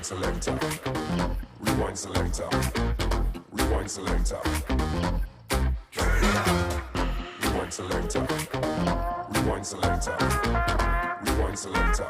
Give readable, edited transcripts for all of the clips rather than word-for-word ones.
selector, rewind selector, rewind selector, rewind selector, rewind selector, rewind selector.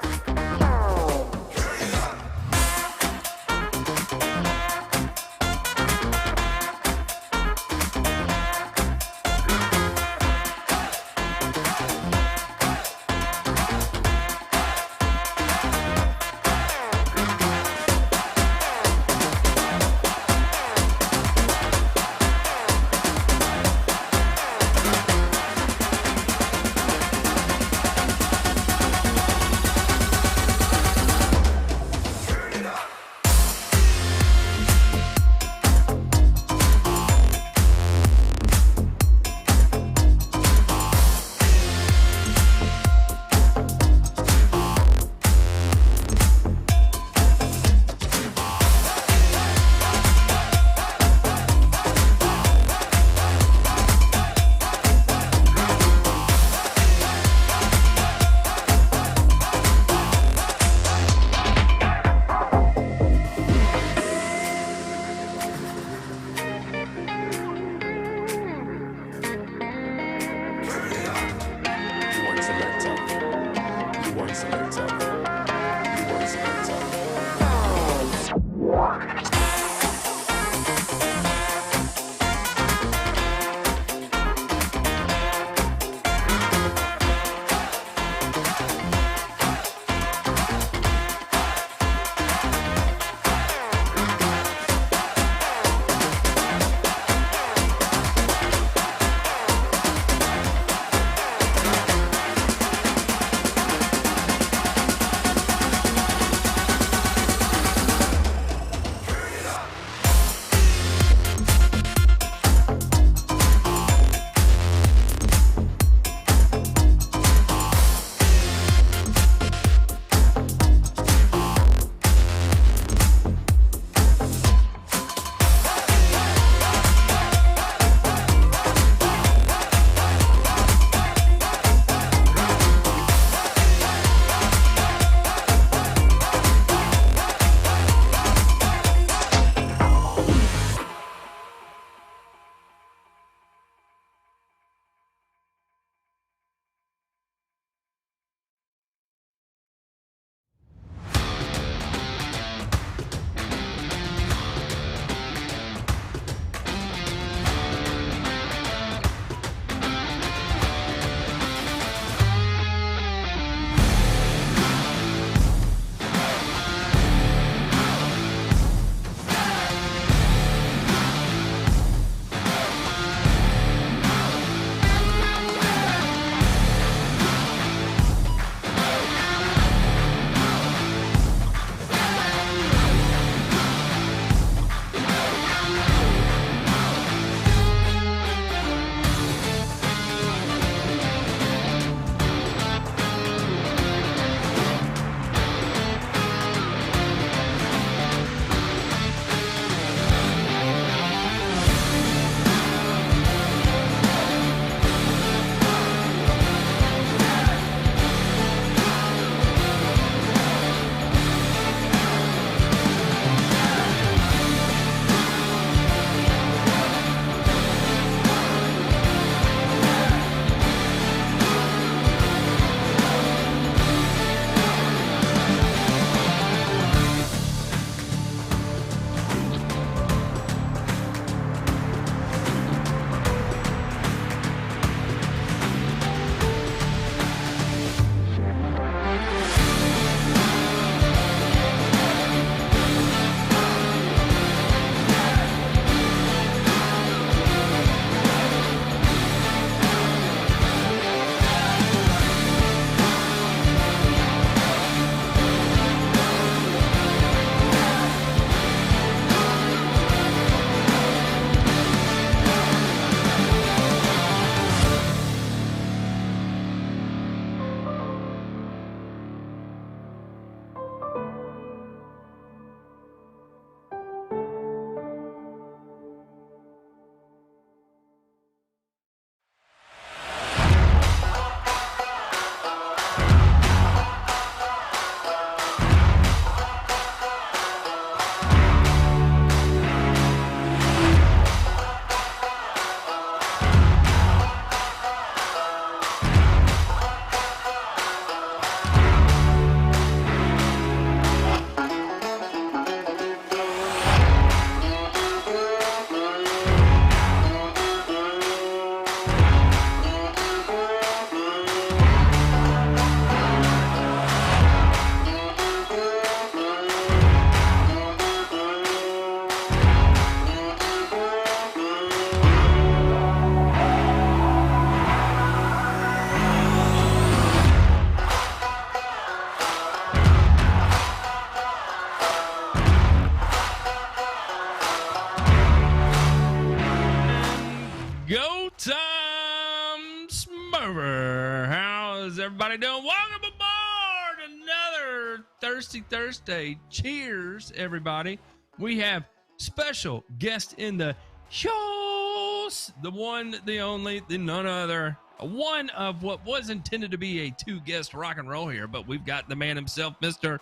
Tom Smurver. How's everybody doing? Welcome aboard another Thirsty Thursday. Cheers, everybody. We have special guest in the shows. The one, the only, the none other. One of what was intended to be a two-guest rock and roll here, but we've got the man himself, Mr.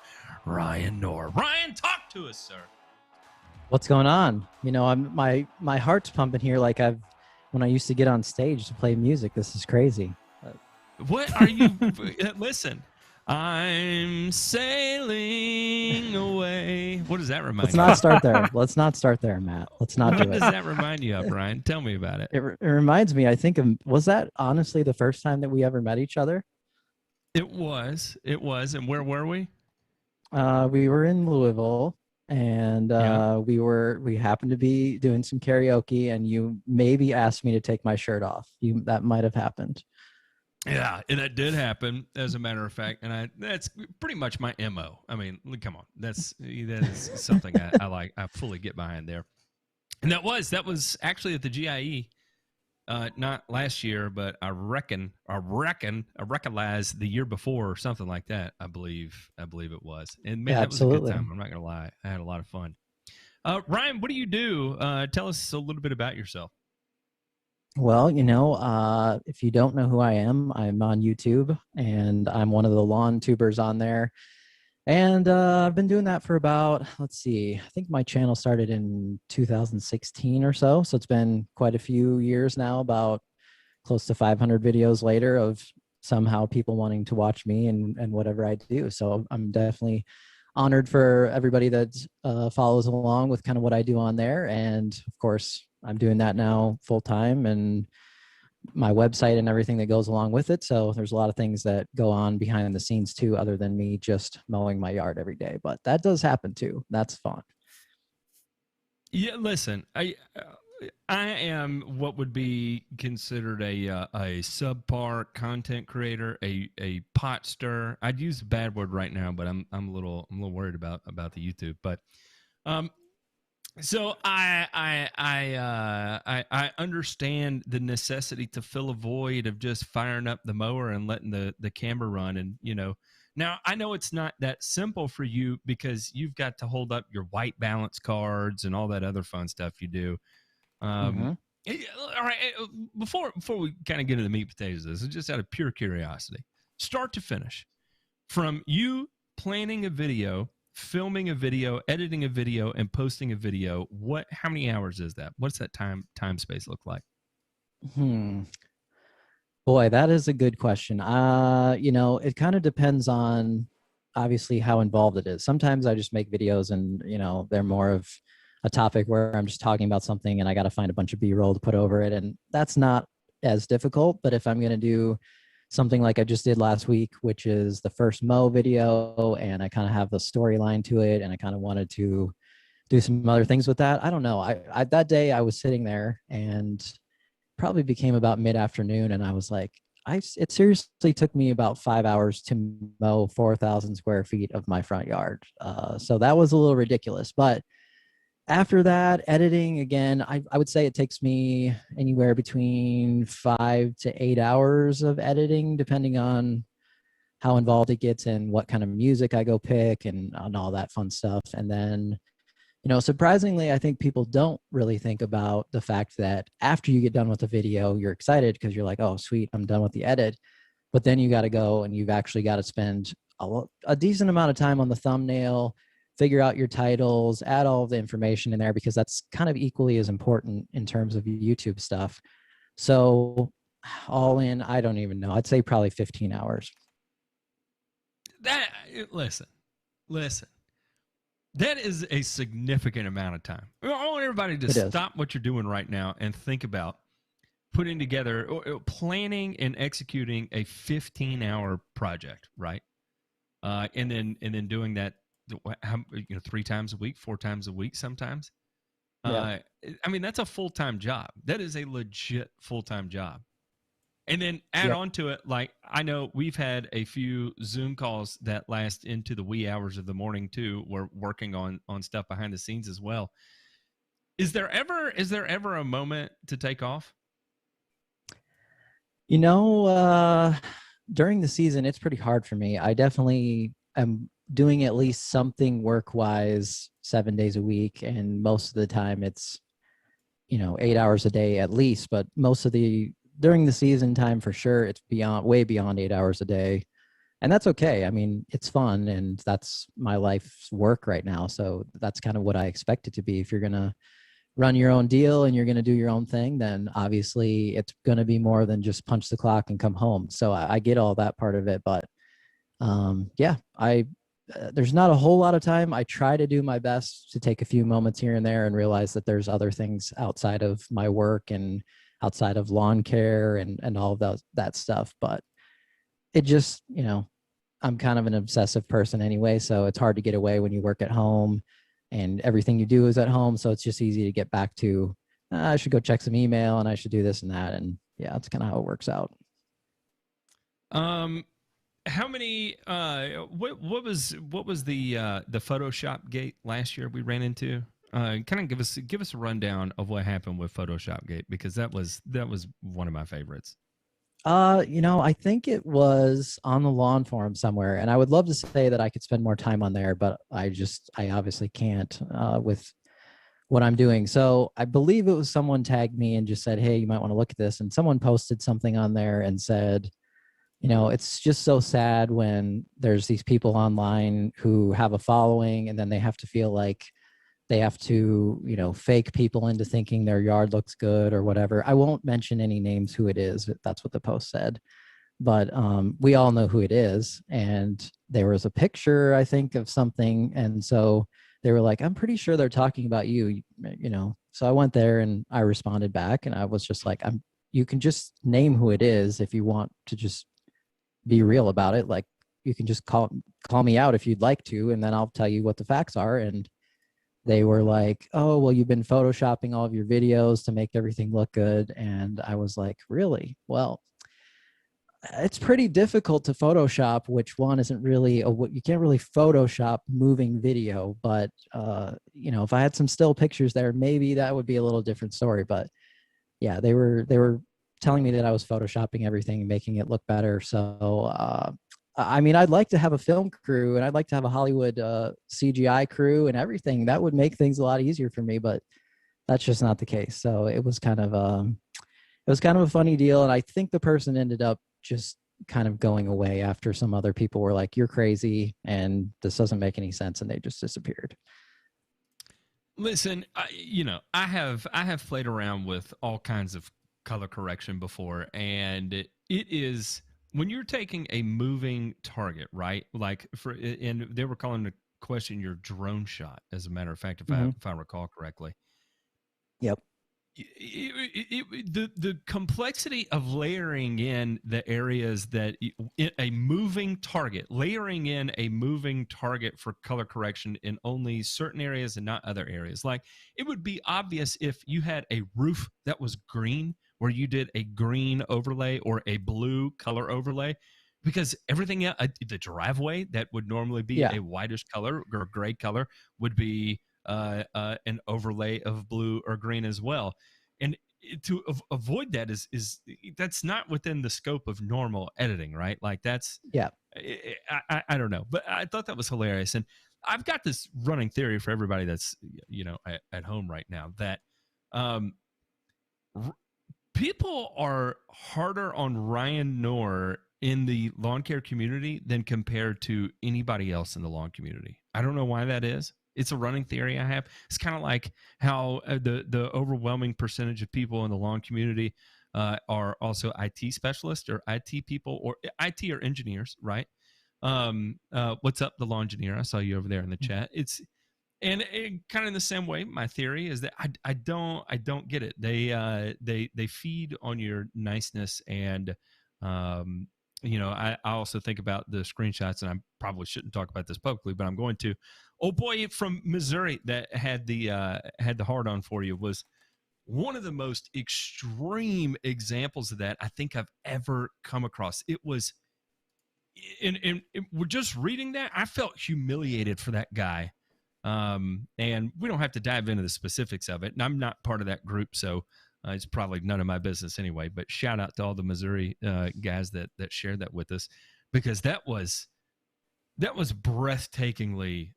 Ryan Knorr. Ryan, talk to us, sir. What's going on? You know, my heart's pumping here like when I used to get on stage to play music. This is crazy. What are you? Listen, I'm sailing away. What does that remind Let's you? not start there. Let's not start there, Matt. Let's not do What it. does that remind you of, Ryan? Tell me about it. It reminds me, I think, was that honestly the first time that we ever met each other? It was. And where were we? We were in Louisville, and we happened to be doing some karaoke, and you maybe asked me to take my shirt off. That might have happened. Yeah, and that did happen, as a matter of fact, and that's pretty much my MO. I mean, come on, that is something I like. I fully get behind there. And that was actually at the GIE, not last year, but I recognize the year before or something like that. I believe it was. And man, that was a good time. I'm not gonna lie, I had a lot of fun. Ryan, what do you do? Tell us a little bit about yourself. Well, you know, if you don't know who I am, I'm on YouTube, and I'm one of the lawn tubers on there. And I've been doing that for about, let's see, I think my channel started in 2016 or so. So it's been quite a few years now, about close to 500 videos later of somehow people wanting to watch me and whatever I do. So I'm definitely honored for everybody that follows along with kind of what I do on there. And of course, I'm doing that now full time, and my website and everything that goes along with it. So there's a lot of things that go on behind the scenes too, other than me just mowing my yard every day. But that does happen too. That's fun. Yeah, listen, I am what would be considered a subpar content creator, a pot stir. I'd use a bad word right now, but I'm a little worried about the YouTube. But so I understand the necessity to fill a void of just firing up the mower and letting the camera run. And, you know, now I know it's not that simple for you because you've got to hold up your white balance cards and all that other fun stuff you do. All right. Before we kind of get into the meat and potatoes of this, it's just out of pure curiosity, start to finish, from you planning a video, filming a video, editing a video, and posting a video, how many hours is that? What's that time space look like? Boy, that is a good question. You know, it kind of depends on obviously how involved it is. Sometimes I just make videos and, you know, they're more of a topic where I'm just talking about something and I got to find a bunch of B-roll to put over it. And that's not as difficult. But if I'm going to do something like I just did last week, which is the first mow video, and I kind of have the storyline to it, and I kind of wanted to do some other things with that. I don't know. I that day I was sitting there, and probably became about mid-afternoon, and I was like, it seriously took me about 5 hours to mow 4,000 square feet of my front yard. So that was a little ridiculous. But after that, editing, again, I would say it takes me anywhere between 5 to 8 hours of editing, depending on how involved it gets and what kind of music I go pick and all that fun stuff. And then, you know, surprisingly, I think people don't really think about the fact that after you get done with the video, you're excited because you're like, oh, sweet, I'm done with the edit. But then you got to go and you've actually got to spend a decent amount of time on the thumbnail, figure out your titles, add all of the information in there, because that's kind of equally as important in terms of YouTube stuff. So all in, I don't even know. I'd say probably 15 hours. Listen. That is a significant amount of time. I want everybody to stop what you're doing right now and think about putting together, planning and executing a 15-hour project, right? And then doing that, 3 times a week, 4 times a week sometimes. I mean, that's a full-time job. That is a legit full-time job. And then add on to it, like, I know we've had a few Zoom calls that last into the wee hours of the morning too. We're working on stuff behind the scenes as well. Is there ever a moment to take off? You know, during the season, it's pretty hard for me. I definitely am doing at least something work-wise 7 days a week, and most of the time it's 8 hours a day at least. But most of the during the season time, for sure, it's way beyond 8 hours a day, and that's okay. I mean, it's fun, and that's my life's work right now. So that's kind of what I expect it to be. If you're gonna run your own deal and you're going to do your own thing, then obviously it's going to be more than just punch the clock and come home. So I get all that part of it, but yeah, there's not a whole lot of time. I try to do my best to take a few moments here and there and realize that there's other things outside of my work and outside of lawn care and all of that stuff. But it just, I'm kind of an obsessive person anyway, so it's hard to get away when you work at home and everything you do is at home. So it's just easy to get back to, I should go check some email and I should do this and that. And yeah, that's kind of how it works out. How many, what was the Photoshop gate last year we ran into? Kind of give us a rundown of what happened with Photoshop gate, because that was one of my favorites. I think it was on the lawn forum somewhere, and I would love to say that I could spend more time on there, but I obviously can't with what I'm doing. So I believe it was someone tagged me and just said, hey, you might want to look at this. And someone posted something on there and said, it's just so sad when there's these people online who have a following and then they have to feel like they have to, fake people into thinking their yard looks good or whatever. I won't mention any names who it is. That's what the post said. But we all know who it is. And there was a picture, I think, of something. And so they were like, I'm pretty sure they're talking about you, So I went there and I responded back and I was just like, you can just name who it is if you want to just be real about it. Like, you can just call me out if you'd like to, and then I'll tell you what the facts are. And they were like, oh, well, you've been photoshopping all of your videos to make everything look good. And I was like, really? Well, it's pretty difficult to Photoshop, which one isn't really, you can't really Photoshop moving video. But, if I had some still pictures there, maybe that would be a little different story. But yeah, they were telling me that I was Photoshopping everything and making it look better. So, I'd like to have a film crew and I'd like to have a Hollywood CGI crew and everything. That would make things a lot easier for me, but that's just not the case. So it was kind of a funny deal. And I think the person ended up just kind of going away after some other people were like, you're crazy and this doesn't make any sense. And they just disappeared. Listen, I have played around with all kinds of color correction before, and it is, when you're taking a moving target, right? Like and they were calling the question your drone shot, as a matter of fact, if I recall correctly. Yep. The complexity of layering in the areas that layering in a moving target for color correction in only certain areas and not other areas. Like, it would be obvious if you had a roof that was green, where you did a green overlay or a blue color overlay, because everything else, the driveway that would normally be a whitish color or gray color would be an overlay of blue or green as well. And to avoid that is that's not within the scope of normal editing, right? Like, that's, I don't know, but I thought that was hilarious. And I've got this running theory for everybody that's at home right now, that people are harder on Ryan Knorr in the lawn care community than compared to anybody else in the lawn community. I don't know why that is. It's a running theory I have. It's kind of like how the overwhelming percentage of people in the lawn community are also IT specialists or IT people or IT or engineers, right? What's up, the lawn engineer? I saw you over there in the chat. It's and kind of in the same way, my theory is that I don't get it. They feed on your niceness, and I also think about the screenshots, and I probably shouldn't talk about this publicly, but I'm going to. Oh boy, from Missouri that had the hard on for you was one of the most extreme examples of that I think I've ever come across. It was, and we're just reading that, I felt humiliated for that guy. And we don't have to dive into the specifics of it, and I'm not part of that group, so It's probably none of my business anyway, but shout out to all the Missouri guys that shared that with us, because that was breathtakingly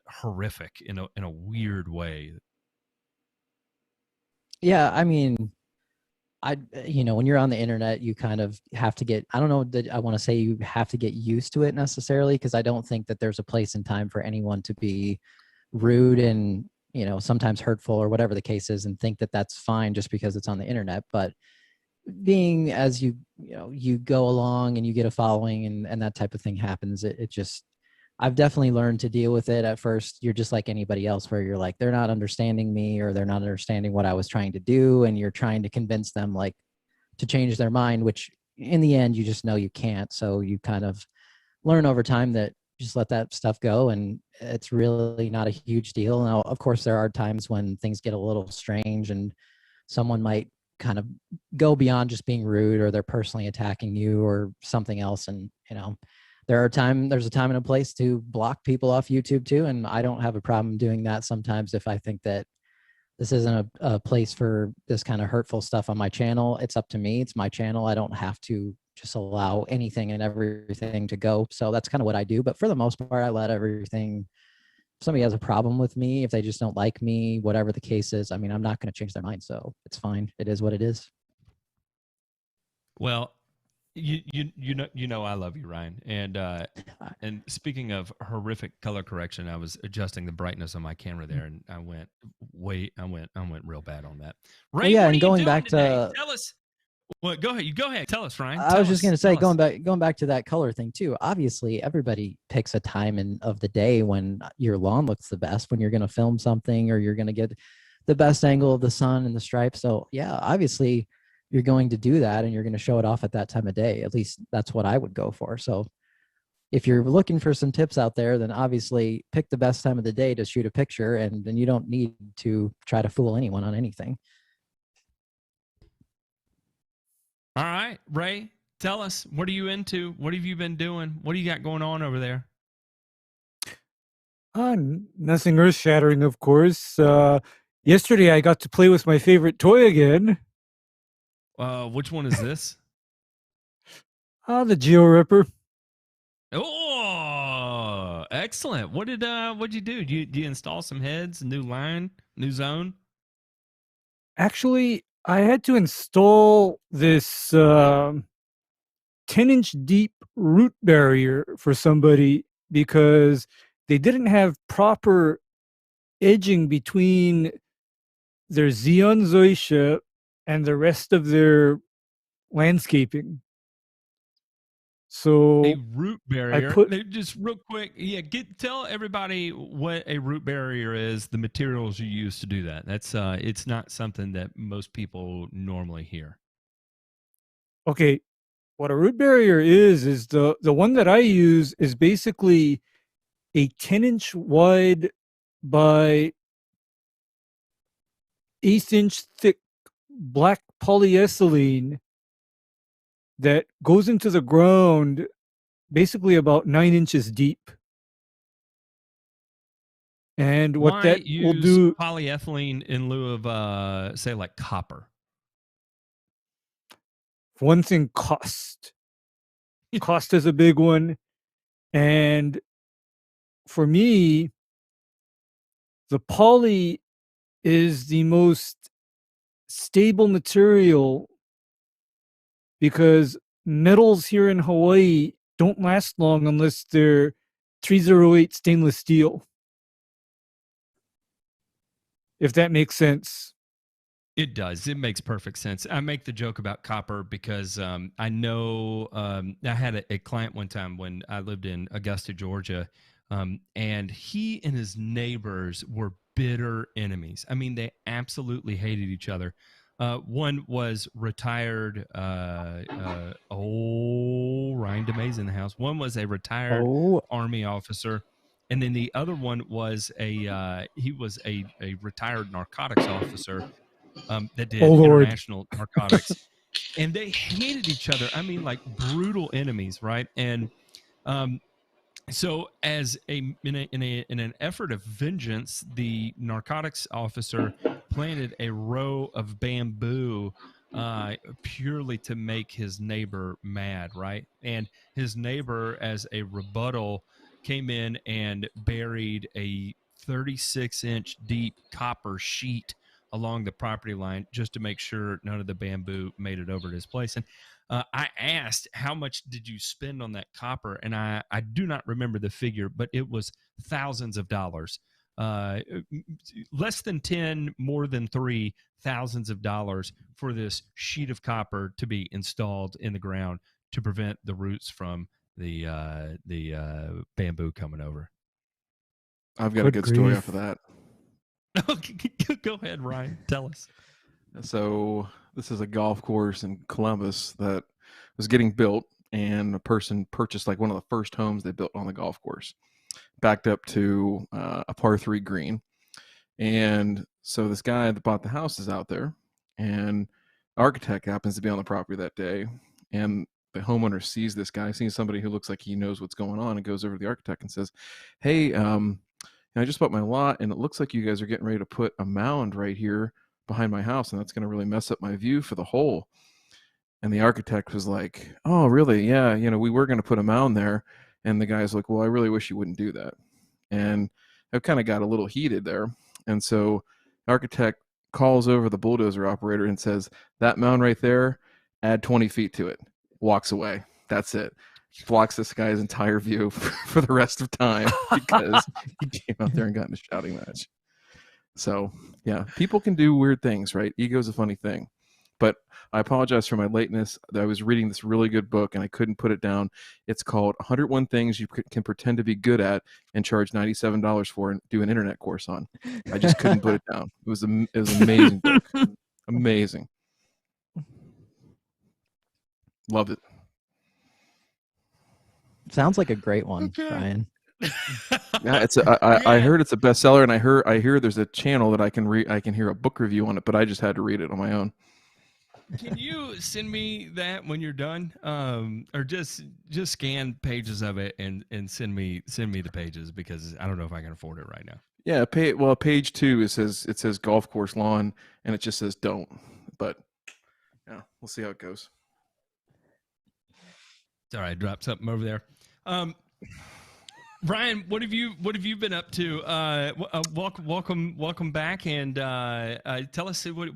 horrific in a weird way. Yeah, I mean, when you're on the internet, you kind of have to get, I don't know that I want to say you have to get used to it necessarily, because I don't think that there's a place and time for anyone to be rude and, sometimes hurtful or whatever the case is, and think that that's fine just because it's on the internet. But being as you go along and you get a following and that type of thing happens, it just, I've definitely learned to deal with it. At first, you're just like anybody else, where you're like, they're not understanding me, or they're not understanding what I was trying to do. And you're trying to convince them like to change their mind, which in the end, you just know you can't. So you kind of learn over time that just let that stuff go. And it's really not a huge deal. Now, of course, there are times when things get a little strange and someone might kind of go beyond just being rude, or they're personally attacking you or something else. And, there's a time and a place to block people off YouTube too. And I don't have a problem doing that sometimes if I think that this isn't a place for this kind of hurtful stuff on my channel. It's up to me. It's my channel. I don't have to just allow anything and everything to go. So that's kind of what I do. But for the most part, I let everything. If somebody has a problem with me, if they just don't like me, whatever the case is, I mean, I'm not going to change their mind. So it's fine. It is what it is. Well, you know I love you, Ryan. And speaking of horrific color correction, I was adjusting the brightness on my camera there, and I went real bad on that. Ray, yeah, what and are going you doing back today? to, Tell us. Well, go ahead. Tell us, Ryan. I was just going to say, going back to that color thing too. Obviously, everybody picks a time of the day when your lawn looks the best, when you're going to film something, or you're going to get the best angle of the sun and the stripes. So yeah, obviously you're going to do that, and you're going to show it off at that time of day. At least that's what I would go for. So if you're looking for some tips out there, then obviously pick the best time of the day to shoot a picture, and then you don't need to try to fool anyone on anything. All right, Ray, tell us, what are you into? What have you been doing? What do you got going on over there? Nothing earth-shattering, of course. Yesterday, I got to play with my favorite toy again. Which one is this? The Geo Ripper. Oh, excellent. What'd you do? Did you install some heads, new line, new zone? Actually, I had to install this 10-inch deep root barrier for somebody because they didn't have proper edging between their Zeon Zoysia and the rest of their landscaping. So a root barrier. Just real quick, tell everybody what a root barrier is, the materials you use to do that. That's it's not something that most people normally hear. Okay, what a root barrier is the one that I use is basically a 10-inch wide by 1/8-inch thick black polyethylene that goes into the ground basically about 9 inches deep. And what that will do, polyethylene in lieu of say like copper. one thing, cost is a big one. And for me, the poly is the most stable material because metals here in Hawaii don't last long unless they're 308 stainless steel. If that makes sense. It does. It makes perfect sense. I make the joke about copper because I know I had a client one time when I lived in Augusta, Georgia, and he and his neighbors were bitter enemies. I mean, they absolutely hated each other. One was retired. Ryan DeMay's in the house. One was a retired Army officer. And then the other one was a retired narcotics officer that did international narcotics. And they hated each other. I mean, like brutal enemies, right? And So, as in an effort of vengeance, the narcotics officer planted a row of bamboo purely to make his neighbor mad, right? And his neighbor, as a rebuttal, came in and buried a 36-inch deep copper sheet along the property line just to make sure none of the bamboo made it over to his place. And I asked, how much did you spend on that copper? And I do not remember the figure, but it was thousands of dollars. Less than 10, more than 3, thousands of dollars for this sheet of copper to be installed in the ground to prevent the roots from the bamboo coming over. I've got a good story after that. Go ahead, Ryan. Tell us. So this is a golf course in Columbus that was getting built, and a person purchased like one of the first homes they built on the golf course, backed up to a par 3 green. And so this guy that bought the house is out there, and the architect happens to be on the property that day. And the homeowner sees this guy, sees somebody who looks like he knows what's going on, and goes over to the architect and says, "Hey, I just bought my lot, and it looks like you guys are getting ready to put a mound right here behind my house, and that's going to really mess up my view for the hole." And the architect was like, "Oh, really? Yeah, we were going to put a mound there." And the guy's like, "Well, I really wish you wouldn't do that." And it kind of got a little heated there. And so the architect calls over the bulldozer operator and says, "That mound right there, add 20 feet to it." Walks away. That's it. Blocks this guy's entire view for the rest of time because he came out there and got in a shouting match. So, yeah, people can do weird things, right? Ego's a funny thing. But I apologize for my lateness. I was reading this really good book and I couldn't put it down. It's called 101 Things You Can Pretend to Be Good At and Charge $97 for and do an internet course on. I just couldn't put it down. It was an amazing book. Amazing. Loved it. Sounds like a great one, Ryan. Yeah, I heard it's a bestseller, and I hear there's a channel that I can hear a book review on it, but I just had to read it on my own. Can you send me that when you're done, or just scan pages of it and send me the pages, because I don't know if I can afford it right now. Yeah, page 2 it says golf course lawn, and it just says don't. But yeah, we'll see how it goes. Sorry, I dropped something over there. Ryan, what have you been up to? Welcome back, and tell us what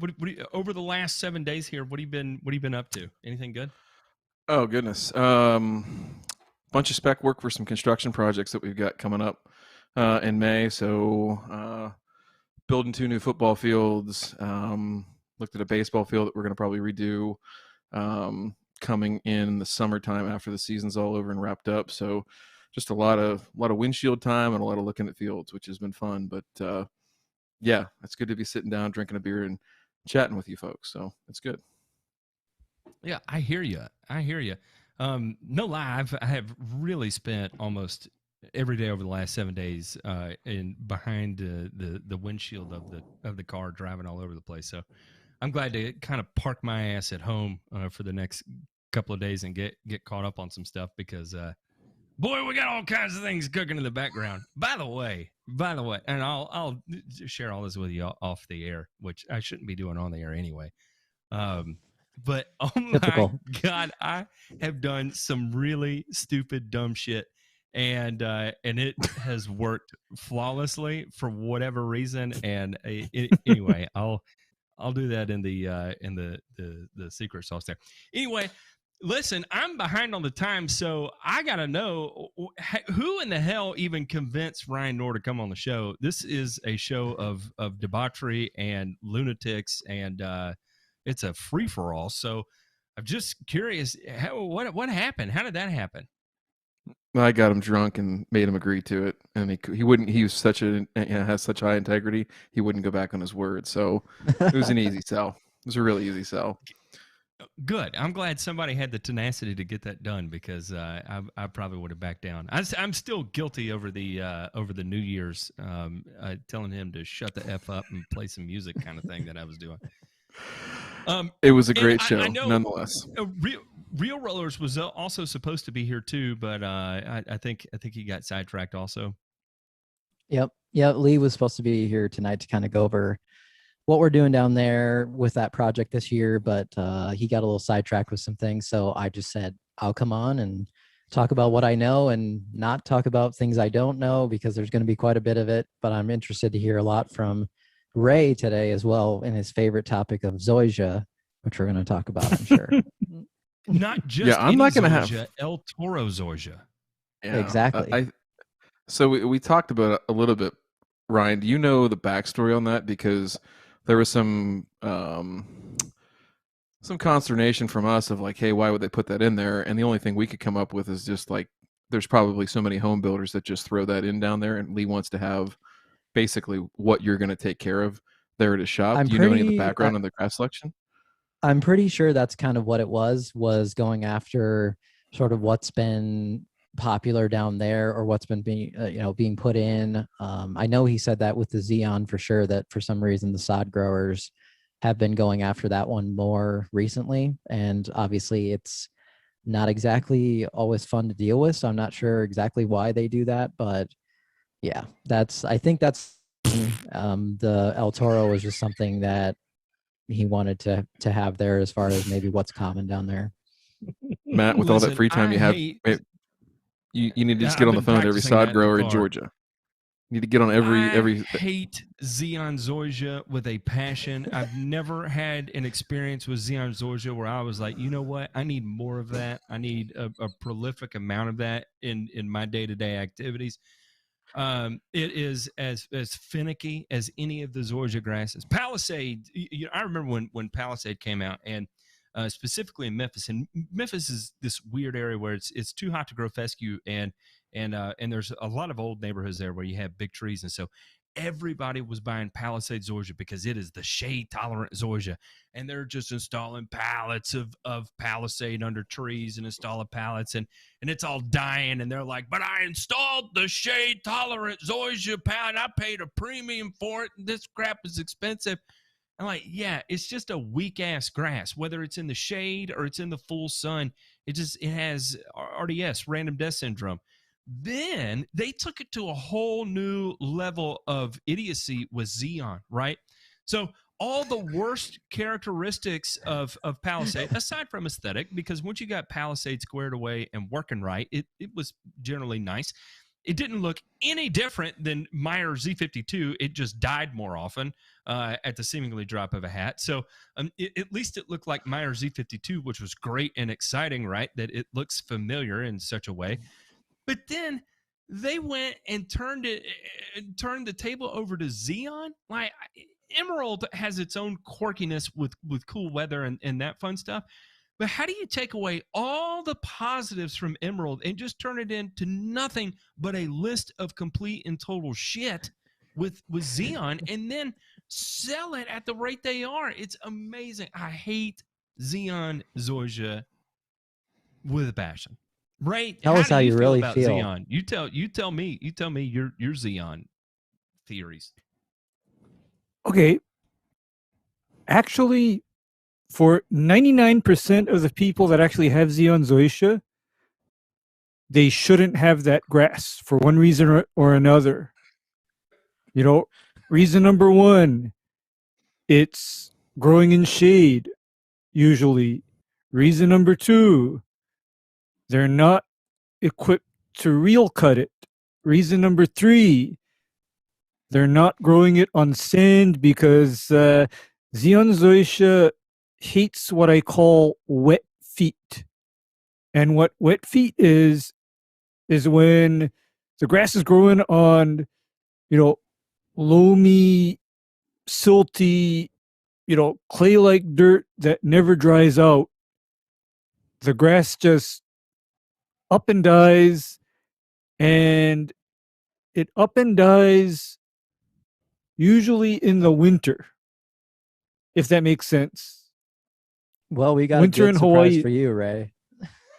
over the last 7 days here. What have you been up to? Anything good? Oh goodness, bunch of spec work for some construction projects that we've got coming up in May. So building 2 new football fields. Looked at a baseball field that we're going to probably redo. Coming in the summertime after the season's all over and wrapped up. So just a lot of windshield time and a lot of looking at fields, which has been fun. But yeah, it's good to be sitting down, drinking a beer and chatting with you folks. So it's good. Yeah, I hear you. No lie, I have really spent almost every day over the last 7 days behind the windshield of the car, driving all over the place. So I'm glad to kind of park my ass at home for the next couple of days and get caught up on some stuff, because boy, we got all kinds of things cooking in the background. By the way, and I'll share all this with you off the air, which I shouldn't be doing on the air anyway. But oh my God, I have done some really stupid, dumb shit, and it has worked flawlessly for whatever reason. And anyway, I'll do that in the secret sauce there. Anyway, listen, I'm behind on the time, so I gotta know who in the hell even convinced Ryan Knorr to come on the show. This is a show of debauchery and lunatics, and it's a free for all. So I'm just curious, what happened? How did that happen? I got him drunk and made him agree to it, and he wouldn't. He was has such high integrity. He wouldn't go back on his word. So it was an easy sell. It was a really easy sell. Good. I'm glad somebody had the tenacity to get that done, because I probably would have backed down. I'm still guilty over the New Year's telling him to shut the F up and play some music kind of thing that I was doing. It was a great show, nonetheless. Real Rollers was also supposed to be here too, but I think he got sidetracked also. Yep. Yeah, Lee was supposed to be here tonight to kind of go over what we're doing down there with that project this year, but he got a little sidetracked with some things. So I just said, I'll come on and talk about what I know and not talk about things I don't know, because there's going to be quite a bit of it. But I'm interested to hear a lot from Ray today as well, in his favorite topic of Zoysia, which we're going to talk about, I'm sure. Not just Yeah, I'm not gonna Zoysia, have El Toro Zoysia. yeah, Exactly. So we talked about it a little bit. Ryan, do you know the backstory on that? Because there was some consternation from us of like, hey, why would they put that in there? And the only thing we could come up with is just like, there's probably so many home builders that just throw that in down there, and Lee wants to have basically what you're going to take care of there at his shop. Do you know any of the background on the grass selection? I'm pretty sure that's kind of what it was going after sort of what's been popular down there, or what's been being, being put in. I know he said that with the Zeon for sure, that for some reason the sod growers have been going after that one more recently. And obviously it's not exactly always fun to deal with. So I'm not sure exactly why they do that, but yeah, I think that's the El Toro was just something that he wanted to have there, as far as maybe what's common down there. Matt, with all that free time you have, you need to just get on the phone to every sod grower in Georgia. You need to get on every. I hate Zeon Zoysia with a passion. I've never had an experience with Zeon Zoysia where I was like, you know what? I need more of that. I need a prolific amount of that in my day-to-day activities. It is as finicky as any of the Zoysia grasses. Palisade, I remember when Palisade came out, and specifically in Memphis. And Memphis is this weird area where it's too hot to grow fescue, and there's a lot of old neighborhoods there where you have big trees, and so everybody was buying Palisade Zoysia because it is the shade tolerant Zoysia, and they're just installing pallets of Palisade under trees and installing pallets, and it's all dying, and they're like, but I installed the shade tolerant Zoysia pallet, I paid a premium for it, and this crap is expensive. I'm like, yeah, it's just a weak ass grass, whether it's in the shade or it's in the full sun. It has RDS, random death syndrome. Then they took it to a whole new level of idiocy with Zeon, right? So all the worst characteristics of Palisade, aside from aesthetic, because once you got Palisade squared away and working right, it was generally nice. It didn't look any different than Meyer Z52. It just died more often at the seemingly drop of a hat. So at least it looked like Meyer Z52, which was great and exciting, right? That it looks familiar in such a way. But then they went and turned the table over to Zeon. Like, Emerald has its own quirkiness with cool weather and that fun stuff. But how do you take away all the positives from Emerald and just turn it into nothing but a list of complete and total shit with Zeon, and then sell it at the rate they are? It's amazing. I hate Zeon Zoysia with a passion. Right? Tell us how you really about feel. Zeon? You tell me your Zeon theories. Okay. Actually, for 99% of the people that actually have Zeon Zoysia, they shouldn't have that grass for one reason or another. Reason number one, it's growing in shade, usually. Reason number two, they're not equipped to reel cut it. Reason number three, they're not growing it on sand because Zeon Zoysia hates what I call wet feet. And what wet feet is when the grass is growing on, loamy, silty, clay-like dirt that never dries out. The grass just up and dies, and it up and dies usually in the winter, if that makes sense. Well, we got winter a good in surprise Hawaii for you, Ray.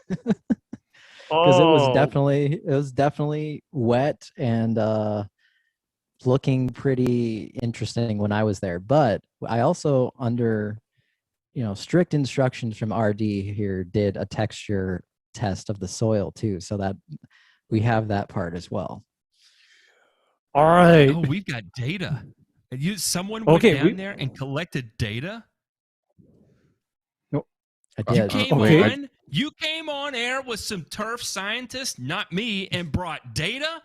Because it was definitely wet and looking pretty interesting when I was there. But I also strict instructions from RD here did a texture test of the soil too, so that we have that part as well. All right. Oh, we've got data. Someone went down there and collected data? No, I did. You came on air with some turf scientists, not me, and brought data?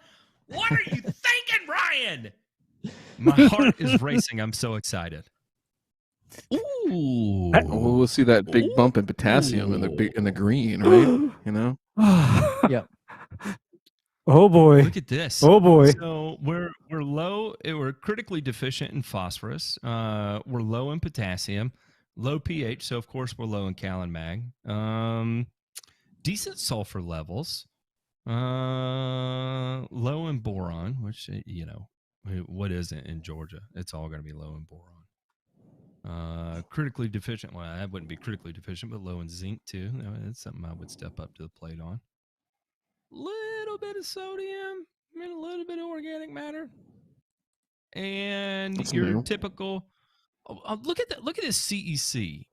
What are you thinking, Ryan? My heart is racing. I'm so excited. Ooh. We'll see that big bump in potassium in the green, right? Yep. Oh boy! Look at this. Oh boy! So we're low. We're critically deficient in phosphorus. We're low in potassium, low pH. So of course we're low in cal and mag. Decent sulfur levels. Low in boron, which what is it in Georgia? It's all going to be low in boron. Critically deficient. Well, that wouldn't be critically deficient, but low in zinc too. That's something I would step up to the plate on. Little bit of sodium, and a little bit of organic matter, and your typical. Look at that! Look at this CEC.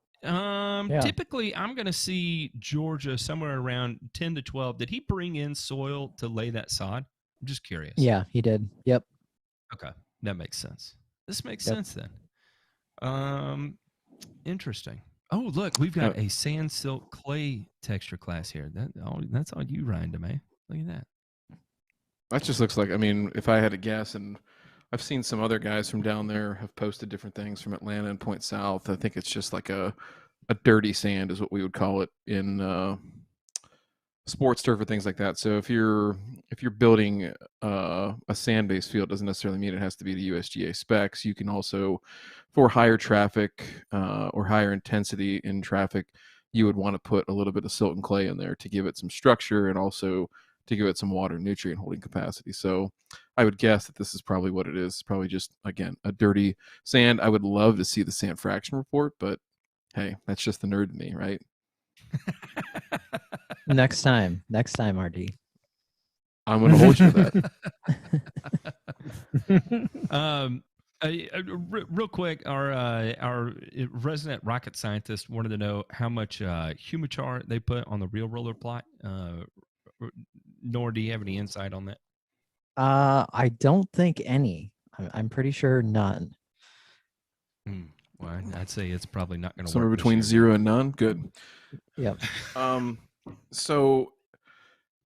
Typically, I'm going to see Georgia somewhere around 10 to 12. Did he bring in soil to lay that sod? I'm just curious. Yeah, he did. Yep. Okay, that makes sense. This makes sense then. Interesting. Oh, look, we've got a sand silk clay texture class here. That's all you, Ryan DeMay. Look at that. That just looks like, if I had to guess, and I've seen some other guys from down there have posted different things from Atlanta and Point South. I think it's just like a dirty sand is what we would call it in sports turf and things like that. So if you're building a sand-based field, doesn't necessarily mean it has to be the USGA specs. You can also, for higher traffic or higher intensity in traffic, you would want to put a little bit of silt and clay in there to give it some structure and also to give it some water nutrient holding capacity. So I would guess that this is probably what it is. Probably just, again, a dirty sand. I would love to see the sand fraction report, but hey, that's just the nerd in me, right? Next time, RD. I'm going to hold you to that. Real quick, our resident rocket scientist wanted to know how much humichar they put on the real roller plot. Nor do you have any insight on that? I don't think any. I'm pretty sure none. Well, I'd say it's probably not going to work. Somewhere between 0 and none. Good. Yep. So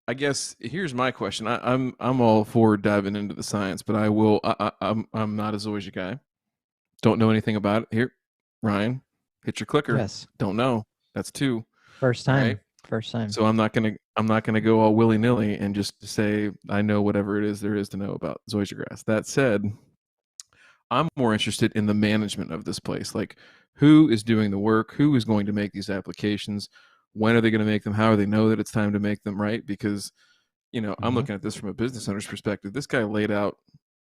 I guess here's my question. I'm all for diving into the science, but I'm not a Zoysia guy. Don't know anything about it. Here, Ryan, hit your clicker. Yes. Don't know. That's 2. First time. Right? First time. So I'm not gonna go all willy nilly and just say I know whatever it is there is to know about Zoysia grass. That said, I'm more interested in the management of this place. Like, who is doing the work? Who is going to make these applications? When are they going to make them? How do they know that it's time to make them, right? Because, I'm looking at this from a business owner's perspective. This guy laid out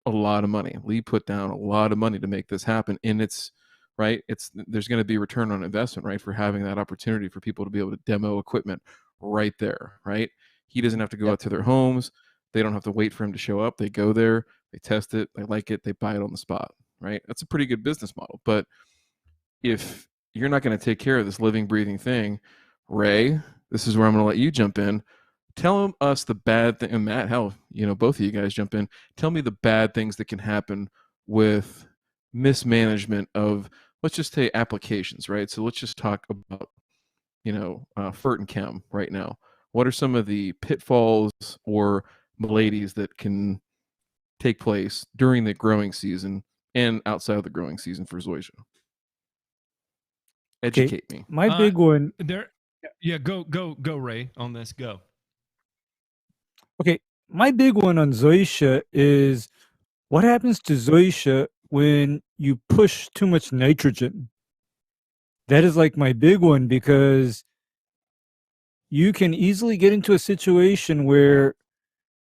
a lot of money. Lee put down a lot of money to make this happen. And it's, right, there's going to be return on investment, right, for having that opportunity for people to be able to demo equipment right there, right? He doesn't have to go out to their homes. They don't have to wait for him to show up. They go there, they test it, they like it, they buy it on the spot, right? That's a pretty good business model. But if you're not going to take care of this living, breathing thing, Ray, this is where I'm going to let you jump in. Tell us the bad thing, and Matt, hell, both of you guys jump in. Tell me the bad things that can happen with mismanagement of, let's just say, applications, right? So let's just talk about, Fert and Chem right now. What are some of the pitfalls or maladies that can take place during the growing season and outside of the growing season for Zoysia? Educate me. My big one. Yeah, go, Ray, on this. Go. Okay, my big one on Zoysia is what happens to Zoysia when you push too much nitrogen. That is like my big one, because you can easily get into a situation where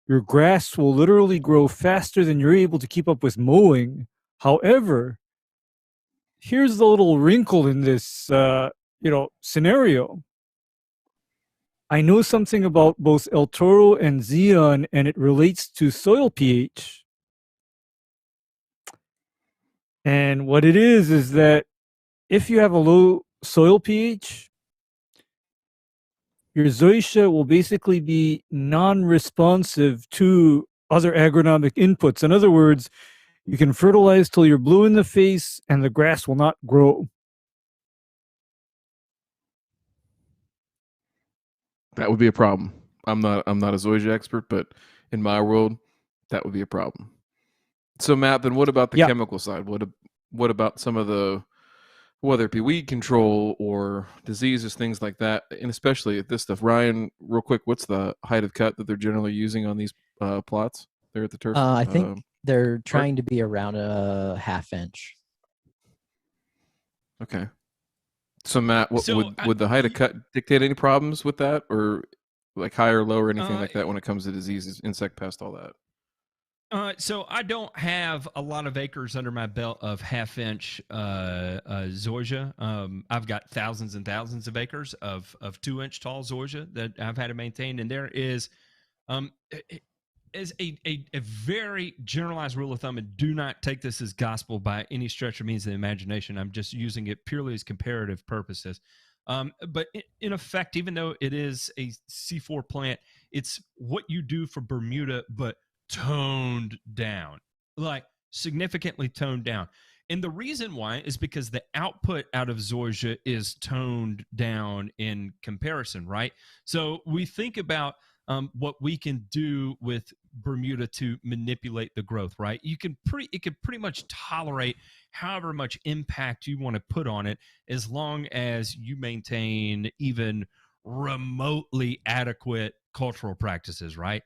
your grass will literally grow faster than you're able to keep up with mowing. However, here's the little wrinkle in this scenario. I know something about both El Toro and Zeon, and it relates to soil pH. And what it is that if you have a low soil pH, your Zoysia will basically be non-responsive to other agronomic inputs. In other words, you can fertilize till you're blue in the face and the grass will not grow. That would be a problem. I'm not a Zoysia expert, but in my world, that would be a problem. So Matt, then what about the chemical side? What about some of the, whether it be weed control or diseases, things like that, and especially this stuff? Ryan, real quick, what's the height of cut that they're generally using on these plots there at the turf? I think they're trying to be around a 1/2 inch. Okay. So Matt, would the height of cut dictate any problems with that, or like high or low or anything like that when it comes to diseases, insect pest, all that? So I don't have a lot of acres under my belt of 1/2 inch zoysia. I've got thousands and thousands of acres of 2 inch tall zoysia that I've had to maintain, and there is a very generalized rule of thumb, and do not take this as gospel by any stretch or means of the imagination. I'm just using it purely as comparative purposes. But in effect, even though it is a C4 plant, it's what you do for Bermuda, but toned down, like significantly toned down. And the reason why is because the output out of Zoysia is toned down in comparison, right? So we think about what we can do with Bermuda to manipulate the growth, right? It can pretty much tolerate however much impact you want to put on it, as long as you maintain even remotely adequate cultural practices, right?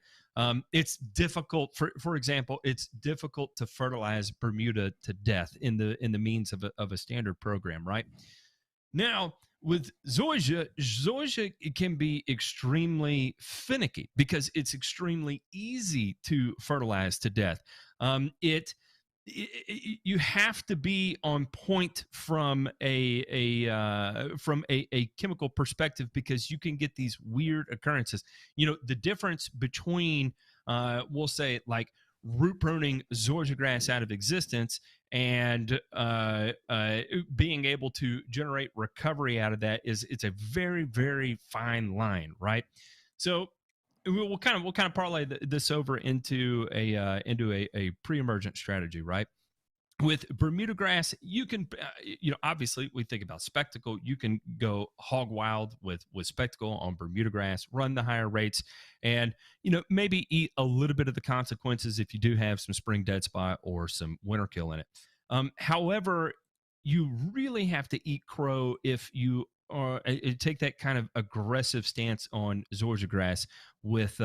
It's difficult, for example, it's difficult to fertilize Bermuda to death in the means of a standard program, right? Now, with Zoysia, it can be extremely finicky because it's extremely easy to fertilize to death. You have to be on point from a chemical perspective, because you can get these weird occurrences. You know, the difference between we'll say like root pruning zoysia grass out of existence and being able to generate recovery out of that it's a very, very fine line, right? So we'll kind of parlay this over into a pre-emergent strategy, right? With Bermuda grass, you can, obviously we think about spectacle. You can go hog wild with spectacle on Bermuda grass, run the higher rates, and, maybe eat a little bit of the consequences if you do have some spring dead spot or some winter kill in it. However, you really have to eat crow if you take that kind of aggressive stance on Zoysia grass with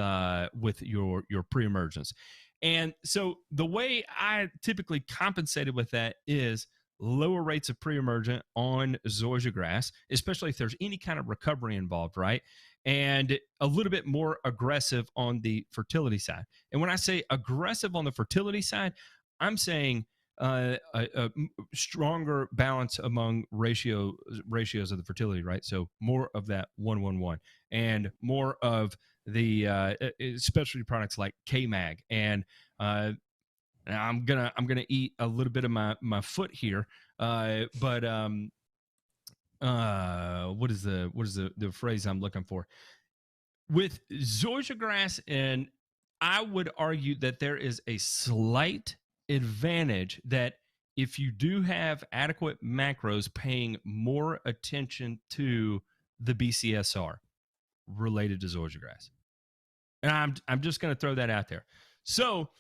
your pre-emergence. And so the way I typically compensated with that is lower rates of pre-emergent on Zoysia grass, especially if there's any kind of recovery involved, right? And a little bit more aggressive on the fertility side. And when I say aggressive on the fertility side, I'm saying a stronger balance among ratios of the fertility, right? So more of that 1-1-1 and more of the specialty products like K-Mag. And I'm gonna eat a little bit of my foot here, but what is the phrase I'm looking for with Zoysia grass? And I would argue that there is a slight advantage that if you do have adequate macros, paying more attention to the BCSR related to Zoysia grass. And I'm just going to throw that out there. So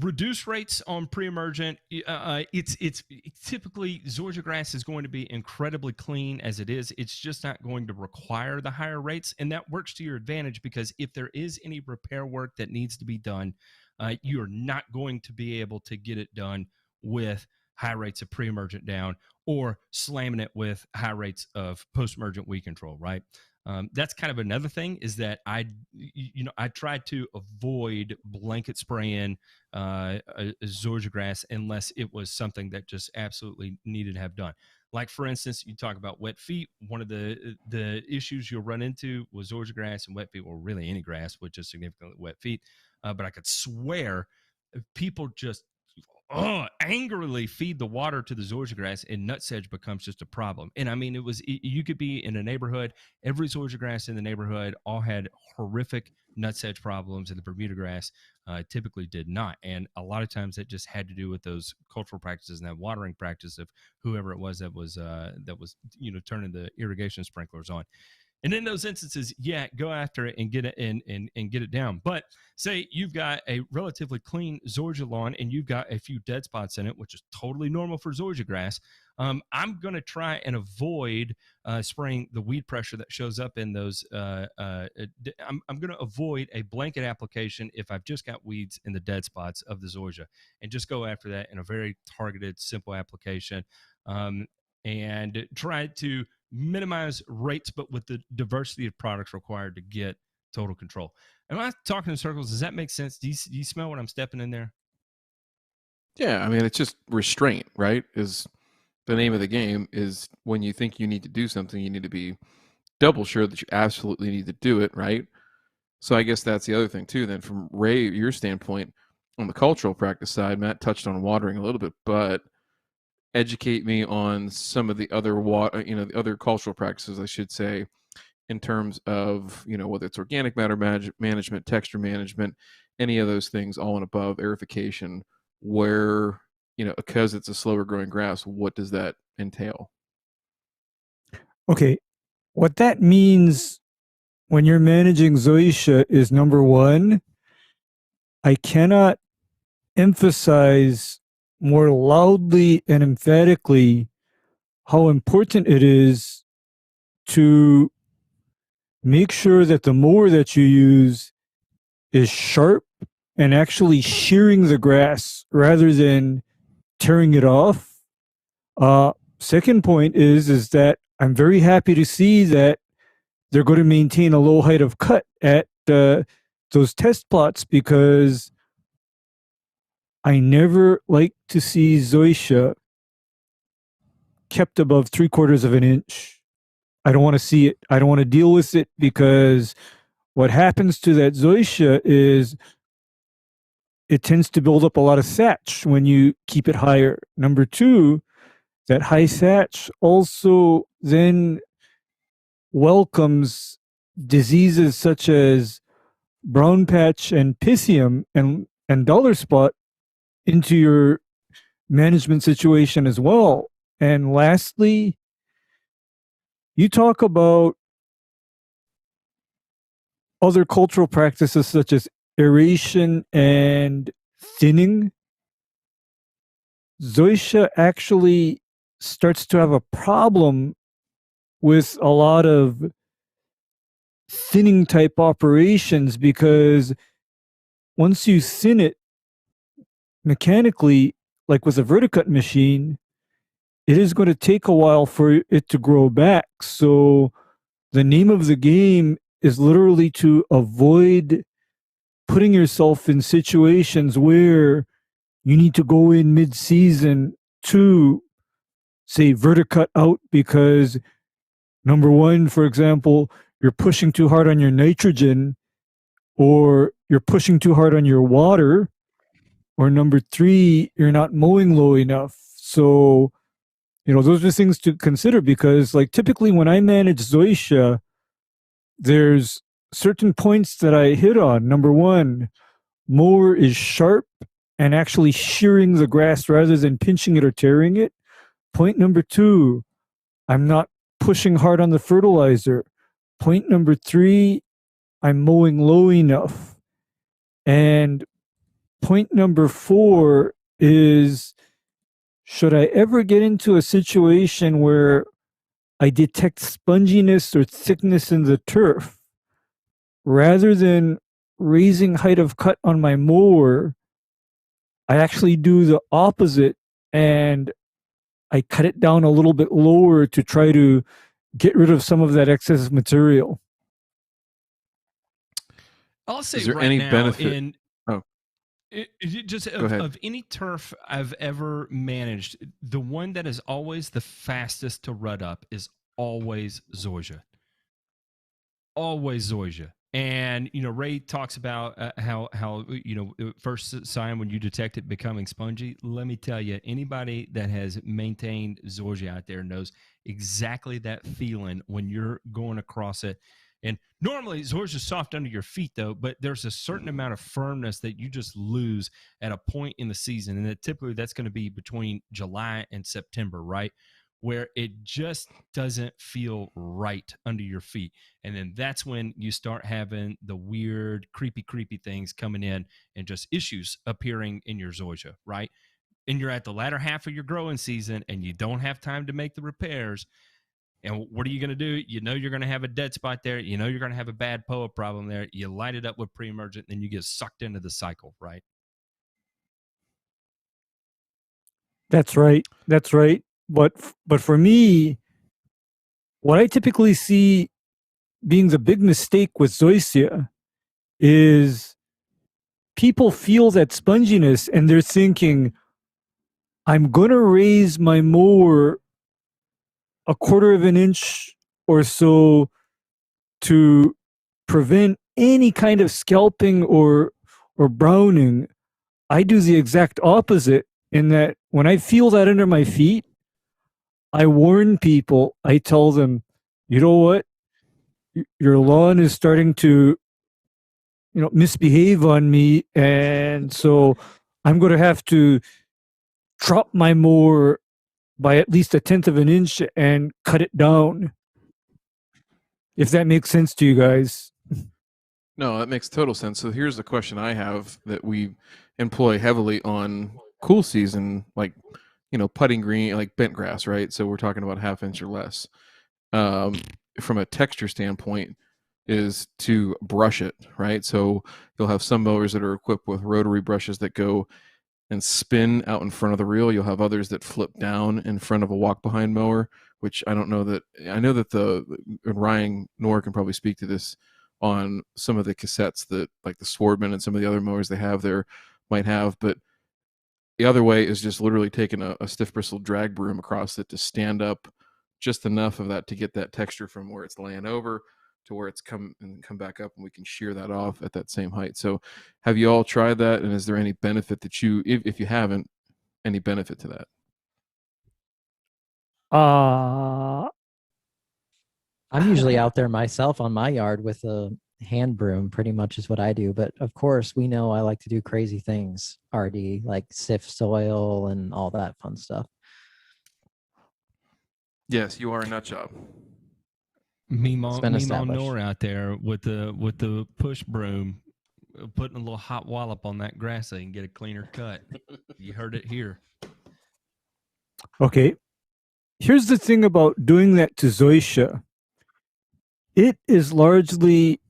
reduce rates on pre-emergent. It's typically Zoysia grass is going to be incredibly clean as it is. It's just not going to require the higher rates, and that works to your advantage, because if there is any repair work that needs to be done, you are not going to be able to get it done with high rates of pre-emergent down or slamming it with high rates of post-emergent weed control, right? That's kind of another thing, is that I try to avoid blanket spraying Zoysia grass unless it was something that just absolutely needed to have done. Like, for instance, you talk about wet feet. One of the issues you'll run into with Zoysia grass and wet feet, or really any grass with just significantly wet feet, but I could swear people just angrily feed the water to the zoysia grass, and nutsedge becomes just a problem. And I mean, you could be in a neighborhood, every zoysia grass in the neighborhood all had horrific nutsedge problems, and the Bermuda grass typically did not. And a lot of times that just had to do with those cultural practices and that watering practice of whoever it was that was turning the irrigation sprinklers on. And in those instances, yeah, go after it and get it and get it down. But say you've got a relatively clean zoysia lawn and you've got a few dead spots in it, which is totally normal for zoysia grass. I'm going to try and avoid spraying the weed pressure that shows up in those. I'm going to avoid a blanket application if I've just got weeds in the dead spots of the zoysia, and just go after that in a very targeted, simple application, and try to minimize rates, but with the diversity of products required to get total control. Am I talking in circles? Does that make sense? Do you smell what I'm stepping in there? Yeah, I mean, it's just restraint, right? Is the name of the game. Is when you think you need to do something, you need to be double sure that you absolutely need to do it, right? So I guess that's the other thing too. Then from Ray, your standpoint on the cultural practice side, Matt touched on watering a little bit, but educate me on some of the other the other cultural practices, I should say, in terms of, whether it's organic matter management, texture management, any of those things, all and above, aerification, where, because it's a slower growing grass, what does that entail? Okay. What that means when you're managing zoysia is, number one, I cannot emphasize more loudly and emphatically how important it is to make sure that the mower that you use is sharp and actually shearing the grass rather than tearing it off. Second point is that I'm very happy to see that they're going to maintain a low height of cut at those test plots, because I never like to see zoysia kept above 3/4 of an inch. I don't want to see it. I don't want to deal with it, because what happens to that zoysia is it tends to build up a lot of thatch when you keep it higher. Number two, that high thatch also then welcomes diseases such as brown patch and pythium and dollar spot into your management situation as well. And lastly, you talk about other cultural practices such as aeration and thinning. Zoysia actually starts to have a problem with a lot of thinning type operations, because once you thin it mechanically, like with a verticut machine, it is going to take a while for it to grow back. So the name of the game is literally to avoid putting yourself in situations where you need to go in mid-season to, say, verticut out, because number one, for example, you're pushing too hard on your nitrogen, or you're pushing too hard on your water, or number three, you're not mowing low enough. So, those are things to consider, because like typically when I manage zoysia, there's certain points that I hit on. Number one, mower is sharp and actually shearing the grass rather than pinching it or tearing it. Point number two, I'm not pushing hard on the fertilizer. Point number three, I'm mowing low enough. And point number four is, should I ever get into a situation where I detect sponginess or thickness in the turf, rather than raising height of cut on my mower, I actually do the opposite, and I cut it down a little bit lower to try to get rid of some of that excess material. I'll say is there right any now, benefit? Just of any turf I've ever managed, the one that is always the fastest to rut up is always zoysia. Always zoysia. And Ray talks about how first sign when you detect it becoming spongy. Let me tell you, anybody that has maintained Zoysia out there knows exactly that feeling when you're going across it. And normally Zoysia is soft under your feet, though, but there's a certain amount of firmness that you just lose at a point in the season, and typically that's going to be between July and September, right? Where it just doesn't feel right under your feet. And then that's when you start having the weird, creepy things coming in and just issues appearing in your Zoysia, right? And you're at the latter half of your growing season and you don't have time to make the repairs. And what are you going to do? You're going to have a dead spot there. You're going to have a bad POA problem there. You light it up with pre-emergent, then you get sucked into the cycle, right? That's right. That's right. But for me, what I typically see being the big mistake with Zoysia is people feel that sponginess and they're thinking, I'm going to raise my mower a quarter of an inch or so to prevent any kind of scalping or browning. I do the exact opposite, in that when I feel that under my feet, I warn people. I tell them, you know what? Your lawn is starting to, misbehave on me. And so I'm going to have to drop my mower by at least 1/10 of an inch and cut it down. If that makes sense to you guys. No, that makes total sense. So here's the question I have that we employ heavily on cool season, like, putting green, like bent grass, right? So we're talking about 1/2 inch or less. From a texture standpoint, is to brush it, right? So you'll have some mowers that are equipped with rotary brushes that go and spin out in front of the reel. You'll have others that flip down in front of a walk behind mower, which I know that Ryan Knorr can probably speak to this on some of the cassettes that like the Swordman and some of the other mowers they have there might have. But the other way is just literally taking a stiff bristled drag broom across it to stand up just enough of that to get that texture from where it's laying over to where it's come back up, and we can shear that off at that same height. So have you all tried that? And is there any benefit that if you haven't, any benefit to that? I'm usually out there myself on my yard with a hand broom, pretty much is what I do. But of course, we know I like to do crazy things, RD, like sift soil and all that fun stuff. Yes, you are a nut job. Meemaw Nor out there with the push broom, putting a little hot wallop on that grass so you can get a cleaner cut. You heard it here. Okay. Here's the thing about doing that to Zoysia. It is largely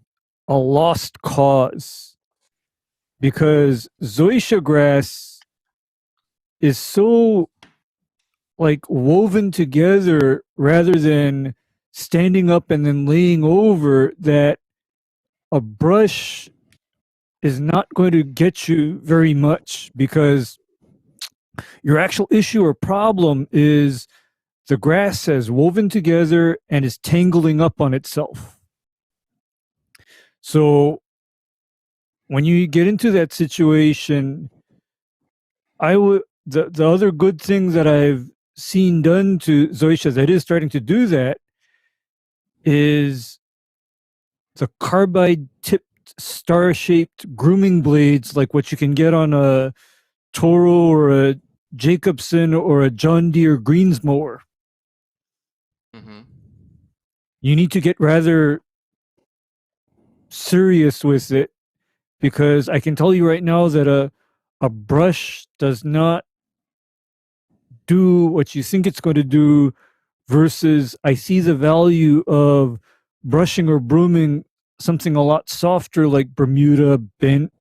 a lost cause because Zoysia grass is so woven together rather than standing up and then laying over, that a brush is not going to get you very much, because your actual issue or problem is the grass has woven together and is tangling up on itself. So when you get into that situation, the other good thing that I've seen done to Zoysia that is starting to do that is the carbide tipped star-shaped grooming blades, like what you can get on a Toro or a Jacobson or a John Deere greens mower. Mm-hmm. You need to get rather serious with it, because I can tell you right now that a brush does not do what you think it's going to do, versus I see the value of brushing or brooming something a lot softer like Bermuda, bent,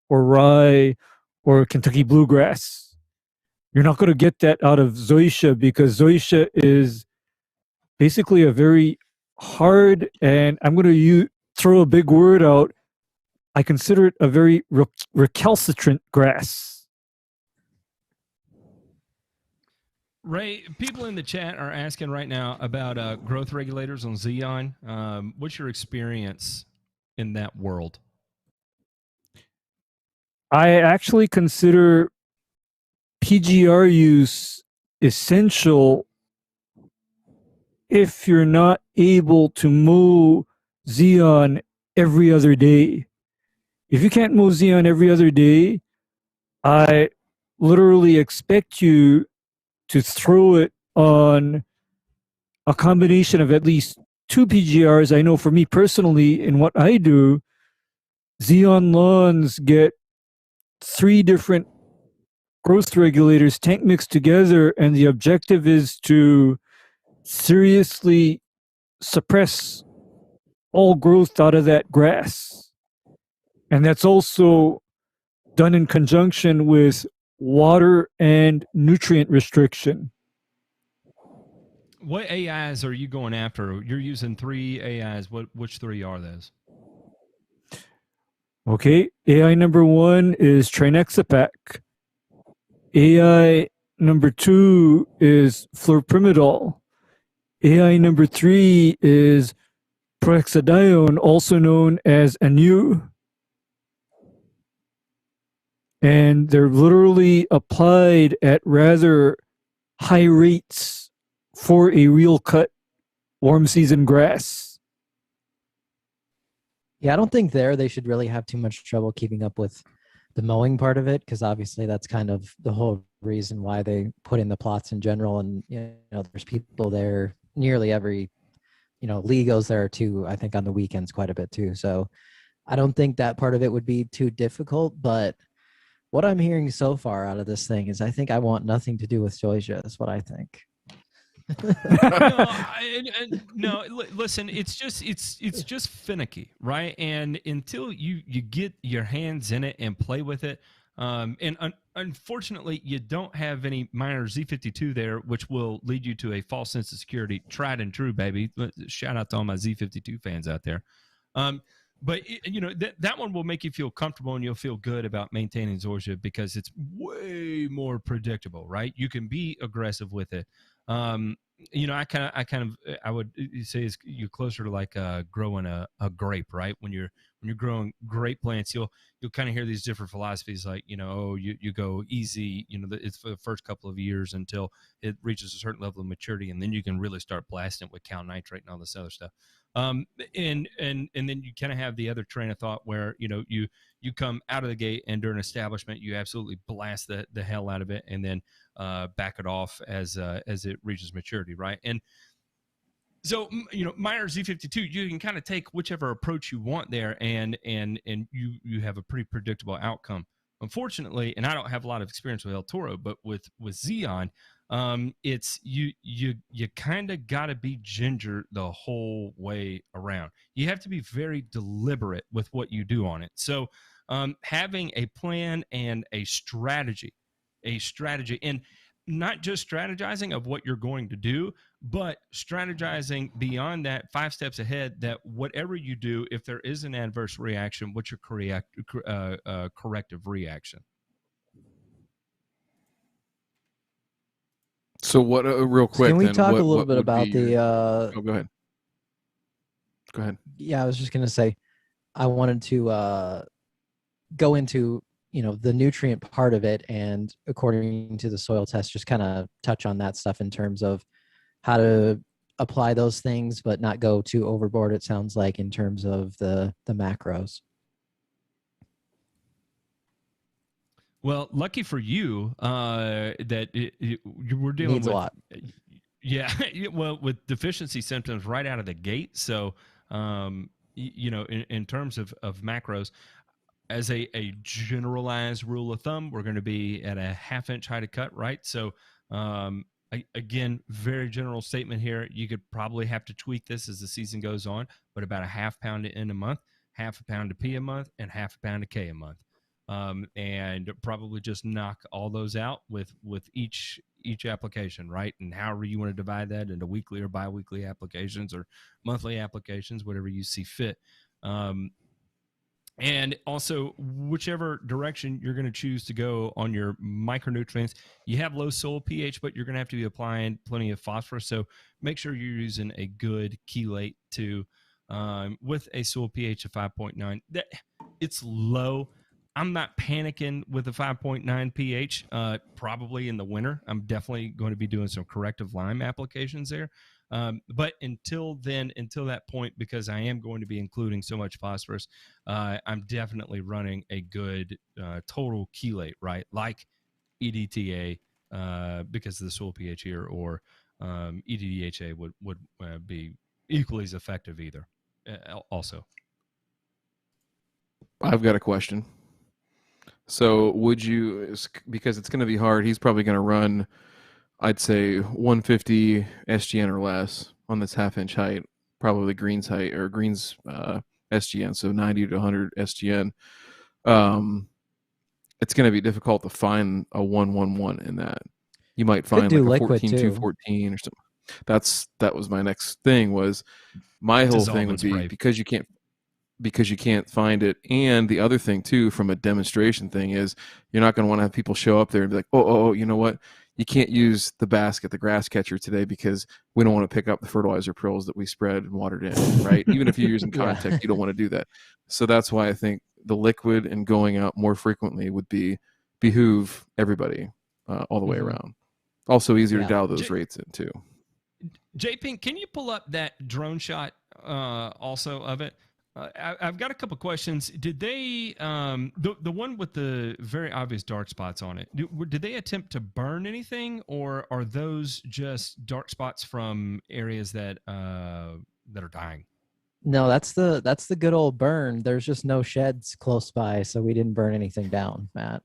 or rye, or Kentucky bluegrass. You're not going to get that out of Zoysia, because Zoysia is basically a very hard, and I'm going to throw a big word out, I consider it a very recalcitrant grass. Ray, people in the chat are asking right now about growth regulators on Zeon. What's your experience in that world? I actually consider PGR use essential if you're not able to mow Zeon every other day. If you can't mow Zeon every other day, I literally expect you to throw it on a combination of at least 2 PGRs. I know for me personally, in what I do, Zeon lawns get 3 different growth regulators tank mixed together, and the objective is to seriously suppress all growth out of that grass. And that's also done in conjunction with water and nutrient restriction. What AIs are you going after? You're using 3 AIs. Which 3 are those? Okay, AI number 1 is Trinexapac. AI number 2 is fluoropyrimidol. AI number 3 is prohexadione, also known as Anu. And they're literally applied at rather high rates for a real cut warm season grass. Yeah, I don't think they should really have too much trouble keeping up with the mowing part of it, because obviously that's kind of the whole reason why they put in the plots in general. And there's people there nearly every, Lee goes there too, I think on the weekends quite a bit too. So I don't think that part of it would be too difficult. But what I'm hearing so far out of this thing is I think I want nothing to do with Zoysia. That's what I think. Listen, it's just finicky, right? And until you get your hands in it and play with it, unfortunately you don't have any minor Z52 there, which will lead you to a false sense of security. Tried and true, baby. Shout out to all my Z52 fans out there. But that one will make you feel comfortable, and you'll feel good about maintaining Zoysia because it's way more predictable, right? You can be aggressive with it. I would say you're closer to like growing a grape, right? When you're growing grape plants, you'll kind of hear these different philosophies, like you go easy, it's for the first couple of years until it reaches a certain level of maturity, and then you can really start blasting it with cal nitrate and all this other stuff. And then you kind of have the other train of thought where you come out of the gate, and during establishment you absolutely blast the hell out of it, and then back it off as it reaches maturity, right? And so minor Z52, you can kind of take whichever approach you want there, and you have a pretty predictable outcome. Unfortunately, and I don't have a lot of experience with El Toro, but with Zeon, it's you kind of got to be ginger the whole way around. You have to be very deliberate with what you do on it. So having a plan and a strategy, and not just strategizing of what you're going to do, but strategizing beyond that, 5 steps ahead, that whatever you do, if there is an adverse reaction, what's your corrective reaction? So what, real quick, can we then, talk what, a little what bit would about be the your... go ahead. Yeah, I was just going to say, I wanted to go into the nutrient part of it, and according to the soil test, just kind of touch on that stuff in terms of how to apply those things but not go too overboard, it sounds like, in terms of the macros. Well, lucky for you that you were dealing Needs with a lot. Yeah, well, with deficiency symptoms right out of the gate. So in terms of macros, as a generalized rule of thumb, we're going to be at a 1/2 inch height of cut, right? So again, very general statement here. You could probably have to tweak this as the season goes on, but about a 1/2 pound in a month, 1/2 pound of P a month, and 1/2 pound of K a month. And probably just knock all those out with each application, right? And however you want to divide that into weekly or bi-weekly applications or monthly applications, whatever you see fit. And also, whichever direction you're going to choose to go on your micronutrients, you have low soil pH, but you're going to have to be applying plenty of phosphorus. So make sure you're using a good chelate to with a soil pH of 5.9. That it's low. I'm not panicking with a 5.9 pH. Probably in the winter, I'm definitely going to be doing some corrective lime applications there. But until then, until that point, because I am going to be including so much phosphorus, I'm definitely running a good total chelate, right? Like EDTA, because of the soil pH here, or EDDHA would be equally as effective either. Also, I've got a question. So would you, because it's going to be hard, he's probably going to run, I'd say 150 SGN or less on this half-inch height, probably greens height or greens SGN, so 90 to 100 SGN. It's going to be difficult to find a 111 in that. You might find like a 14,214 or something. That was my next thing. Was my whole thing would be because you can't find it. And the other thing too, from a demonstration thing, is you're not going to want to have people show up there and be like, oh, you know what? You can't use the basket, the grass catcher today because we don't want to pick up the fertilizer pills that we spread and watered in, right? Even if you're using context, you don't want to do that. So that's why I think the liquid and going out more frequently would behoove everybody all the way around. Also easier to dial those rates in too. J-Pink, can you pull up that drone shot also of it? I've got a couple questions. Did they, the one with the very obvious dark spots on it, did they attempt to burn anything, or are those just dark spots from areas that are dying? No, that's the good old burn. There's just no sheds close by, so we didn't burn anything down, Matt.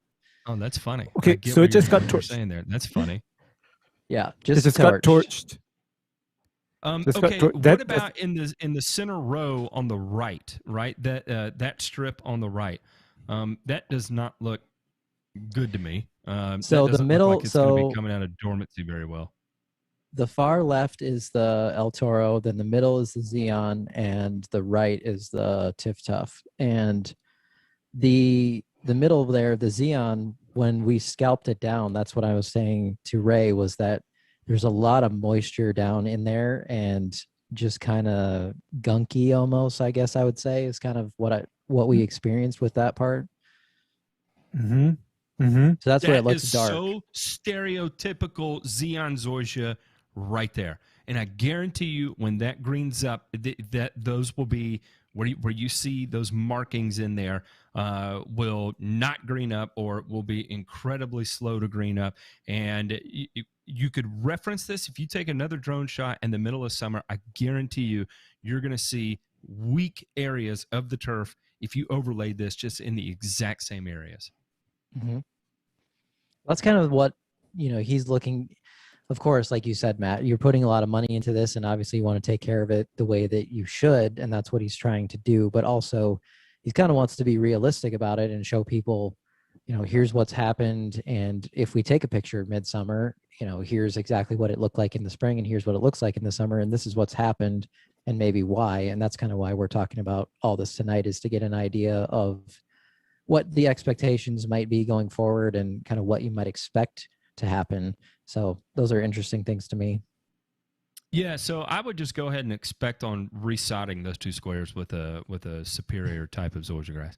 Oh, that's funny. Okay, so it just got torched. Saying there, that's funny. Yeah, it just got torched. Okay, what about in the center row on the right? That strip on the right, that does not look good to me. So the middle, look like it's going to be coming out of dormancy very well. The far left is the El Toro, then the middle is the Zeon, and the right is the Tiff Tuff. And the middle there, the Zeon, when we scalped it down, that's what I was saying to Ray, was that there's a lot of moisture down in there and just kind of gunky almost, I guess I would say, is kind of what we experienced with that part. Mm-hmm. Mm-hmm. So that's where it looks dark. So stereotypical Zeon Zoysia right there. And I guarantee you when that greens up, that those will be where you see those markings in there will not green up, or will be incredibly slow to green up. And you could reference this if you take another drone shot in the middle of summer. I guarantee you're going to see weak areas of the turf if you overlay this just in the exact same areas. Mm-hmm. That's kind of what he's looking. Of course, like you said, Matt, you're putting a lot of money into this, and obviously you want to take care of it the way that you should, and that's what he's trying to do. But also, he kind of wants to be realistic about it and show people, here's what's happened, and if we take a picture of midsummer, here's exactly what it looked like in the spring, and here's what it looks like in the summer, and this is what's happened, and maybe why. And that's kind of why we're talking about all this tonight, is to get an idea of what the expectations might be going forward and kind of what you might expect to happen. So those are interesting things to me. Yeah, so I would just go ahead and expect on resodding those two squares with a superior type of zoysia grass.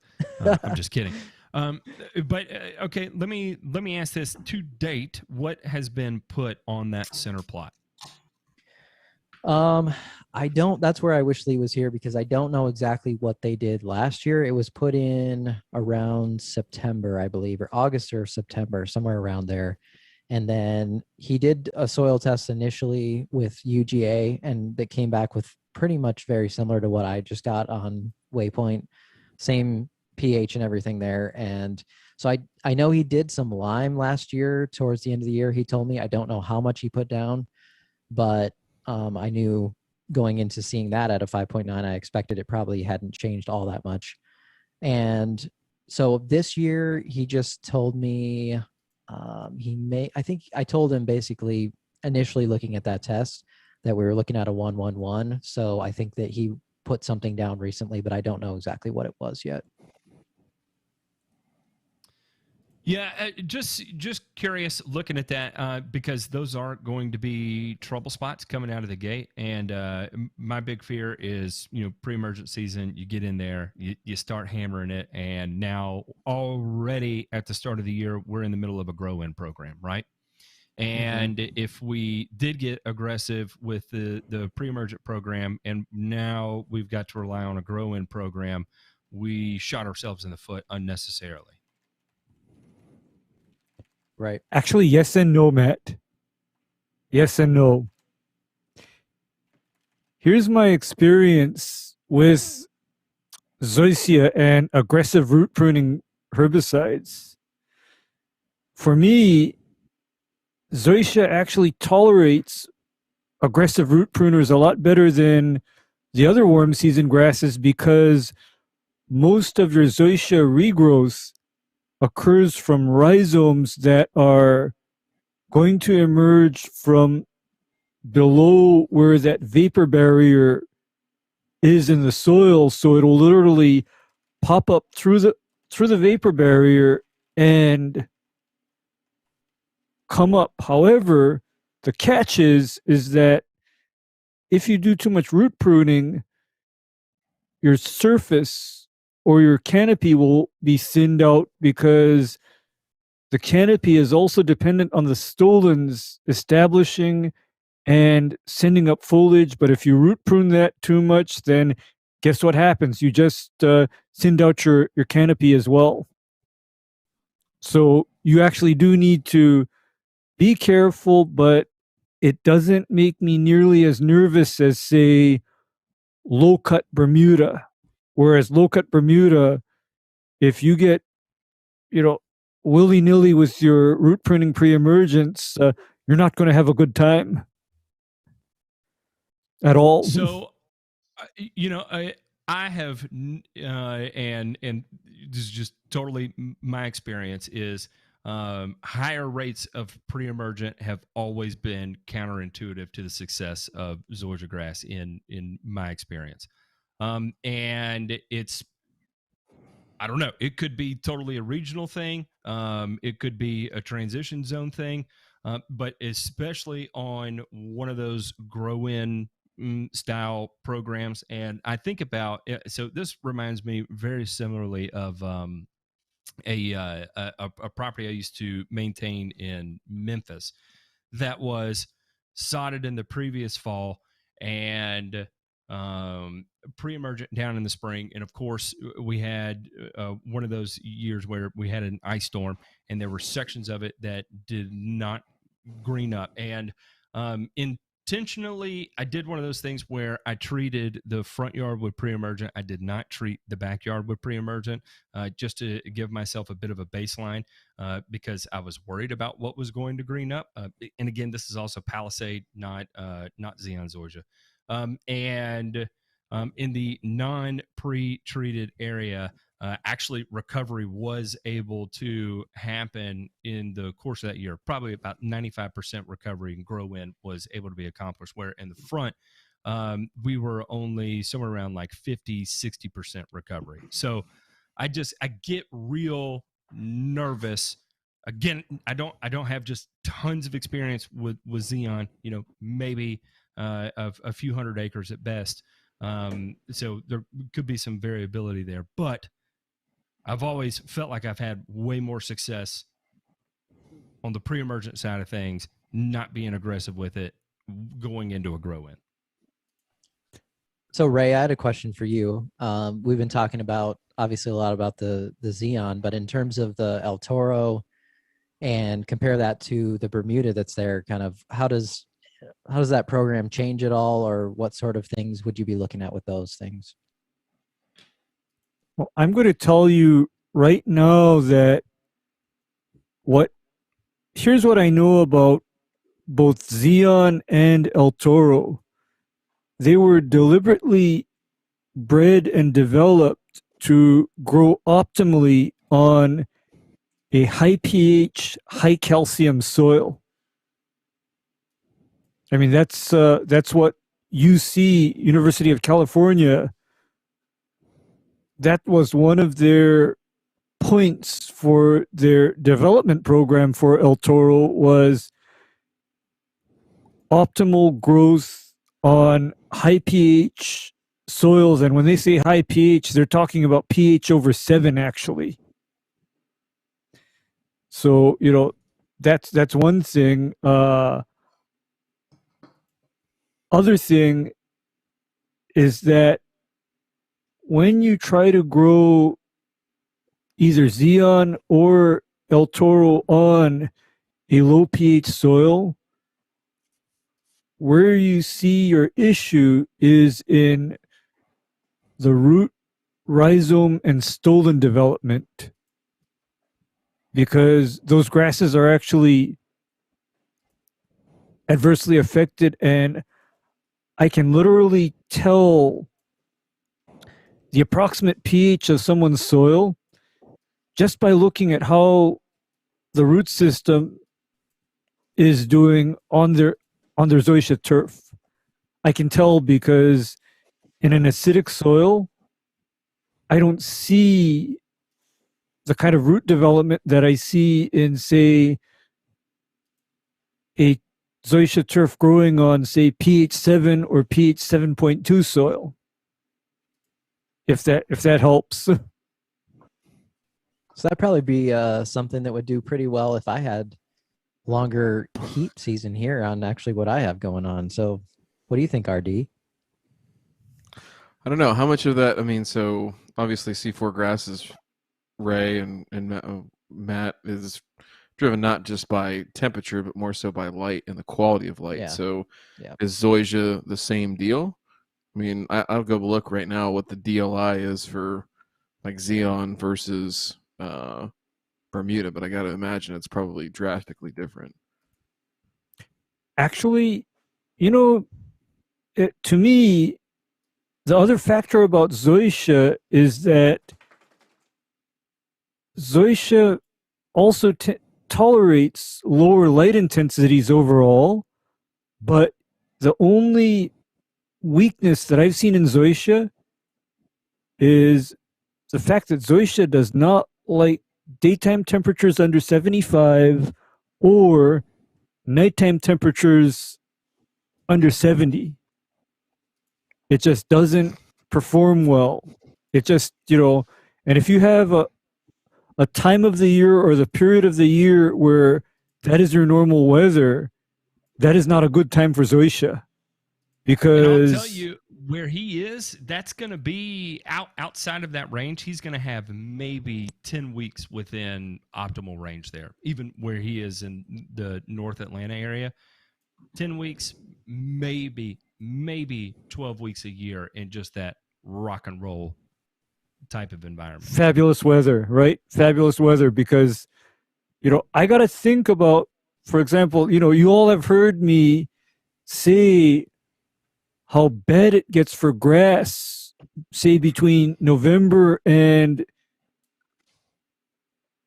I'm just kidding. But okay, let me ask this. To date, what has been put on that center plot? That's where I wish Lee was here, because I don't know exactly what they did last year. It was put in around September, I believe, or August or September, somewhere around there. And then he did a soil test initially with UGA, and that came back with pretty much very similar to what I just got on Waypoint, same pH and everything there. And so I know he did some lime last year towards the end of the year. He told me, I don't know how much he put down, but I knew going into seeing that at a 5.9, I expected it probably hadn't changed all that much. And so this year he just told me, I think I told him basically initially looking at that test that we were looking at a 111. So I think that he put something down recently, but I don't know exactly what it was yet. Yeah, just curious looking at that because those are going to be trouble spots coming out of the gate, and my big fear is pre-emergent season. You get in there, you start hammering it, and now already at the start of the year we're in the middle of a grow-in program, right? And if we did get aggressive with the pre-emergent program, and now we've got to rely on a grow-in program, we shot ourselves in the foot unnecessarily. Right. Actually, yes and no, Matt. Yes and no. Here's my experience with Zoysia and aggressive root pruning herbicides. For me, Zoysia actually tolerates aggressive root pruners a lot better than the other warm season grasses because most of your Zoysia regrowth occurs from rhizomes that are going to emerge from below where that vapor barrier is in the soil, so it'll literally pop up through the vapor barrier and come up. However, the catch is that if you do too much root pruning, your surface or your canopy will be thinned out because the canopy is also dependent on the stolons establishing and sending up foliage. But if you root prune that too much, then guess what happens? You just thinned out your canopy as well. So you actually do need to be careful, but it doesn't make me nearly as nervous as, say, low-cut Bermuda. Whereas low-cut Bermuda, if you get, willy-nilly with your root pruning pre-emergence, you're not going to have a good time at all. So, I have, and this is just totally my experience is higher rates of pre-emergent have always been counterintuitive to the success of Zoysia grass in my experience. And it's, I don't know, it could be totally a regional thing. It could be a transition zone thing, but especially on one of those grow-in style programs. And I think about, so this reminds me very similarly of a property I used to maintain in Memphis that was sodded in the previous fall and pre-emergent down in the spring. And of course, we had one of those years where we had an ice storm and there were sections of it that did not green up. And intentionally, I did one of those things where I treated the front yard with pre-emergent. I did not treat the backyard with pre-emergent, just to give myself a bit of a baseline because I was worried about what was going to green up. And again, this is also Palisade, not Zeon Zoysia. And in the non-pre-treated area, actually recovery was able to happen in the course of that year. Probably about 95% recovery and grow in was able to be accomplished, where in the front, we were only somewhere around like 50-60% recovery. So I get real nervous. Again, I don't have just tons of experience with Zeon, maybe a few hundred acres at best. So there could be some variability there, but I've always felt like I've had way more success on the pre-emergent side of things, not being aggressive with it, going into a grow-in. So Ray, I had a question for you. We've been talking about, obviously, a lot about the Zeon, but in terms of the El Toro and compare that to the Bermuda that's there, kind of how does that program change at all, or what sort of things would you be looking at with those things? Well, I'm going to tell you right now that here's what I know about both Zeon and El Toro. They were deliberately bred and developed to grow optimally on a high pH, high calcium soil. I mean, that's what UC, University of California, that was one of their points for their development program for El Toro was optimal growth on high pH soils. And when they say high pH, they're talking about pH over 7, actually. So, that's one thing. Other thing is that when you try to grow either Zeon or El Toro on a low pH soil, where you see your issue is in the root, rhizome, and stolon development, because those grasses are actually adversely affected, and I can literally tell the approximate pH of someone's soil just by looking at how the root system is doing on their Zoysia turf. I can tell because in an acidic soil, I don't see the kind of root development that I see in, say, a Zoysia turf growing on, say, pH 7 or pH 7.2 soil. If that helps. So that'd probably be something that would do pretty well if I had longer heat season here on actually what I have going on. So what do you think, RD? I don't know how much of that. I mean, so obviously C4 grasses, Ray and Matt is driven not just by temperature, but more so by light and the quality of light. Yeah. So Yeah. is Zoysia the same deal? I mean, I'll go look right now what the DLI is for like Zeon versus Bermuda, but I got to imagine it's probably drastically different. Actually, to me, the other factor about Zoysia is that Zoysia also tolerates lower light intensities overall, but the only weakness that I've seen in Zoysia is the fact that Zoysia does not like daytime temperatures under 75 or nighttime temperatures under 70. It just doesn't perform well. It just, and if you have a time of the year or the period of the year where that is your normal weather, that is not a good time for Zoysia. Because and I'll tell you where he is, that's going to be outside of that range. He's going to have maybe 10 weeks within optimal range there, even where he is in the North Atlanta area. 10 weeks, maybe 12 weeks a year in just that rock and roll type of environment. Fabulous weather, right? Fabulous weather, because, I got to think about, for example, you all have heard me say how bad it gets for grass, say between November and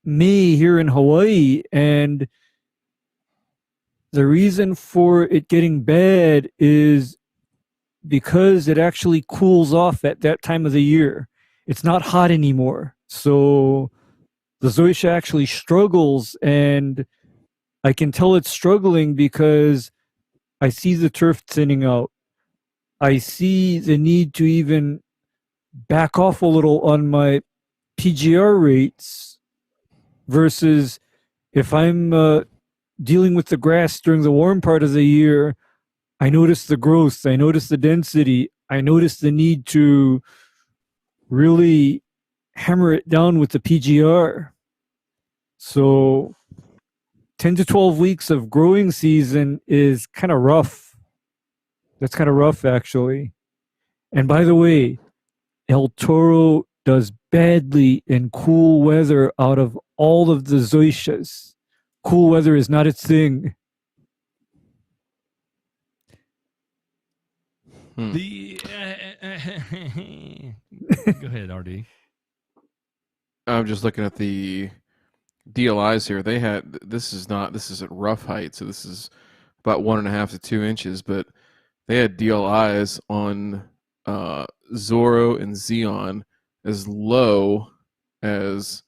May here in Hawaii. And the reason for it getting bad is because it actually cools off at that time of the year. It's not hot anymore. So the Zoysia actually struggles, and I can tell it's struggling because I see the turf thinning out. I see the need to even back off a little on my PGR rates versus if I'm dealing with the grass during the warm part of the year, I notice the growth, I notice the density, I notice the need to really hammer it down with the PGR. So 10 to 12 weeks of growing season is kind of rough. That's kind of rough, actually. And by the way, El Toro does badly in cool weather out of all of the Zoysias. Cool weather is not its thing. The go ahead, RD. I'm just looking at the DLIs here. They had this is at rough height, so this is about 1.5 to 2 inches, but they had DLIs on Zorro and Zeon as low as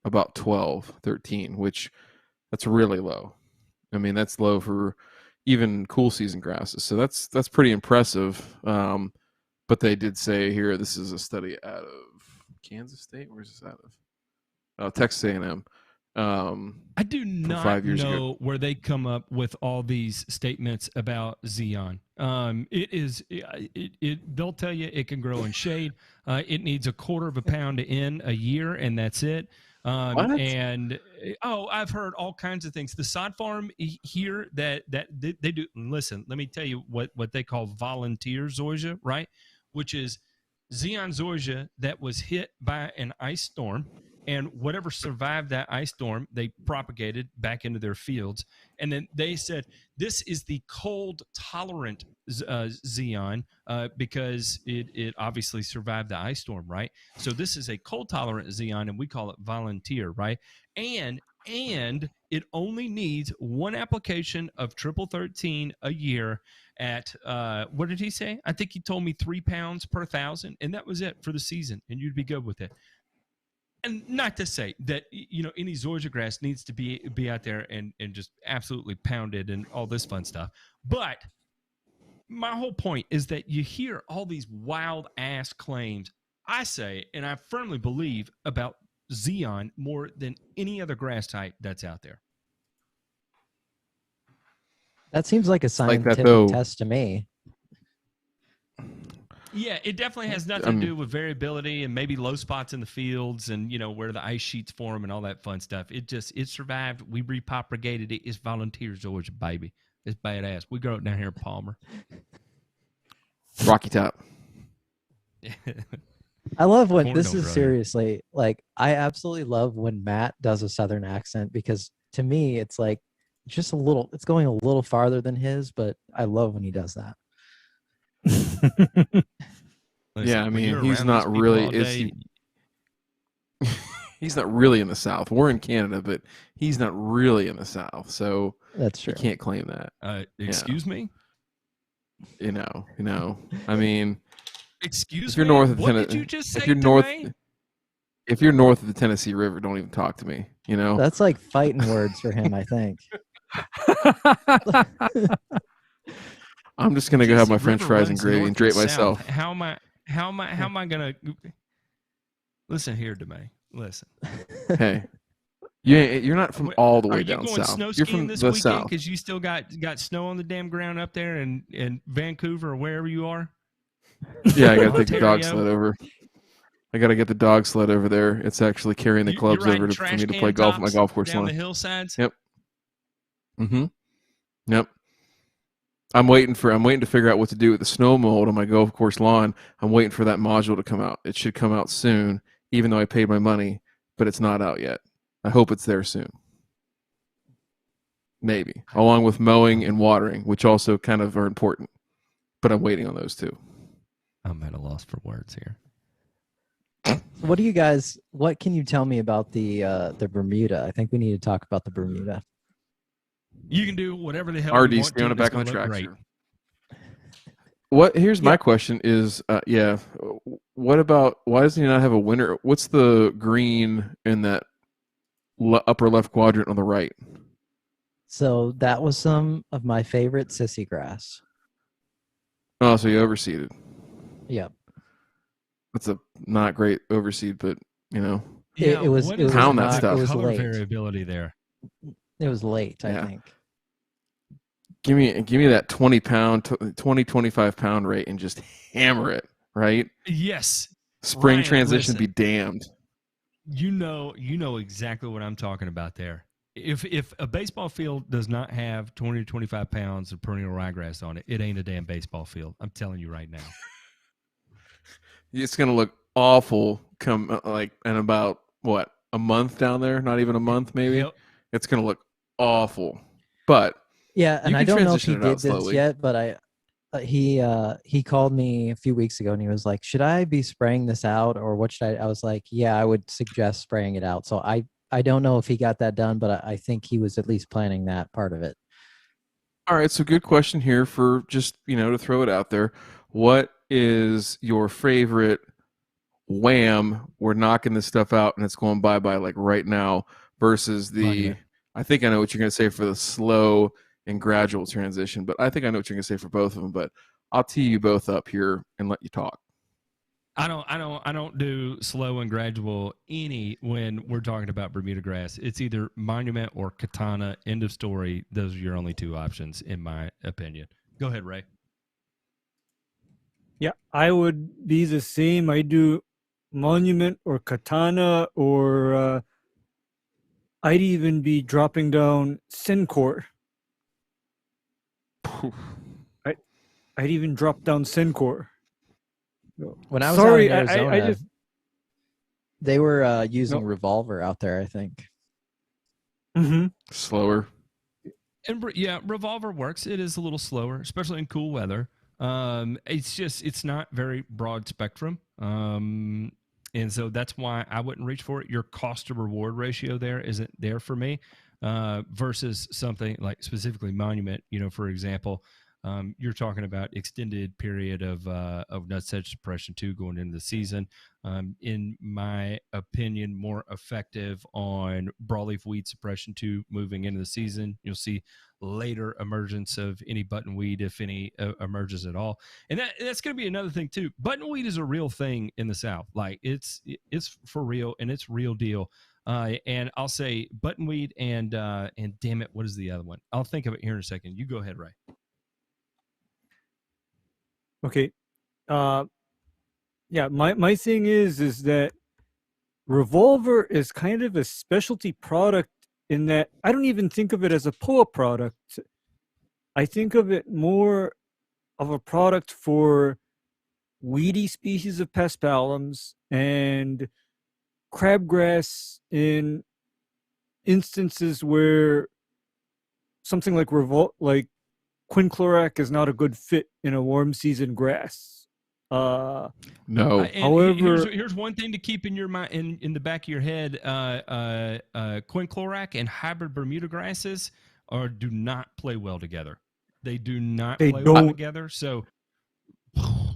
about 12, 13, which that's really low. I mean, that's low for even cool season grasses. So that's pretty impressive. But they did say here, this is a study out of Kansas State. Where's this out of? Texas A&M. I do not 5 years know ago. where they come up with all these statements about Zeon. They'll tell you it can grow in shade. It needs 1/4 of a pound in a year, and that's it. What? And I've heard all kinds of things. The sod farm here that they do. Listen, let me tell you what they call volunteer zoysia, right? Which is Zeon zoysia that was hit by an ice storm. And whatever survived that ice storm, they propagated back into their fields. And then they said, this is the cold-tolerant Zeon because it obviously survived the ice storm, right? So this is a cold-tolerant Zeon, and we call it volunteer, right? And it only needs one application of triple 13 a year at, what did he say? I think he told me 3 pounds per 1,000, and that was it for the season, and you'd be good with it. And not to say that, any zoysia grass needs to be out there and just absolutely pounded and all this fun stuff. But my whole point is that you hear all these wild ass claims, I say, and I firmly believe about Zeon more than any other grass type that's out there. That seems like a scientific test to me. Yeah, it definitely has nothing to do with variability and maybe low spots in the fields and, where the ice sheets form and all that fun stuff. It survived. We repropagated it. It's volunteer zoysia, baby. It's badass. We grow it down here in Palmer. Rocky Top. I love when this is seriously, like, I absolutely love when Matt does a Southern accent because to me, it's like just it's going a little farther than his, but I love when he does that. Yeah, I mean, he's not really he's not really in the South. We're in Canada, but he's not really in the South, so that's true. You can't claim that. Excuse me? I mean, excuse if you're me. North of what did you just say? If you're north of the Tennessee River, don't even talk to me. That's like fighting words for him, I think. I'm just gonna go have my French fries and gravy and drape myself. How am I gonna listen here to me? Listen. Hey, you're not from all the way down south. Are you going snow skiing this weekend because you still got snow on the damn ground up there in Vancouver or wherever you are? Yeah, I gotta take the dog sled over. I gotta get the dog sled over there. It's actually carrying the clubs over for me to play golf at my golf course down lawn. The hillsides. Yep. Mm-hmm. Yep. I'm waiting to figure out what to do with the snow mold on my golf course lawn. I'm waiting for that module to come out. It should come out soon, even though I paid my money, but it's not out yet. I hope it's there soon. Maybe. Along with mowing and watering, which also kind of are important. But I'm waiting on those too. I'm at a loss for words here. What can you tell me about the Bermuda? I think we need to talk about the Bermuda. You can do whatever the hell RD, you want stay on the back of the tractor. Here's my question is, why does he not have a winter? What's the green in that upper left quadrant on the right? So that was some of my favorite sissy grass. Oh, so you overseeded. Yep. That's a not great overseed, but it was pound that stuff. It was color late. Variability there. It was late, I think. Give me that 20, 25 pound rate and just hammer it, right? Yes. Spring Ryan, transition listen, be damned. You know exactly what I'm talking about there. If a baseball field does not have 20 to 25 pounds of perennial ryegrass on it, it ain't a damn baseball field. I'm telling you right now. It's gonna look awful in about a month down there, not even a month maybe. Yep. It's gonna look awful. But yeah, and I don't know if he did this yet, but he called me a few weeks ago and he was like, should I be spraying this out or what should I was like, yeah, I would suggest spraying it out. So I don't know if he got that done, but I think he was at least planning that part of it. All right, so good question here for just to throw it out there. What is your favorite wham, we're knocking this stuff out and it's going bye like right now, versus the Monument. I think I know what you're going to say for the slow and gradual transition, but I think I know what you're going to say for both of them. But I'll tee you both up here and let you talk. I don't do slow and gradual when we're talking about Bermuda grass. It's either monument or katana. End of story. Those are your only two options, in my opinion. Go ahead, Ray. Yeah, I would be the same. I do monument or katana, or I'd even be dropping down Syncor. I'd even drop down Syncor. When I was Sorry, out in Arizona, I just they were using Revolver out there, I think. Slower. And yeah, Revolver works. It is a little slower, especially in cool weather. It's not very broad spectrum. And so that's why I wouldn't reach for it. Your cost to reward ratio there isn't there for me, versus something like specifically Monument. For example, you're talking about extended period of nutsedge suppression too going into the season. In my opinion, more effective on broadleaf weed suppression too moving into the season. You'll see later emergence of any buttonweed, if any emerges at all. And that's going to be another thing too. Buttonweed is a real thing in the South. Like it's for real, and it's real deal. And I'll say buttonweed and damn it, what is the other one? I'll think of it here in a second. You go ahead, Ray. Okay. Yeah, my thing is that Revolver is kind of a specialty product in that I don't even think of it as a POA product. I think of it more of a product for weedy species of paspalums and crabgrass in instances where something like Quinclorac is not a good fit in a warm season grass. No. However, here's one thing to keep in your mind, in the back of your head: Quinclorac and hybrid Bermuda grasses do not play well together. They do not play well together. So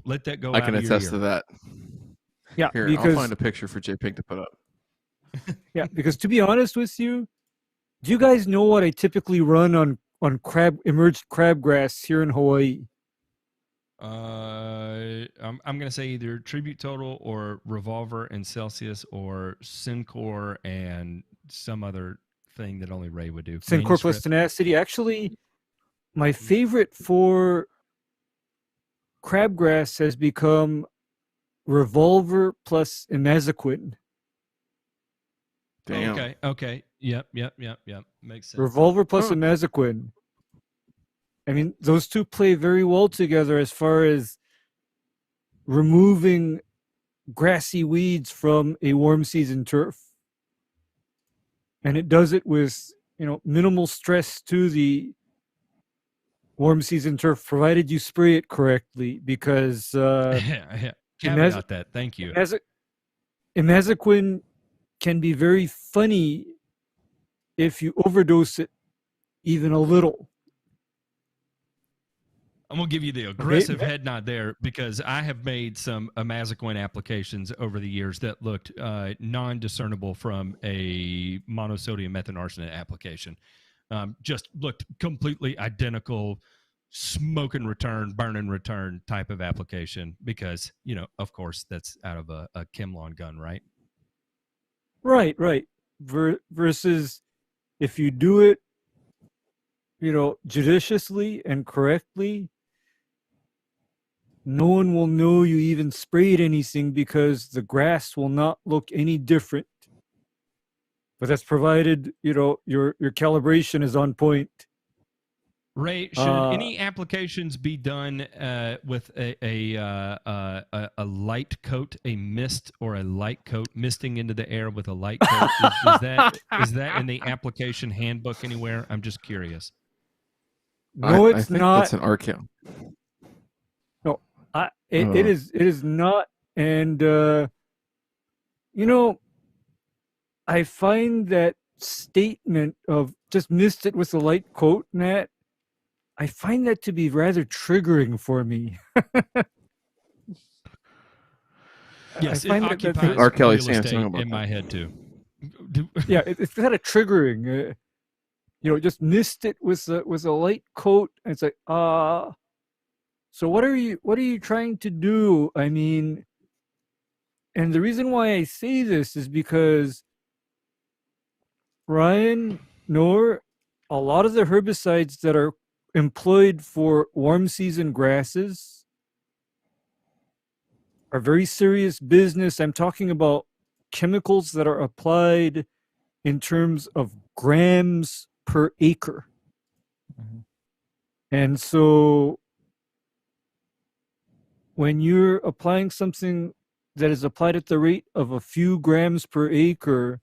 let that go. I can attest to that. Yeah, here, because I'll find a picture for J Pink to put up. Yeah, because to be honest with you, do you guys know what I typically run on emerged crabgrass here in Hawaii? I'm going to say either Tribute Total or Revolver and Celsius or Syncor and some other thing that only Ray would do. Syncor plus tenacity. Actually, my favorite for crabgrass has become Revolver plus imazaquin. Damn. Okay. Yep. Makes sense. Revolver plus imazaquin. I mean, those two play very well together as far as removing grassy weeds from a warm season turf. And it does it with, minimal stress to the warm season turf, provided you spray it correctly, because caveat that. Thank you. Imazaquin can be very funny if you overdose it even a little. I'm going to give you the aggressive head nod there, because I have made some imazaquin applications over the years that looked non-discernible from a monosodium methaarsenate application. Just looked completely identical, smoke and return, burn and return type of application, because, of course, that's out of a Chemlon gun, right? Right. Versus if you do it, judiciously and correctly, no one will know you even sprayed anything, because the grass will not look any different. But that's provided, your calibration is on point. Ray, should any applications be done with a light coat, a mist, or a light coat, misting into the air with a light coat? Is that in the application handbook anywhere? I'm just curious. No, it's I think not. That's an RChem. No, it is not. And I find that statement of just mist it with a light coat, Nat, I find that to be rather triggering for me. Yes, I it find occupies R. Kelly real sang a estate song about in my that. head too. yeah, it's kind of triggering. Just mist it with a light coat. And it's like, so what are you trying to do? I mean, and the reason why I say this is because Ryan, Knorr, a lot of the herbicides that are employed for warm season grasses are very serious business. I'm talking about chemicals that are applied in terms of grams per acre. Mhm. And so when you're applying something that is applied at the rate of a few grams per acre,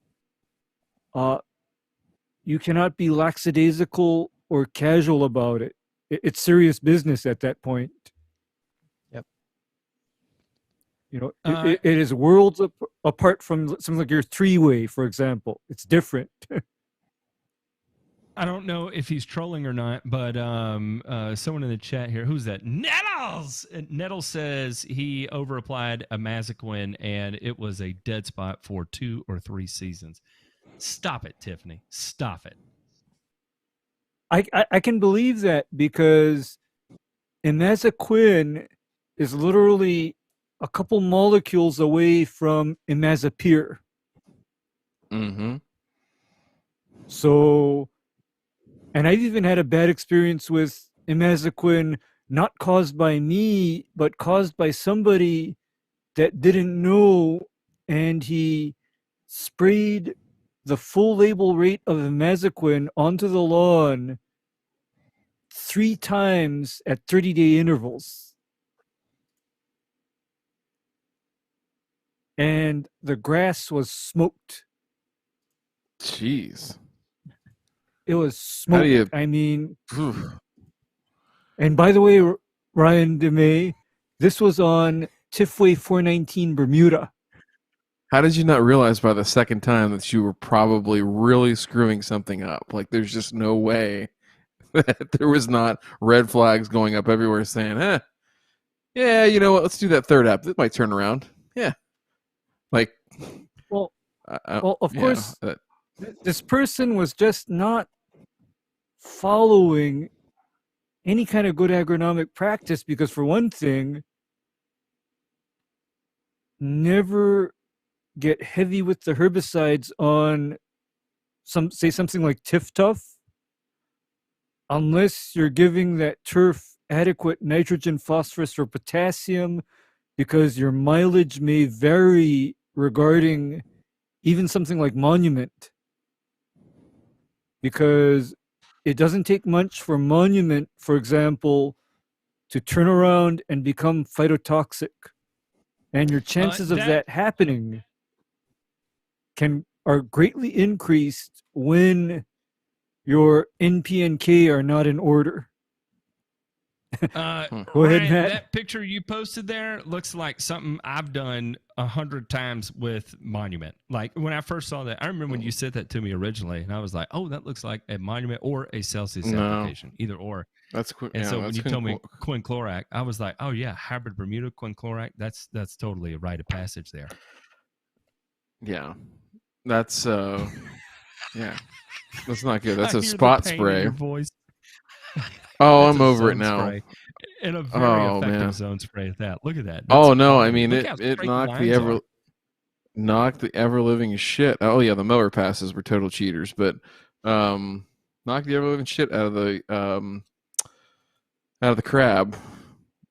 you cannot be lackadaisical or casual about it. It's serious business at that point. Yep. It is worlds apart from something like your three-way, for example. It's different. I don't know if he's trolling or not, but someone in the chat here, who's that? Nettles! Nettles says he over-applied a Mazaquin and it was a dead spot for 2 or 3 seasons. Stop it, Tiffany. Stop it. I can believe that because Imazaquin is literally a couple molecules away from imazapyr. Mm-hmm. So, and I've even had a bad experience with Imazaquin, not caused by me, but caused by somebody that didn't know, and he sprayed the full label rate of Imazaquin onto the lawn 3 times at 30-day intervals. And the grass was smoked. Jeez. It was smoked. How do you? I mean, Phew. and by the way, Ryan DeMay, this was on Tifway 419 Bermuda. How did you not realize by the second time that you were probably really screwing something up? Like, there's just no way that there was not red flags going up everywhere saying, yeah, you know what? Let's do that third app. It might turn around. Yeah. Like, Well, of course, this person was just not following any kind of good agronomic practice because, for one thing, never get heavy with the herbicides on something like Tiff Tuff unless you're giving that turf adequate nitrogen, phosphorus, or potassium, because your mileage may vary regarding even something like Monument, because it doesn't take much for Monument, for example, to turn around and become phytotoxic, and your chances of that happening are greatly increased when your NP and K are not in order. Go ahead, Matt. That picture you posted there looks like something I've done 100 times with Monument. Like when I first saw that, I remember when you said that to me originally, and I was like, "Oh, that looks like a Monument or a Celsius application, either or." That's cool. And so when you told me Quinclorac, I was like, "Oh yeah, hybrid Bermuda Quinclorac. That's totally a rite of passage there." Yeah, that's yeah, that's not good. That's I a hear spot the pain spray. in your voice. Oh, That's I'm a over it zone now. Spray. And a very effective man. zone spray at that. Look at that. Oh no, quality. I mean Look how it straight knocked lines are. knocked the ever living shit. Oh yeah, the mower passes were total cheaters, but knocked the ever living shit out of the crab.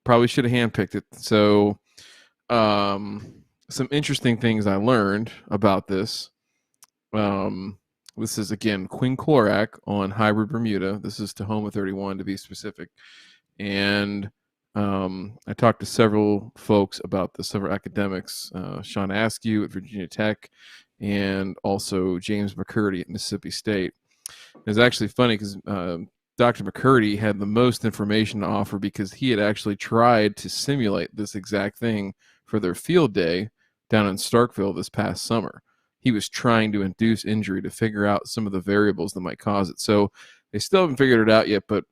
Probably should have handpicked it. So some interesting things I learned about this. This is again Quinclorac on hybrid Bermuda. This is Tahoma 31 to be specific. And I talked to several folks about this, several academics, Sean Askew at Virginia Tech, and also James McCurdy at Mississippi State. It's actually funny because Dr. McCurdy had the most information to offer because he had actually tried to simulate this exact thing for their field day down in Starkville this past summer. He was trying to induce injury to figure out some of the variables that might cause it. So they still haven't figured it out yet, but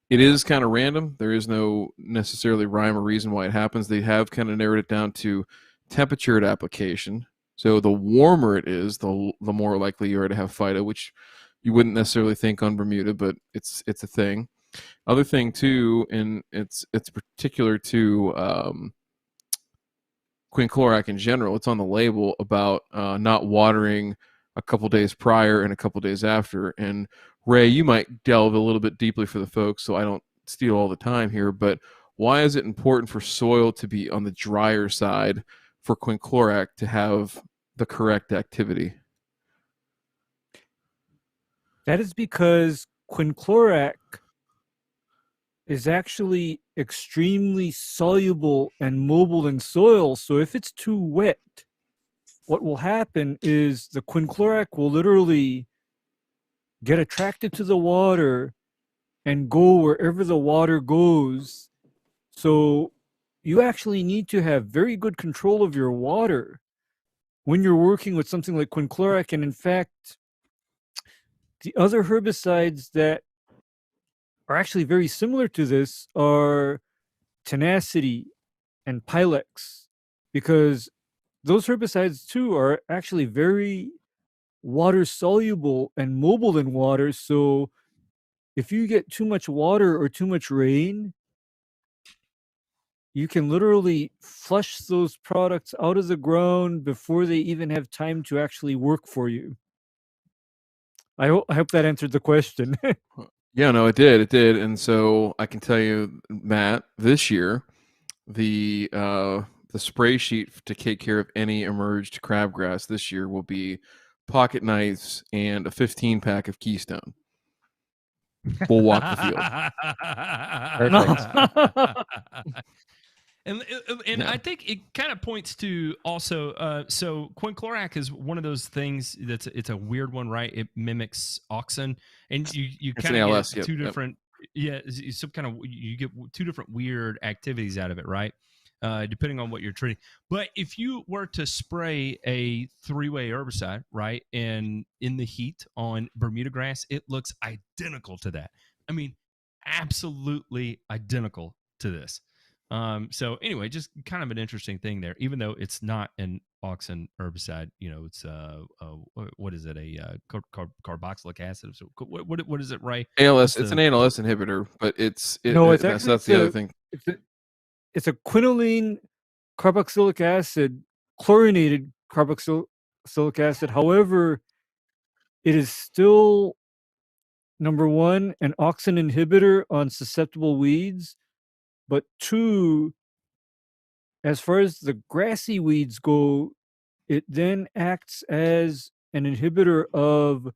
It is kind of random. There is no necessarily rhyme or reason why it happens. They have kind of narrowed it down to temperature at application. So the warmer it is, the more likely you are to have phyto, which you wouldn't necessarily think on Bermuda, but it's a thing. Other thing too, and it's particular to Quinclorac in general. It's on the label about not watering a couple days prior and a couple days after. And Ray, you might delve a little bit deeply for the folks, so I don't steal all the time here. But why is it important for soil to be on the drier side for Quinclorac to have the correct activity? That is because Quinclorac is actually extremely soluble and mobile in soil. So if it's too wet, what will happen is the Quinclorac will literally get attracted to the water and go wherever the water goes. So you actually need to have very good control of your water when you're working with something like Quinclorac. And in fact, the other herbicides that are actually very similar to this are Tenacity and Pilex, because those herbicides too are actually very water soluble and mobile in water. So if you get too much water or too much rain, you can literally flush those products out of the ground before they even have time to actually work for you. I hope that answered the question. Yeah, no, it did. And so I can tell you, Matt, this year, the spray sheet to take care of any emerged crabgrass this year will be pocket knives and a 15-pack of Keystone. We'll walk the Perfect. And Yeah. I think it kind of points to also, so Quinclorac is one of those things that's it's a weird one, right? It mimics auxin, and you It's kind an of ALS, get yep, two yep. different, some kind of you get two different weird activities out of it, right? Depending on what you're treating. But if you were to spray a 3-way herbicide, right, and in the heat on Bermuda grass, it looks identical to that. I mean, absolutely identical to this. So anyway, just kind of an interesting thing there, even though it's not an auxin herbicide, it's what is it? Carboxylic acid. So what is it, Ray? ALS, it's an ALS inhibitor, but No, it's that's actually the other thing. It's a quinoline carboxylic acid, chlorinated carboxylic acid. However, it is still, number one, an auxin inhibitor on susceptible weeds, but two, as far as the grassy weeds go, it then acts as an inhibitor of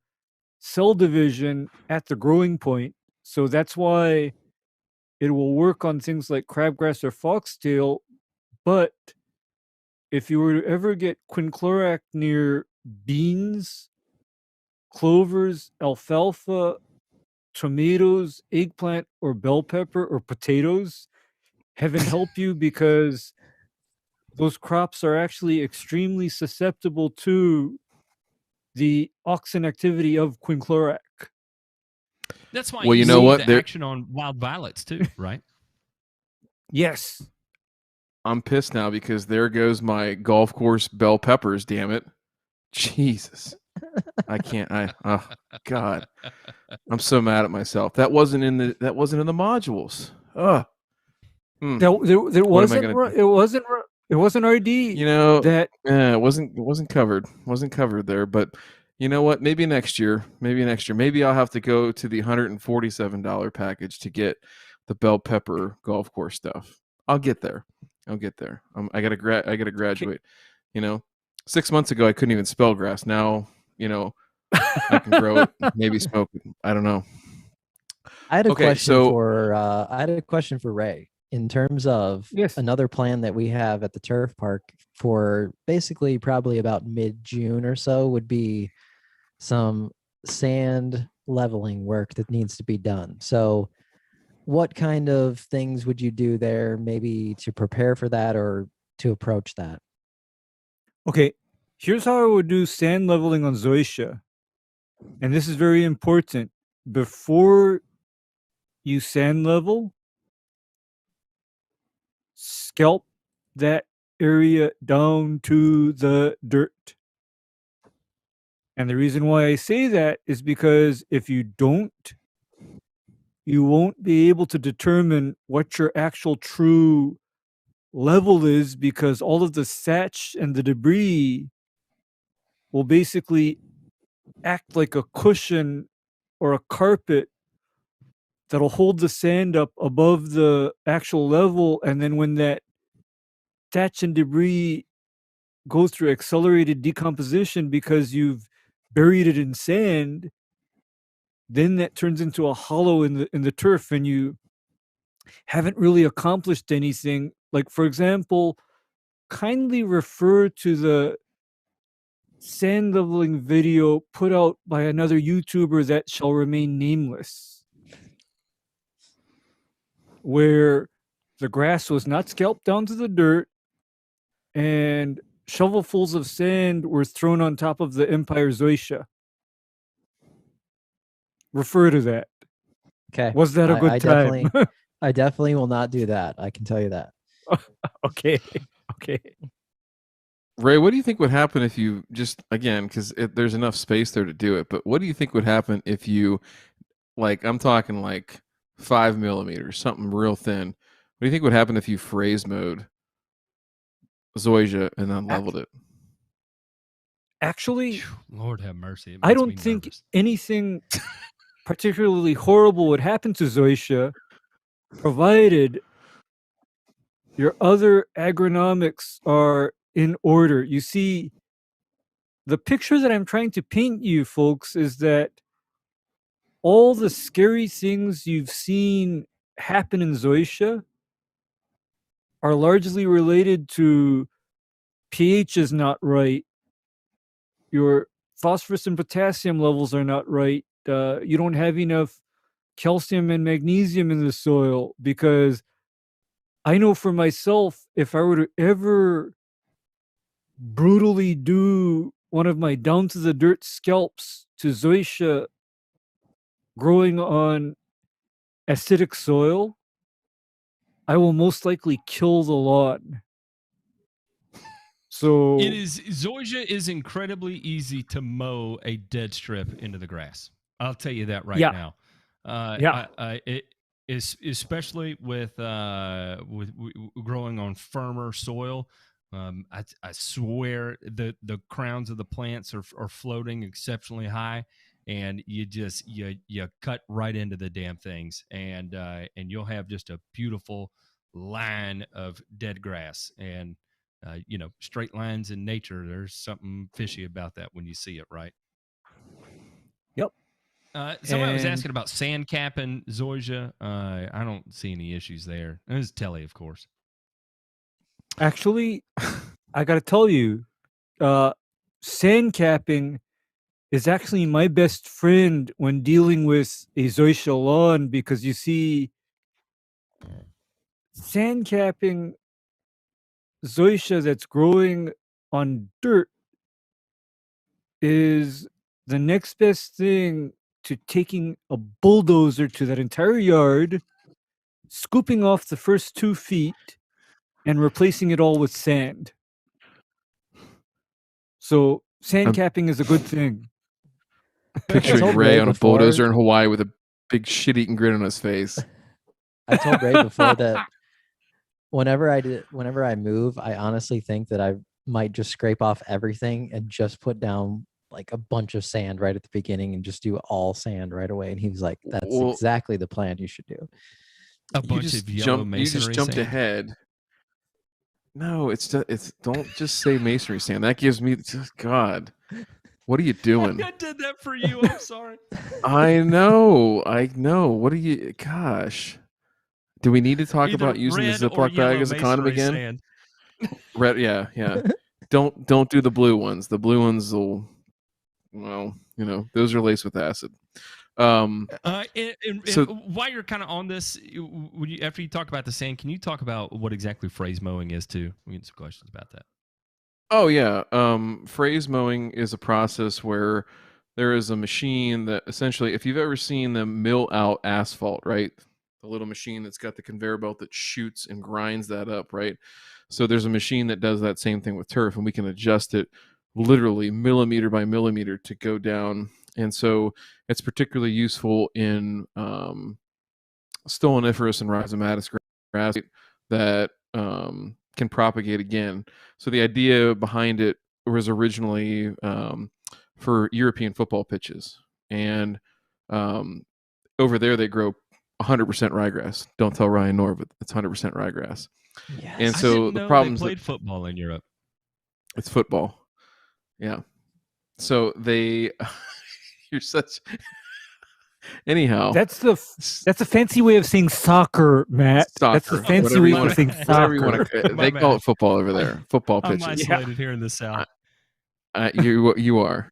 cell division at the growing point. So that's why it will work on things like crabgrass or foxtail. But if you were to ever get Quinclorac near beans, clovers, alfalfa, tomatoes, eggplant, or bell pepper, or potatoes, heaven help you, because those crops are actually extremely susceptible to the auxin activity of Quinclorac. That's why Well, you you know see what? the action on wild violets too, right? Yes. I'm pissed now because there goes my golf course bell peppers. Damn it, Jesus! I can't. Oh God, I'm so mad at myself. That wasn't in the modules. Ugh. There What am I gonna do? It wasn't RD. That it wasn't covered. Wasn't covered there. But you know what? Maybe next year. Maybe I'll have to go to the $147 package to get the bell pepper golf course stuff. I'll get there. I gotta graduate. 6 months ago I couldn't even spell grass. Now I can grow it. Maybe smoke it. I don't know. I had a Okay, question so for Ray in terms of Yes. another plan that we have at the turf park for basically probably about mid-June or so would be some sand leveling work that needs to be done. So what kind of things would you do there maybe to prepare for that or to approach that? Okay, here's how I would do sand leveling on Zoysia. And this is very important. Before you sand level, scalp that area down to the dirt. And the reason why I say that is because if you don't, you won't be able to determine what your actual true level is, because all of the thatch and the debris will basically act like a cushion or a carpet that'll hold the sand up above the actual level. And then when that thatch and debris goes through accelerated decomposition because you've buried it in sand, then that turns into a hollow in the turf, and you haven't really accomplished anything. Like, for example, kindly refer to the sand leveling video put out by another YouTuber that shall remain nameless, where the grass was not scalped down to the dirt and shovelfuls of sand were thrown on top of the Empire Zoysia. Refer to that. Okay. Was that a good time? I definitely will not do that. I can tell you that. Okay. Okay. Ray, what do you think would happen if you just, again, because there's enough space there to do it, but what do you think would happen if you, like, I'm talking like 5 millimeters, something real thin. What do you think would happen if you phrase mode Zoysia and then leveled it? Actually, Lord have mercy. I don't think anything particularly horrible would happen to Zoysia, provided your other agronomics are in order. You see, the picture that I'm trying to paint you folks is that all the scary things you've seen happen in Zoysia are largely related to pH is not right. Your phosphorus and potassium levels are not right. You don't have enough calcium and magnesium in the soil, because I know for myself, if I were to ever brutally do one of my down to the dirt scalps to Zoysia growing on acidic soil, I will most likely kill the lawn. So Zoysia is incredibly easy to mow a dead strip into the grass. I'll tell you that right now. It is especially with growing on firmer soil. I swear the crowns of the plants are floating exceptionally high, and you cut right into the damn things, and you'll have just a beautiful line of dead grass. And straight lines in nature, there's something fishy about that when you see it, right? Yep. Somebody was asking about sand capping Zoysia. I don't see any issues there. It was Telly, of course. Actually, I got to tell you, sand capping is actually my best friend when dealing with a Zoysia lawn, because you see, sand capping Zoysia that's growing on dirt is the next best thing to taking a bulldozer to that entire yard, scooping off the first 2 feet, and replacing it all with sand. So sand capping is a good thing. Picturing Ray on a bulldozer in Hawaii with a big shit-eating grin on his face. I told Ray before that whenever I move, I honestly think that I might just scrape off everything and just put down like a bunch of sand right at the beginning and just do all sand right away. And he was like, that's exactly the plan you should do. A bunch of yellow masonry. You just jumped sand. ahead. No, it's don't just say masonry sand. That gives me, God, what are you doing? I did that for you. I'm sorry. I know. What are you? Gosh, do we need to talk about using the Ziploc bag as a condom again? Red, yeah. Don't do the blue ones. The blue ones will, those are laced with acid. So while you're kind of on this, after you talk about the sand, can you talk about what exactly phrase mowing is too? We get some questions about that. Oh yeah, phrase mowing is a process where there is a machine that essentially, if you've ever seen them mill out asphalt, right? the little machine that's got the conveyor belt that shoots and grinds that up, right? So there's a machine that does that same thing with turf, and we can adjust it literally millimeter by millimeter to go down. And so it's particularly useful in stoloniferous and rhizomatous grass that can propagate again. So the idea behind it was originally for European football pitches, and over there they grow 100% ryegrass. Don't tell Ryan Knorr, but it's 100% ryegrass. Yes. And I so didn't the know problems they played football in Europe. It's football. Yeah. So they you're such anyhow. That's a fancy way of saying soccer, Matt. That's a Soccer, fancy way of saying whatever you soccer. want to. My They call bad. it football over there. Football I'm pitches. isolated here in the South. You are.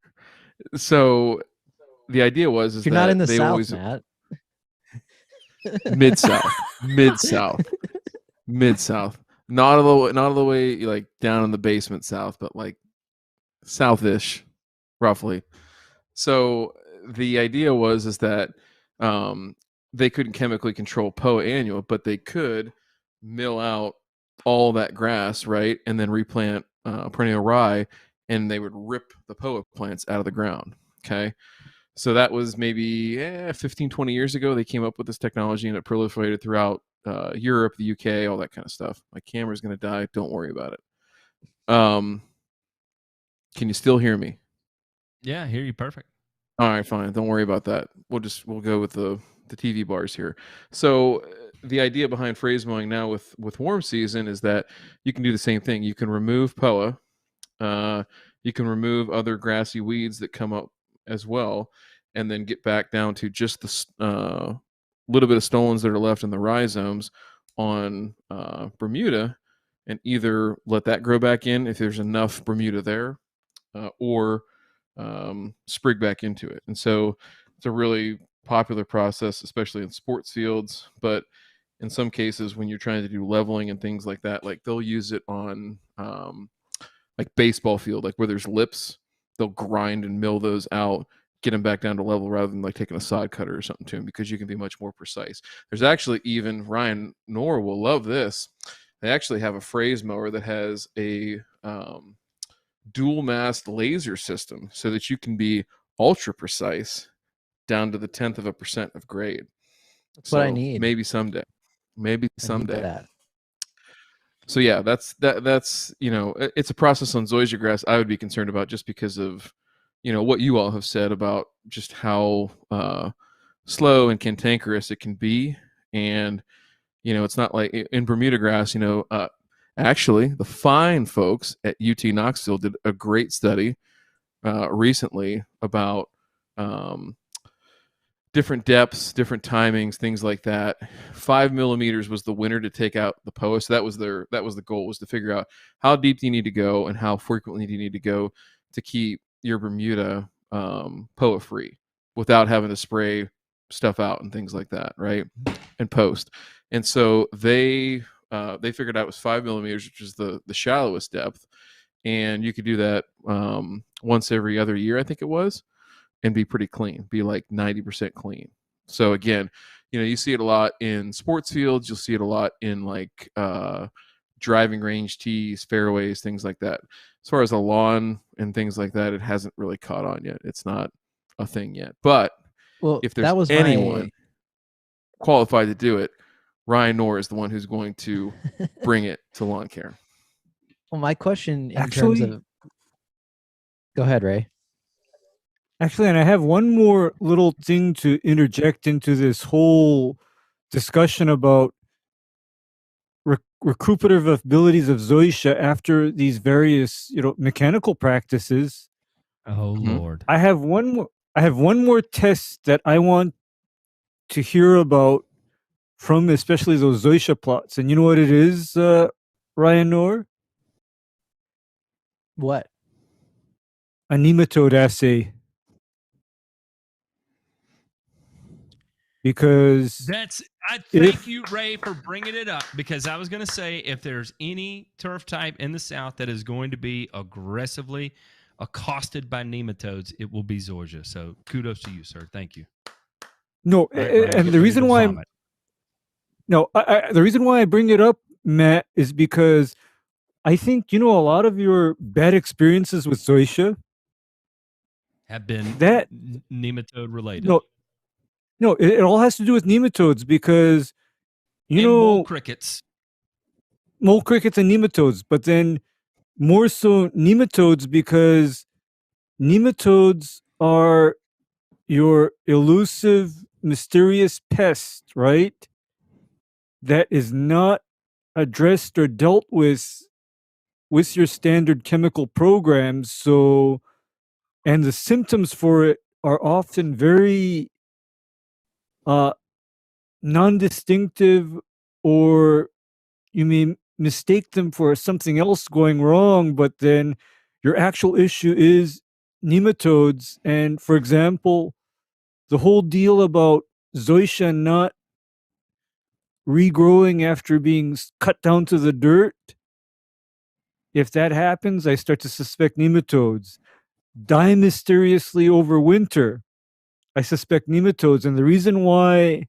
So the idea was If you're not in the they South, always Matt. mid south, mid south. Not all the way like down in the basement south, but like southish, roughly. So the idea was that they couldn't chemically control POA annual, but they could mill out all that grass, right, and then replant perennial rye, and they would rip the POA plants out of the ground. Okay. So that was maybe 15, 20 years ago. They came up with this technology, and it proliferated throughout Europe, the UK, all that kind of stuff. My camera's going to die. Don't worry about it. Can you still hear me? Yeah, I hear you perfect. All right, fine. Don't worry about that. We'll go with the TV bars here. So the idea behind phrase mowing now with warm season is that you can do the same thing. You can remove POA. You can remove other grassy weeds that come up as well, and then get back down to just the little bit of stolons that are left in the rhizomes on Bermuda, and either let that grow back in if there's enough Bermuda there, or sprig back into it. And so it's a really popular process, especially in sports fields, but in some cases when you're trying to do leveling and things like that, like they'll use it on like baseball field, like where there's lips, they'll grind and mill those out, get them back down to level rather than like taking a sod cutter or something to them, because you can be much more precise. There's actually even, Ryan Knorr will love this, they actually have a phrase mower that has a dual mast laser system so that you can be ultra precise down to the 1/10% of grade. That's what I need. Maybe someday. Maybe someday. That. So yeah, that's it's a process on Zoysia grass I would be concerned about, just because of what you all have said about just how slow and cantankerous it can be. And it's not like in Bermuda grass, actually the fine folks at UT Knoxville did a great study recently about different depths, different timings, things like that. 5 millimeters was the winner to take out the POA. So that was the goal, was to figure out how deep do you need to go and how frequently do you need to go to keep your Bermuda POA free without having to spray stuff out and things like that, right? And post. And so they figured out it was 5 millimeters, which is the shallowest depth, and you could do that once every other year, I think it was, and be pretty clean, be like 90% clean. So again, you see it a lot in sports fields. You'll see it a lot in like driving range tees, fairways, things like that. As far as a lawn and things like that, it hasn't really caught on yet. It's not a thing yet. But if there's anyone qualified to do it, Ryan Knorr is the one who's going to bring it to lawn care. Well, my question in terms of... Go ahead, Ray. Actually, and I have one more little thing to interject into this whole discussion about recuperative abilities of Zoysia after these various, mechanical practices. Oh Lord! I have one more test that I want to hear about from especially those Zoysia plots, and you know what it is, Ryan Knorr? What? A nematode assay. Because I thank you, Ray, for bringing it up, because I was going to say, if there's any turf type in the South that is going to be aggressively accosted by nematodes, it will be Zoysia. So kudos to you, sir. Thank you. No, and the reason why No, the reason why I bring it up, Matt, is because I think, a lot of your bad experiences with Zoysia have been that nematode related. No, it all has to do with nematodes because, and mole crickets. Mole crickets and nematodes, but then more so nematodes because nematodes are your elusive, mysterious pest, right? That is not addressed or dealt with your standard chemical programs. So, and the symptoms for it are often very non-distinctive, or you may mistake them for something else going wrong, but then your actual issue is nematodes. And for example, the whole deal about Zoysia not regrowing after being cut down to the dirt, if that happens, I start to suspect nematodes. Die mysteriously over winter, I suspect nematodes. And the reason why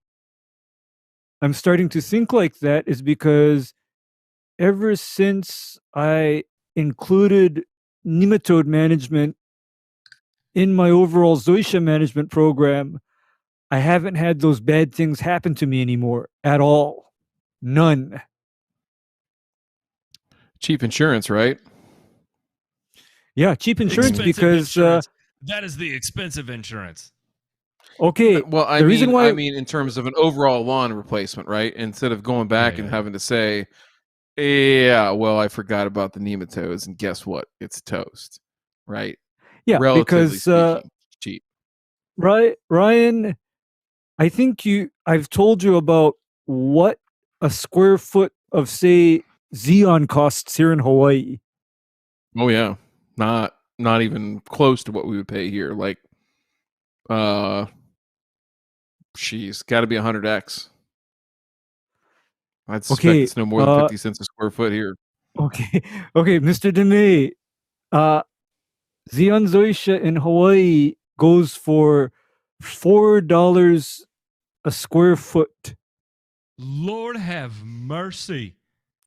I'm starting to think like that is because ever since I included nematode management in my overall Zoysia management program, I haven't had those bad things happen to me anymore at all. None. Cheap insurance, right? Yeah, cheap insurance Expensive because insurance. That is the expensive insurance. Okay. Well, I mean, in terms of an overall lawn replacement, right? Instead of going back and having to say, yeah, well, I forgot about the nematodes, and guess what? It's toast, right? Yeah, relatively because speaking, cheap. Right, Ryan, I think I've told you about what a square foot of, say, Zeon costs here in Hawaii. Oh yeah, not even close to what we would pay here. Like, she's got to be 100x. I'd suspect it's no more than 50 cents a square foot here. Okay, Mr. Demay, Zeon Zoysia in Hawaii goes for $4 a square foot. Lord have mercy.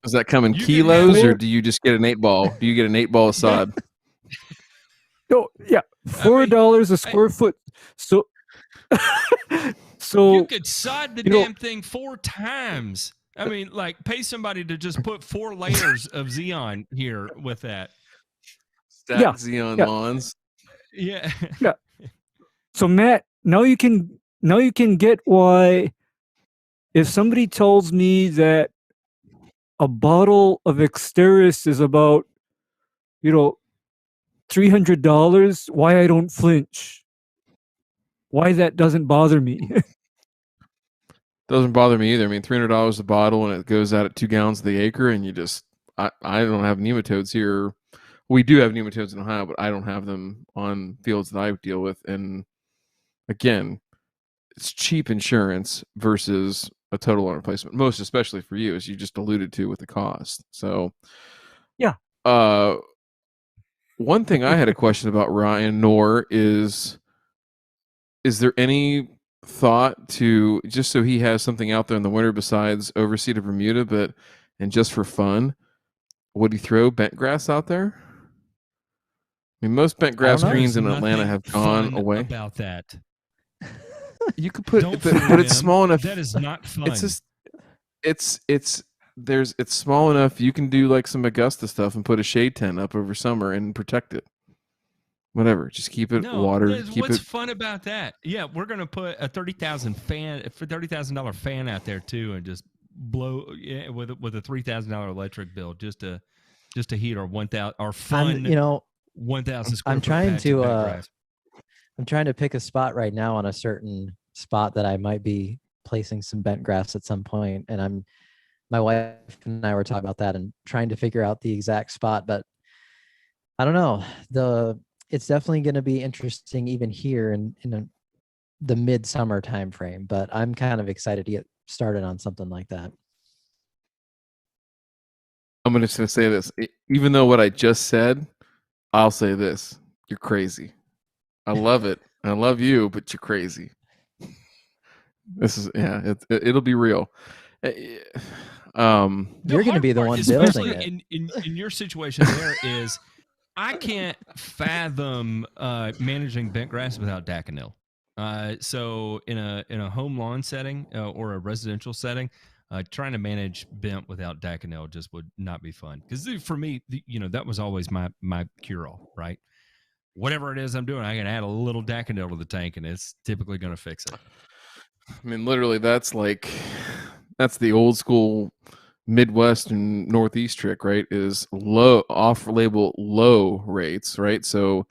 Does that come in kilos, or do you just get an 8-ball? Do you get an 8-ball aside? No, yeah, $4 a square foot. So, you could sod the damn thing 4 times. I mean, like, pay somebody to just put 4 layers of Zeon here with that. Stack Zeon lawns. Yeah. Yeah. So Matt, now you can get why if somebody tells me that a bottle of Exteris is about, $300, why I don't flinch. Why that doesn't bother me. Doesn't bother me either. I mean, $300 a bottle, and it goes out at 2 gallons of the acre, and you just, I don't have nematodes here. We do have nematodes in Ohio, but I don't have them on fields that I deal with. And again, it's cheap insurance versus a total lawn replacement, most especially for you, as you just alluded to with the cost. So, yeah. One thing I had a question about Ryan Knorr is there any thought to, just so he has something out there in the winter besides Overseed of Bermuda, and just for fun, would he throw bent grass out there? I mean, most bent grass greens in Atlanta have gone away. About that, you could put, but it's small enough. That is not fun. It's just, it's small enough. You can do like some Augusta stuff and put a shade tent up over summer and protect it. Whatever, just keep it watered. What's fun about that? Yeah, we're gonna put a $30,000 fan out there too, and just blow with a $3,000 electric bill just to heat our 1,000 our fun 1,000 square. I'm trying to pick a spot right now on a certain spot that I might be placing some bent grass at some point, and my wife and I were talking about that and trying to figure out the exact spot, but I don't know. It's definitely going to be interesting even here in the midsummer time frame, but I'm kind of excited to get started on something like that. I'm just going to say this. Even though what I just said, I'll say this. You're crazy. I love it. I love you, but you're crazy. This is, it'll be real. You're going to hard be the part, one especially building it. in your situation there is I can't fathom managing bent grass without Daconil. So in a home lawn setting or a residential setting, trying to manage bent without Daconil just would not be fun. Because for me, that was always my cure all, right? Whatever it is I'm doing, I can add a little Daconil to the tank, and it's typically going to fix it. I mean, literally, that's the old school Midwest and Northeast trick, right? Is low off-label low rates, right? So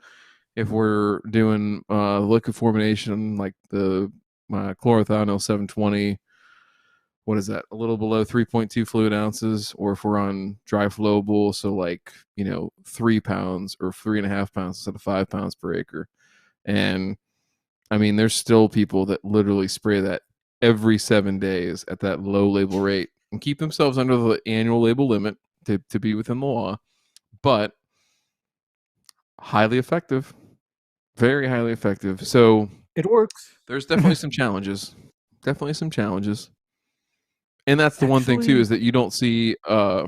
if we're doing liquid formulation like the chlorothalonil 720, what is that? A little below 3.2 fluid ounces, or if we're on dry flowable, so 3 pounds or 3.5 pounds instead of 5 pounds per acre. And I mean, there's still people that literally spray that every 7 days at that low label rate and keep themselves under the annual label limit to be within the law, but highly effective, very highly effective. So it works. There's definitely some challenges. And that's the one thing too, is that you don't see Ray,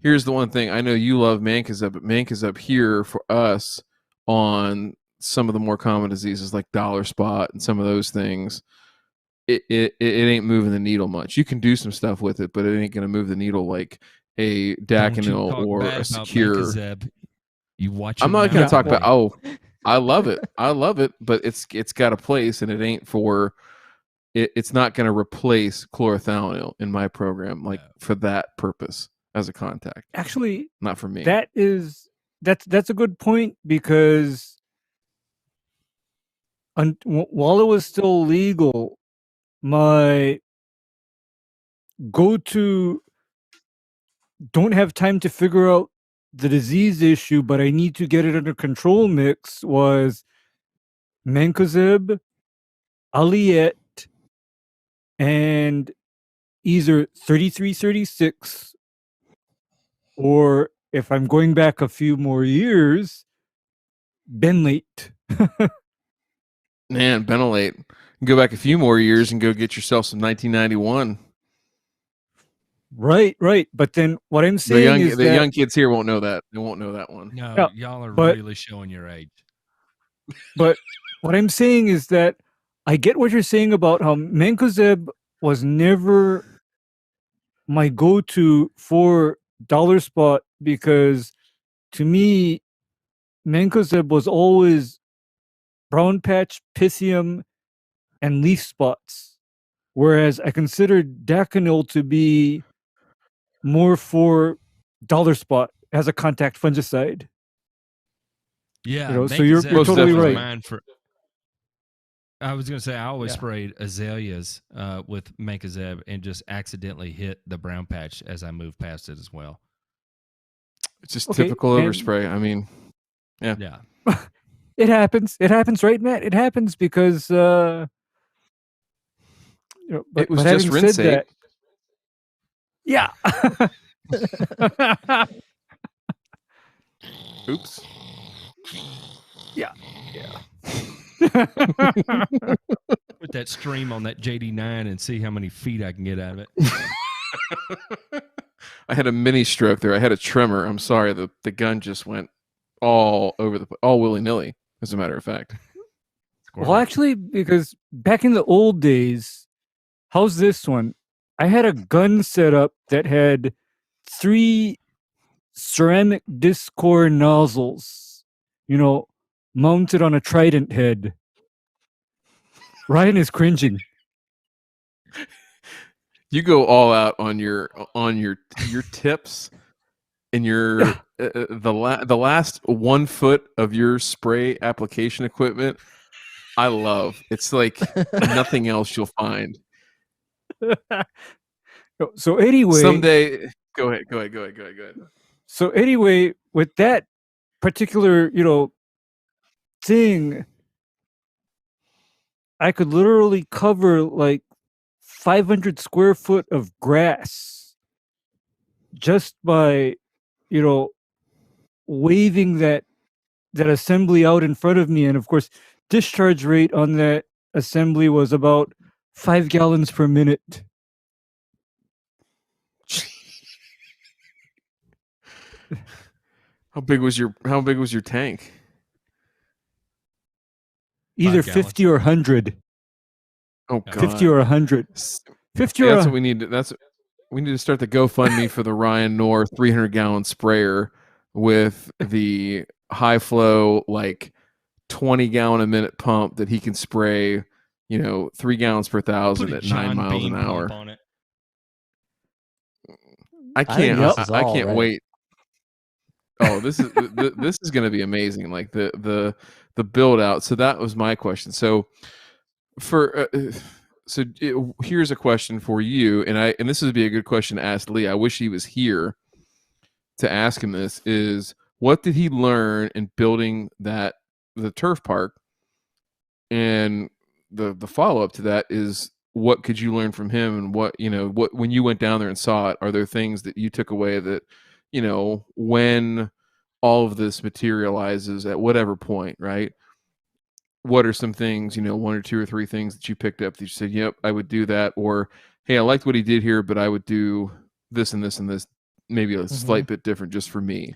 here's the one thing. I know you love Mancozeb, but Mancozeb here for us on some of the more common diseases like dollar spot and some of those things, it ain't moving the needle much. You can do some stuff with it, but it ain't going to move the needle like a Daconil or a Secure. You watch. I'm not going to talk about. Oh, I love it. But it's got a place, and it ain't for. It's not going to replace chlorothalonil in my program, for that purpose as a contact. Actually, not for me. That's a good point, because while it was still legal, my go-to don't have time to figure out the disease issue, but I need to get it under control mix was Mancozeb, Aliette, and either 3336, or if I'm going back a few more years, Benlate. Man, Benlate. Go back a few more years and go get yourself some 1991. Right. But then what I'm saying is the young kids here won't know that. They won't know that one. No, y'all are really showing your age. But what I'm saying is that I get what you're saying about how Mancozeb was never my go-to for dollar spot, because to me, Mancozeb was always brown patch, pythium, and leaf spots. Whereas I considered Daconil to be more for dollar spot as a contact fungicide. Yeah, so you're totally right. I was going to say, I always sprayed azaleas with Mancozeb and just accidentally hit the brown patch as I moved past it as well. It's just typical overspray. I mean, yeah. It happens. It happens, right, Matt? It happens because but it was just rinse. Yeah. Oops. Yeah. Put that stream on that JD9 and see how many feet I can get out of it. I had a mini stroke there. I had a tremor. I'm sorry. The gun just went all over all willy-nilly, as a matter of fact. Well, actually, because back in the old days, how's this one? I had a gun set up that had 3 ceramic disc core nozzles, mounted on a trident head. Ryan is cringing. You go all out on your tips and your the last 1 foot of your spray application equipment. I love. It's like nothing else you'll find. So anyway, someday, go ahead. So anyway, with that particular, thing, I could literally cover like 500 square foot of grass just by, waving that assembly out in front of me. And of course, discharge rate on that assembly was about 5 gallons per minute. How big was your tank? Either 5 gallons. 50 or 100. Oh god. 50 or 100. 50 or That's what we need. We need to start the GoFundMe for the Ryan Knorr 300-gallon sprayer with the high flow, like 20-gallon a minute pump that he can spray, 3 gallons per thousand Put a at 9 John miles Bean an hour. pump on it. I can't. this is I all can't ready. wait. Oh, this is this is going to be amazing. Like the build out. So that was my question. So here's a question for you, and this would be a good question to ask Lee. I wish he was here to ask him this. Is what did he learn in building the turf park? And the follow up to that is, what could you learn from him, and what when you went down there and saw it, are there things that you took away that when all of this materializes at whatever point, right? What are some things, 1 or 2 or 3 things that you picked up that you said, yep, I would do that, or hey, I liked what he did here, but I would do this and this and this, maybe a slight bit different just for me.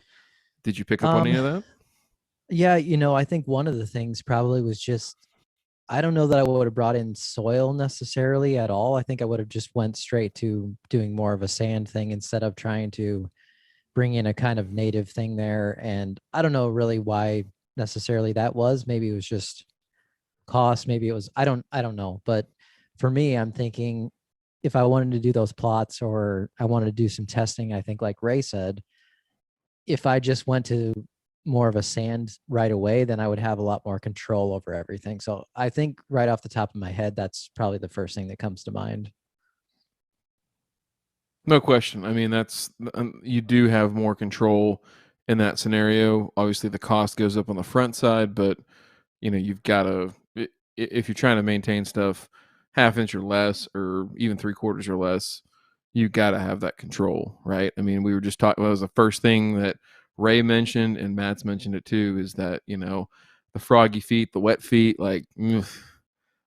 Did you pick up on any of that? Yeah, I think one of the things probably was just, I don't know that I would have brought in soil necessarily at all. I think I would have just went straight to doing more of a sand thing instead of trying to bring in a kind of native thing there. And I don't know really why necessarily that was. Maybe it was just cost. Maybe it was, I don't know. But for me, I'm thinking if I wanted to do those plots or I wanted to do some testing, I think like Ray said, if I just went to more of a sand right away, then I would have a lot more control over everything. So I think right off the top of my head, that's probably the first thing that comes to mind. No question. I mean, that's you do have more control in that scenario. Obviously, the cost goes up on the front side, but you've got to, if you're trying to maintain stuff half inch or less, or even 3/4 or less, you got to have that control, right? I mean, we were just talking. That was the first thing that Ray mentioned, and Matt's mentioned it too. Is that the froggy feet, the wet feet, like.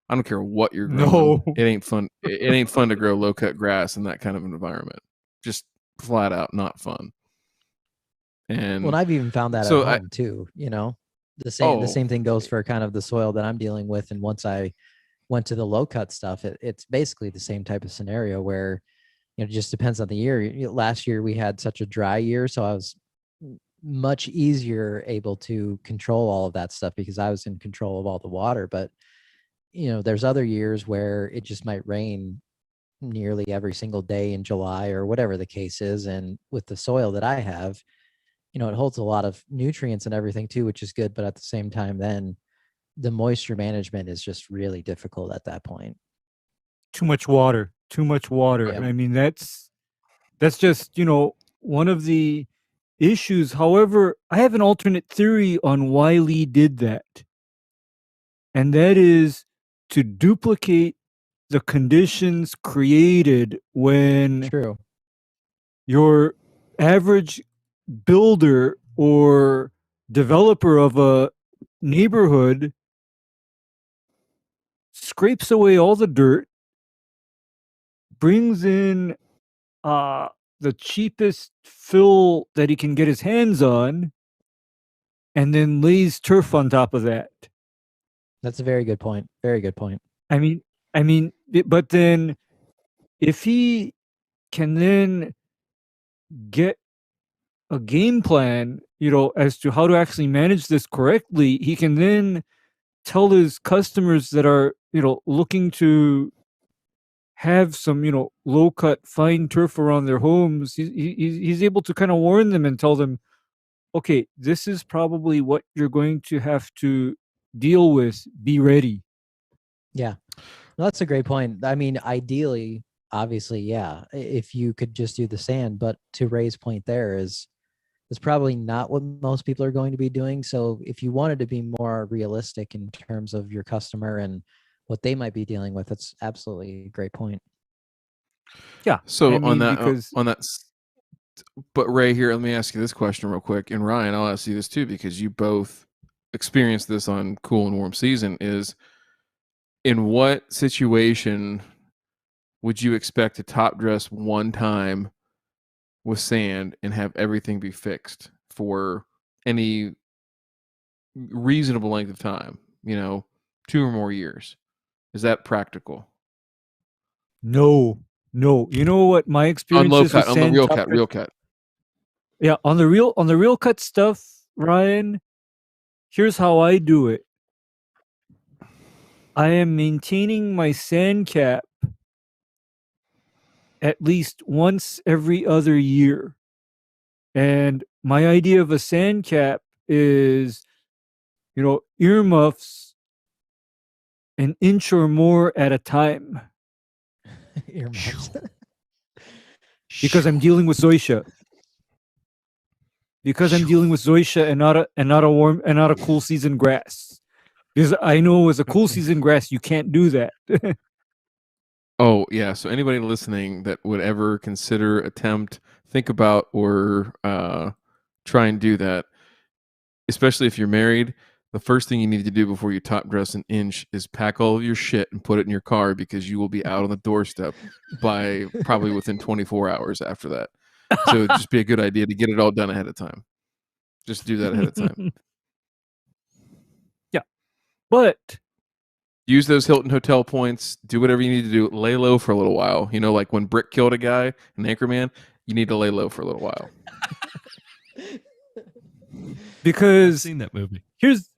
I don't care what you're growing. No. It ain't fun. It ain't fun to grow low cut grass in that kind of an environment. Just flat out not fun. And well, I've even found that so at home too. The same thing goes for kind of the soil that I'm dealing with. And once I went to the low cut stuff, it's basically the same type of scenario where it just depends on the year. Last year we had such a dry year, so I was much easier able to control all of that stuff because I was in control of all the water. But there's other years where it just might rain nearly every single day in July or whatever the case is. And with the soil that I have, it holds a lot of nutrients and everything too, which is good. But at the same time, then the moisture management is just really difficult at that point. Too much water. Yeah. I mean, that's just, one of the issues. However, I have an alternate theory on why Lee did that. And that is to duplicate the conditions created when True. your average builder or developer of a neighborhood scrapes away all the dirt, brings in the cheapest fill that he can get his hands on, and then lays turf on top of that. That's a very good point. Very good point. I mean, but then if he can then get a game plan, as to how to actually manage this correctly, he can then tell his customers that are, looking to have some, low cut fine turf around their homes. He's able to kind of warn them and tell them, okay, this is probably what you're going to have to deal with. Be ready. Yeah. No, that's a great point. I mean, ideally, obviously, yeah, if you could just do the sand, but to Ray's point there is probably not what most people are going to be doing. So if you wanted to be more realistic in terms of your customer and what they might be dealing with, it's absolutely a great point. Yeah. So on that, but Ray, here, let me ask you this question real quick. And Ryan, I'll ask you this too, because you both experienced this on cool and warm season, is in what situation would you expect to top dress one time with sand and have everything be fixed for any reasonable length of time? 2 or more years. Is that practical? No. You know what my On experience low is with cut, on the sand real top cut, dress? real cut. Yeah, on the real cut stuff, Ryan, here's how I do it. I am maintaining my sand cap at least once every other year. And my idea of a sand cap is, earmuffs an inch or more at a time. Earmuffs. Because I'm dealing with Zoysia. And not a warm and not a cool season grass. Because I know as a cool season grass you can't do that. Oh, yeah. So anybody listening that would ever consider, think about, or try and do that, especially if you're married, the first thing you need to do before you top dress an inch is pack all of your shit and put it in your car, because you will be out on the doorstep by probably within 24 hours after that. So it'd just be a good idea to get it all done ahead of time. Just do that ahead of time. Yeah. But use those Hilton hotel points. Do whatever you need to do. Lay low for a little while. Like when Brick killed a guy in Anchorman, you need to lay low for a little while. Because I've seen that movie. Here's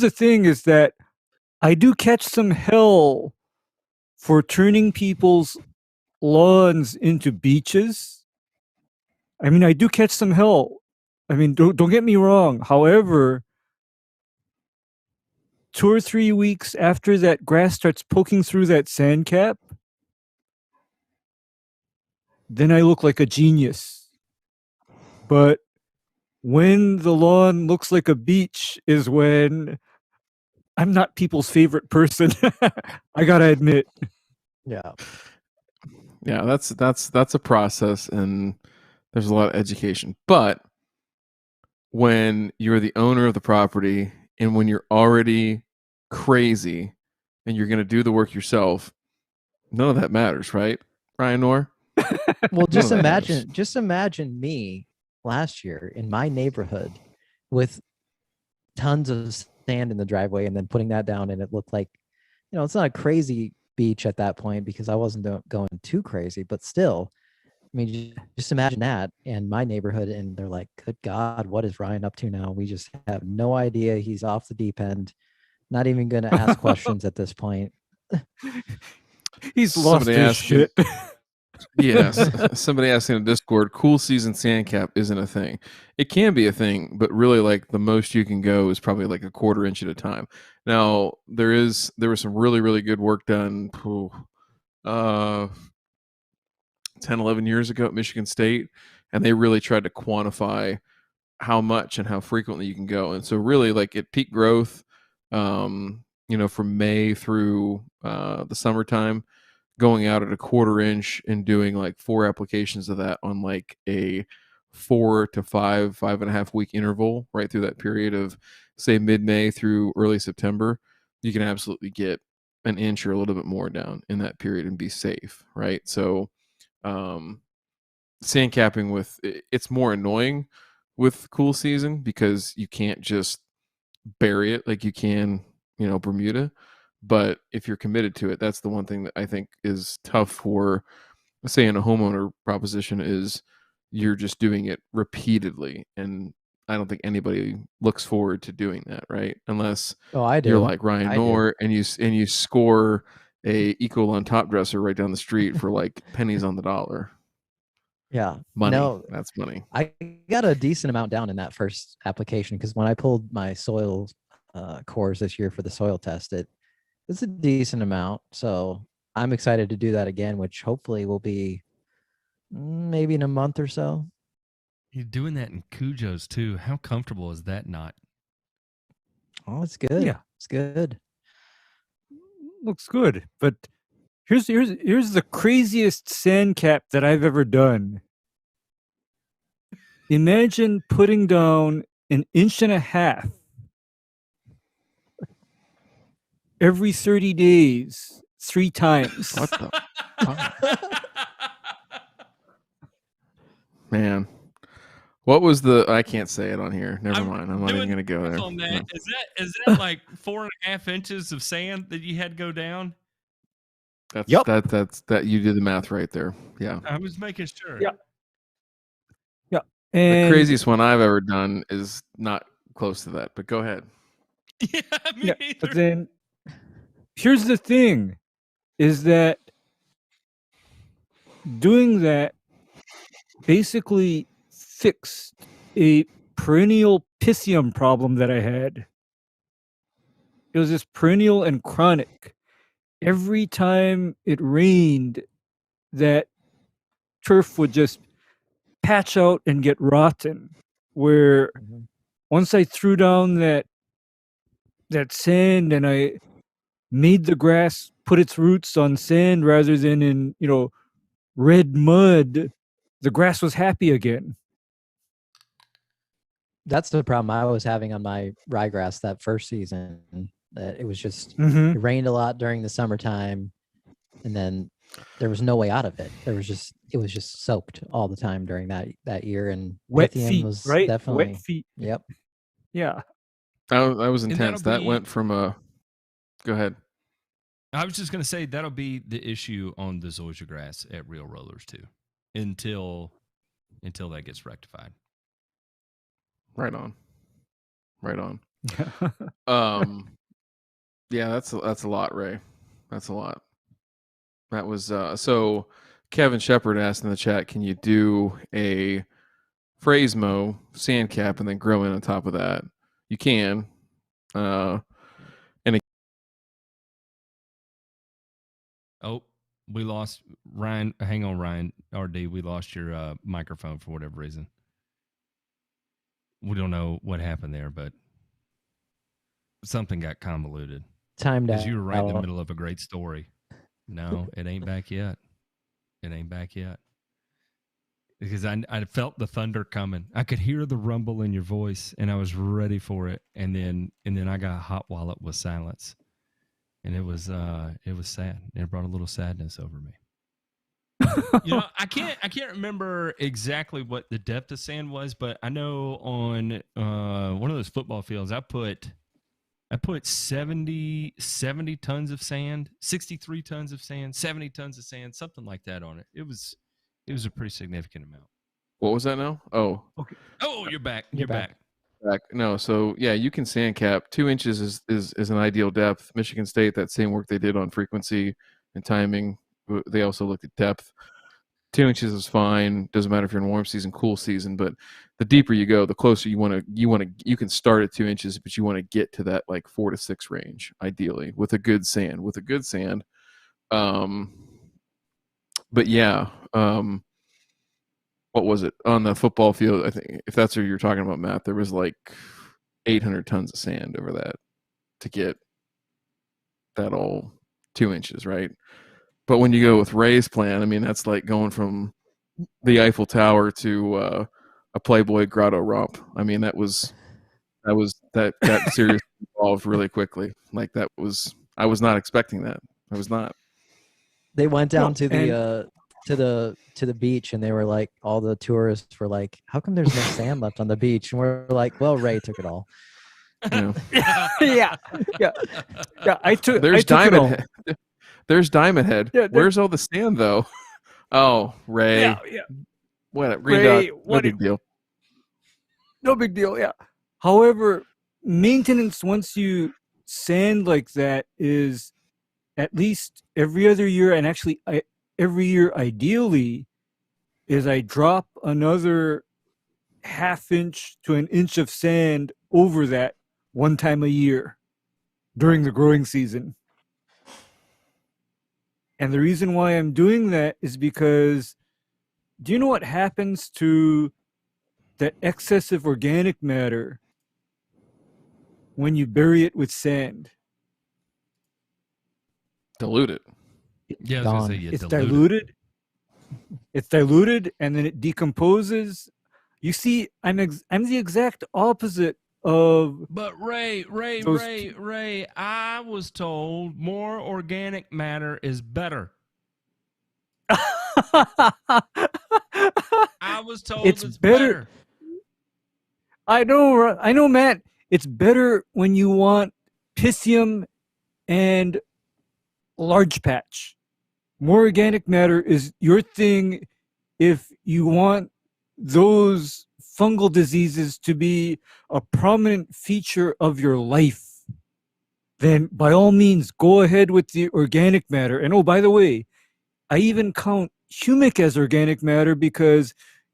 the thing is that I do catch some hell for turning people's lawns into beaches. I mean, I do catch some hell. I mean, don't get me wrong. However, 2 or 3 weeks after that grass starts poking through that sand cap, then I look like a genius. But when the lawn looks like a beach is when I'm not people's favorite person. I gotta admit. Yeah. Yeah, that's a process, and there's a lot of education. But when you're the owner of the property, and when you're already crazy and you're going to do the work yourself, none of that matters, right, Ryan Knorr? Well, just imagine me last year in my neighborhood with tons of sand in the driveway, and then putting that down, and it looked like, it's not a crazy beach at that point because I wasn't going too crazy, but still, I mean, just imagine that in my neighborhood, and they're like, good God, what is Ryan up to now? We just have no idea. He's off the deep end, not even going to ask questions at this point. He's lost his shit. Yes. Somebody asked in the Discord, cool season sand cap isn't a thing. It can be a thing, but really, like, the most you can go is probably like a 1/4 inch at a time. Now, there was some really, really good work done 10, 11 years ago at Michigan State, and they really tried to quantify how much and how frequently you can go. And so really, like, at peak growth, from May through the summertime, going out at a 1/4 inch and doing like 4 applications of that on like a 4 to 5.5 week interval right through that period of, say, mid-May through early September, you can absolutely get an inch or a little bit more down in that period and be safe, right? So sand capping it's more annoying with cool season because you can't just bury it like you can, Bermuda. But if you're committed to it, that's the one thing that I think is tough for, say, in a homeowner proposition, is you're just doing it repeatedly. And I don't think anybody looks forward to doing that, right? Unless I do. You're like Ryan Knorr and you score a Ecolon top dresser right down the street for like pennies on the dollar. Yeah. Money. No, That's money. I got a decent amount down in that first application because when I pulled my soil cores this year for the soil test, it's a decent amount. So I'm excited to do that again, which hopefully will be maybe in a month or so. You're doing that in Cujo's too. How comfortable is that not? Oh, it's good. Yeah. It's good. Looks good. But here's the craziest sand cap that I've ever done. Imagine putting down 1.5 inches every 30 days, 3 times. What the man? What was the? I can't say it on here. Never mind. I'm not even going to go there. On that. No. Is that like 4.5 inches of sand that you had to go down? That's Yep. that's you did the math right there. Yeah. I was making sure. Yeah. Yeah. The And craziest one I've ever done is not close to that. But go ahead. Yeah, me neither. but then here's the thing is that doing that basically fixed a perennial Pisium problem that I had. It was this perennial and chronic. Every time it rained, that turf would just patch out and get rotten. Where once I threw down that sand and I made the grass put its roots on sand rather than in, red mud, the grass was happy again. That's the problem I was having on my ryegrass that first season. That it was just it rained a lot during the summertime, and then there was no way out of it. It was just soaked all the time during that year, and wet lithium feet, was right? definitely Wet feet. Yep. Yeah. That was intense. that'll That be- went from a. Go ahead. I was just going to say that'll be the issue on the Zoysia grass at Real Rollers too, until that gets rectified. Right on. Yeah, that's a lot, Ray. That's a lot. That was so. Kevin Shepard asked in the chat, "Can you do a phrase mow sand cap and then grow in on top of that?" You can. Oh, we lost Ryan. Hang on, Ryan. RD, we lost your microphone for whatever reason. We don't know what happened there, but something got convoluted. Timed out. Because you were right in the middle of a great story. No, it ain't back yet. Because I felt the thunder coming. I could hear the rumble in your voice, and I was ready for it. And then I got hot while it was silence. And it was sad. It brought a little sadness over me. I can't remember exactly what the depth of sand was, but I know on one of those football fields, I put 70 tons of sand, 63 tons of sand, 70 tons of sand, something like that on it. It was a pretty significant amount. What was that now? Oh, okay. Oh, you're back. You're back. No, so yeah, you can sand cap. 2 inches is an ideal depth. Michigan State, that same work they did on frequency and timing, they also looked at depth. 2 inches is fine. Doesn't matter if you're in warm season, cool season, but the deeper you go, the closer you can start at 2 inches, but you want to get to that like 4 to 6 range, ideally, with a good sand. But yeah, what was it on the football field? I think if that's what you're talking about, Matt, there was like 800 tons of sand over that to get that all 2 inches, right? But when you go with Ray's plan, I mean, that's like going from the Eiffel Tower to a Playboy grotto romp. I mean, that seriously evolved really quickly. Like I was not expecting that. I was not. They went down to the beach, and they were like, all the tourists were like, "How come there's no sand left on the beach?" And we're like, "Well, Ray took it all." Yeah. There's Diamond Head. There's Diamond Head. Yeah, where's all the sand though? Oh, Ray. Yeah. What? Ray, no big deal. No big deal. Yeah. However, maintenance once you sand like that is at least every other year, and actually every year ideally, is I drop another ½ inch to an inch of sand over that one time a year during the growing season. And the reason why I'm doing that is because, do you know what happens to that excessive organic matter when you bury it with sand? Dilute it. Yeah, I was gonna say you It's dilute diluted. It's diluted, and then it decomposes. You see, I'm the exact opposite of But Ray, those. I was told more organic matter is better. I was told It's it's better. better. I know, Matt. It's better when you want Piscium and large patch. More organic matter is your thing if you want those fungal diseases to be a prominent feature of your life. Then by all means, go ahead with the organic matter. And oh, by the way, I even count humic as organic matter because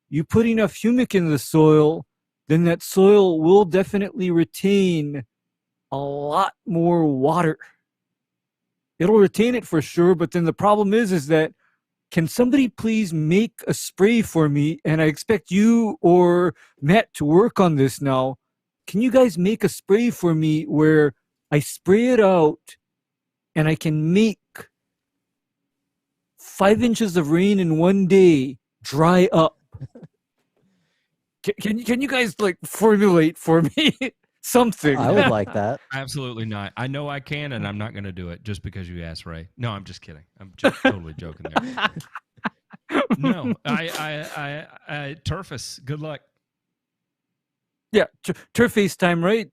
you put enough humic in the soil, then that soil will definitely retain a lot more water. It'll retain it for sure, but then the problem is that can somebody please make a spray for me? And I expect you or Matt to work on this now. Can you guys make a spray for me where I spray it out and I can make 5 inches of rain in one day dry up? Can you guys like formulate for me something? I would like that. Absolutely not. I know I can, and I'm not going to do it just because you asked, Ray. No, I'm just kidding. I'm just totally joking there. No, I Turfus. Good luck. Yeah, turf time, right?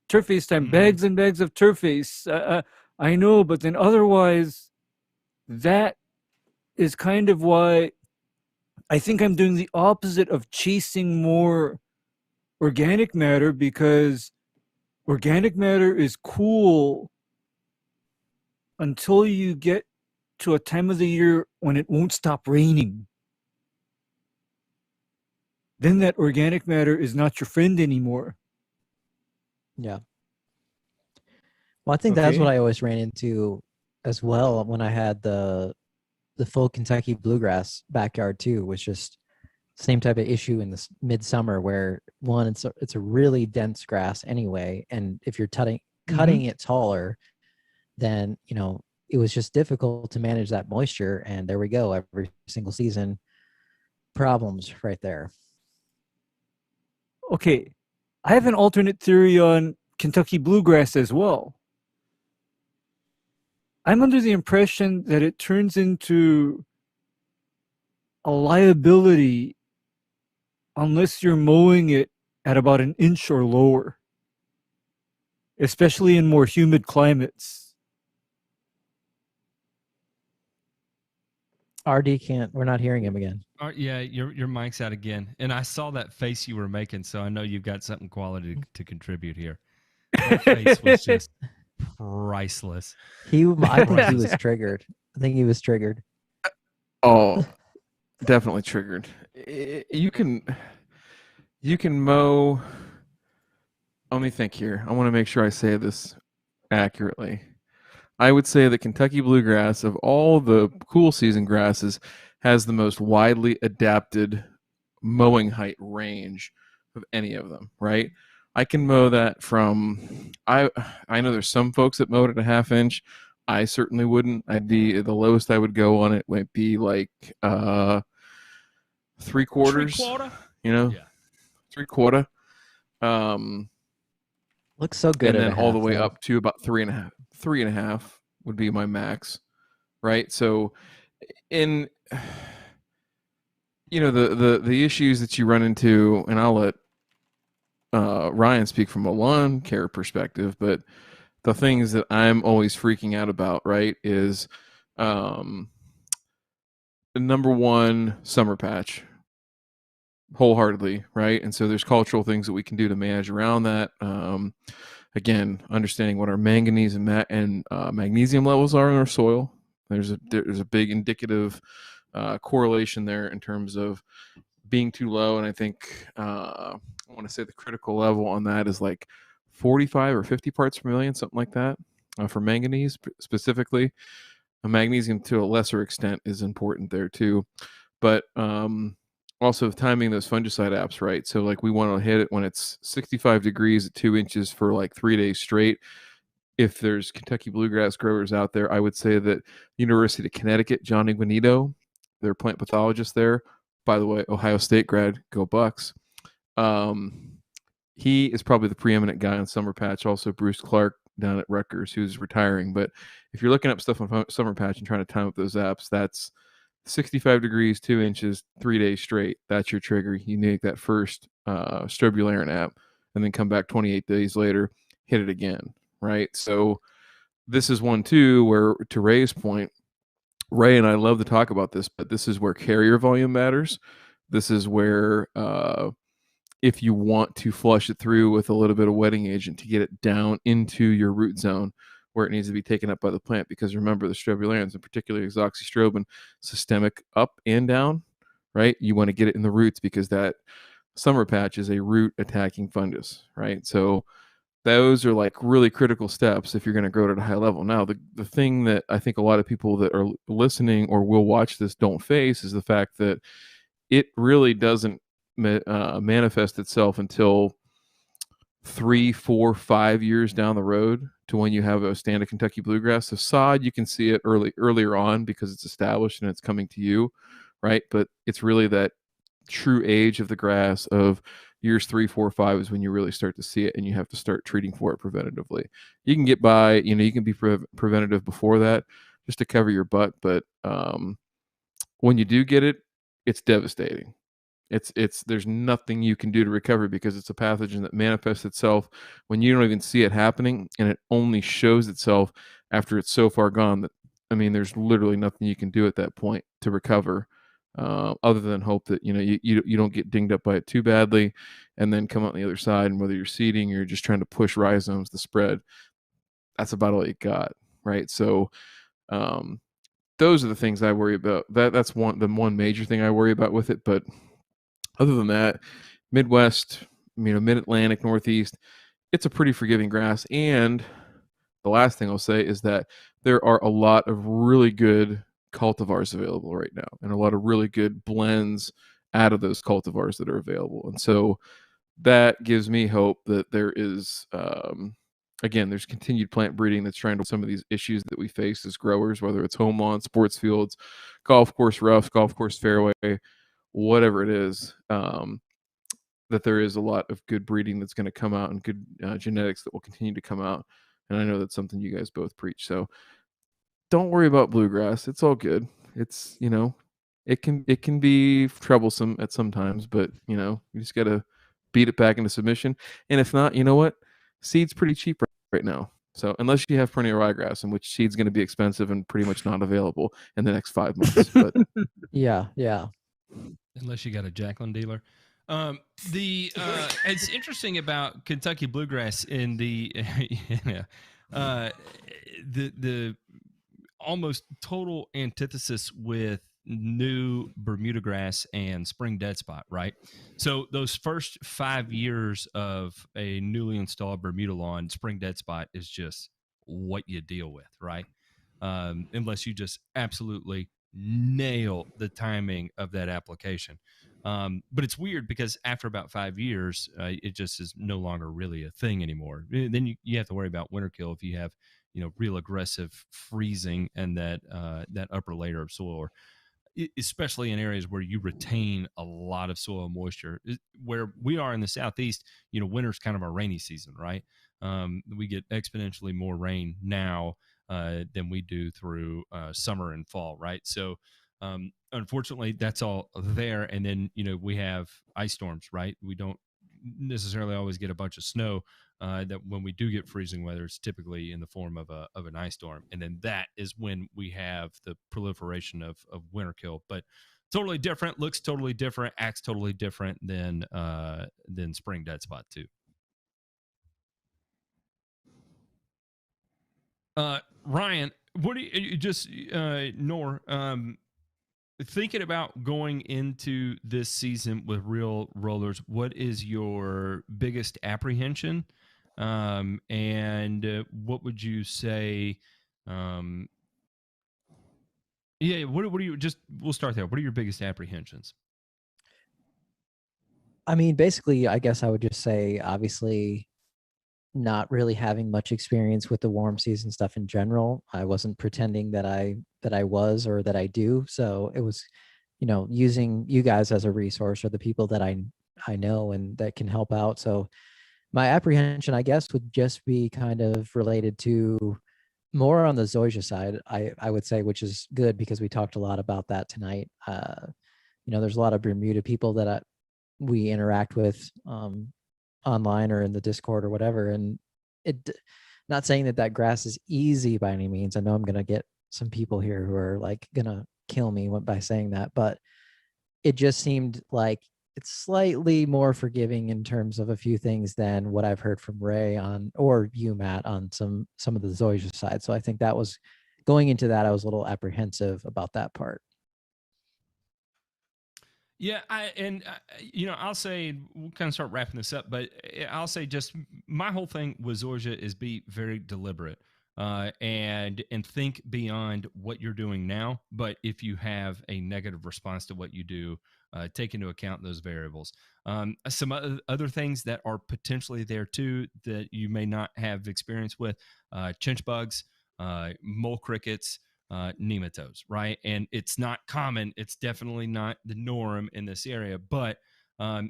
Turf time. Bags and bags of turf. I know, but then otherwise, that is kind of why I think I'm doing the opposite of chasing more organic matter, because organic matter is cool until you get to a time of the year when it won't stop raining. Then that organic matter is not your friend anymore. Yeah. Well, I think that's what I always ran into as well when I had the full Kentucky bluegrass backyard too, was just same type of issue in this midsummer where one, it's a really dense grass anyway, and if you're cutting it taller, then it was just difficult to manage that moisture, and there we go, every single season problems right there. Okay, I have an alternate theory on Kentucky bluegrass as well. I'm under the impression that it turns into a liability unless you're mowing it at about an inch or lower, especially in more humid climates. RD can't. We're not hearing him again. Yeah, your mic's out again, and I saw that face you were making, so I know you've got something quality to contribute here. That face was just priceless. I think he was triggered. Oh, definitely triggered. You can mow. Let me think here. I want to make sure I say this accurately. I would say that Kentucky bluegrass, of all the cool season grasses, has the most widely adapted mowing height range of any of them, right? I can mow that from, I know there's some folks that mow it at a half inch. I certainly wouldn't. The lowest I would go on it might be like 3/4. 3/4? Yeah. 3/4. Looks so good. And then all the way up to about 3.5. 3.5 would be my max, right? So in the issues that you run into, and I'll let Ryan speak from a lawn care perspective, but the things that I'm always freaking out about, right, is the number one, summer patch, wholeheartedly, right? And so there's cultural things that we can do to manage around that. Again, understanding what our manganese and magnesium levels are in our soil. There's a big indicative correlation there in terms of being too low, and I think I want to say the critical level on that is like 45 or 50 parts per million, something like that, for manganese specifically. Magnesium to a lesser extent is important there too, but also timing those fungicide apps right. So like we want to hit it when it's 65 degrees at 2 inches for like 3 days straight. If there's Kentucky bluegrass growers out there, I would say that University of Connecticut, John Iguanito, their plant pathologist there, by the way, Ohio State grad, go Bucks. he is probably the preeminent guy on Summer Patch. Also, Bruce Clark down at Rutgers, who's retiring. But if you're looking up stuff on Summer Patch and trying to time up those apps, that's 65 degrees, 2 inches, 3 days straight. That's your trigger. You make that first Strobularian app, and then come back 28 days later, hit it again, right? So this is one too where, to Ray's point, Ray and I love to talk about this, but this is where carrier volume matters. This is where if you want to flush it through with a little bit of wetting agent to get it down into your root zone where it needs to be taken up by the plant, because remember the strobularians, and particularly azoxystrobin, systemic up and down, right? You want to get it in the roots because that Summer Patch is a root attacking fungus, right? So those are like really critical steps if you're going to grow it at a high level. Now, the thing that I think a lot of people that are listening or will watch this don't face is the fact that it really doesn't manifest itself until 3, 4, 5 years down the road to when you have a stand of Kentucky bluegrass. So sod, you can see it earlier on because it's established and it's coming to you, right? But it's really that true age of the grass of years 3, 4, 5 is when you really start to see it, and you have to start treating for it preventatively. You can get by, you can be preventative before that just to cover your butt, but when you do get it, it's devastating. It's there's nothing you can do to recover because it's a pathogen that manifests itself when you don't even see it happening, and it only shows itself after it's so far gone that, I mean, there's literally nothing you can do at that point to recover, other than hope that you don't get dinged up by it too badly, and then come out on the other side. And whether you're seeding or you're just trying to push rhizomes to spread, that's about all you got, right? So those are the things I worry about. That's the one major thing I worry about with it, but other than that, Midwest, Mid-Atlantic, Northeast, it's a pretty forgiving grass. And the last thing I'll say is that there are a lot of really good cultivars available right now, and a lot of really good blends out of those cultivars that are available. And so that gives me hope that there is, again, there's continued plant breeding that's trying to some of these issues that we face as growers, whether it's home lawn, sports fields, golf course roughs, golf course fairway, whatever it is, that there is a lot of good breeding that's going to come out, and good genetics that will continue to come out. And I know that's something you guys both preach. So don't worry about bluegrass. It's all good. It's, it can be troublesome at some times, but you just got to beat it back into submission. And if not, you know what? Seed's pretty cheap right now. So unless you have perennial ryegrass, in which seed's going to be expensive and pretty much not available in the next 5 months. But yeah. Unless you got a Jacqueline dealer. It's interesting about Kentucky bluegrass in the the almost total antithesis with new Bermuda grass and spring dead spot, right? So those first 5 years of a newly installed Bermuda lawn, spring dead spot is just what you deal with, right? Unless you just absolutely nail the timing of that application. But it's weird because after about 5 years, it just is no longer really a thing anymore. Then you have to worry about winter kill if you have, real aggressive freezing and that upper layer of soil, or especially in areas where you retain a lot of soil moisture. Where we are in the Southeast, winter's kind of our rainy season, right? We get exponentially more rain now than we do through summer and fall, right? So unfortunately, that's all there. And then, we have ice storms, right? We don't necessarily always get a bunch of snow. That when we do get freezing weather, it's typically in the form of an ice storm. And then that is when we have the proliferation of winter kill. But totally different, looks totally different, acts totally different than spring dead spot too. Ryan, what do you just Knorr, thinking about going into this season with real rollers, what is your biggest apprehension? And what would you say? What do you we'll start there. What are your biggest apprehensions? I mean, basically, I guess I would just say, obviously, not really having much experience with the warm season stuff in general. I wasn't pretending that I was or that I do. So it was, using you guys as a resource, or the people that I know and that can help out. So My apprehension, I guess, would just be kind of related to more on the Zoysia side, I would say, which is good because we talked a lot about that tonight. There's a lot of Bermuda people that we interact with online or in the Discord or whatever, and it. Not saying that grass is easy by any means. I know I'm gonna get some people here who are like gonna kill me by saying that, but it just seemed like it's slightly more forgiving in terms of a few things than what I've heard from Ray or you, Matt, on some of the Zoysia side. So I think that was going into that, I was a little apprehensive about that part. Yeah, I'll say we'll kind of start wrapping this up, but I'll say just my whole thing with Zoysia is be very deliberate and think beyond what you're doing now. But if you have a negative response to what you do, take into account those variables. Some other things that are potentially there too that you may not have experience with: chinch bugs, mole crickets. Nematodes, right? And it's not common. It's definitely not the norm in this area, but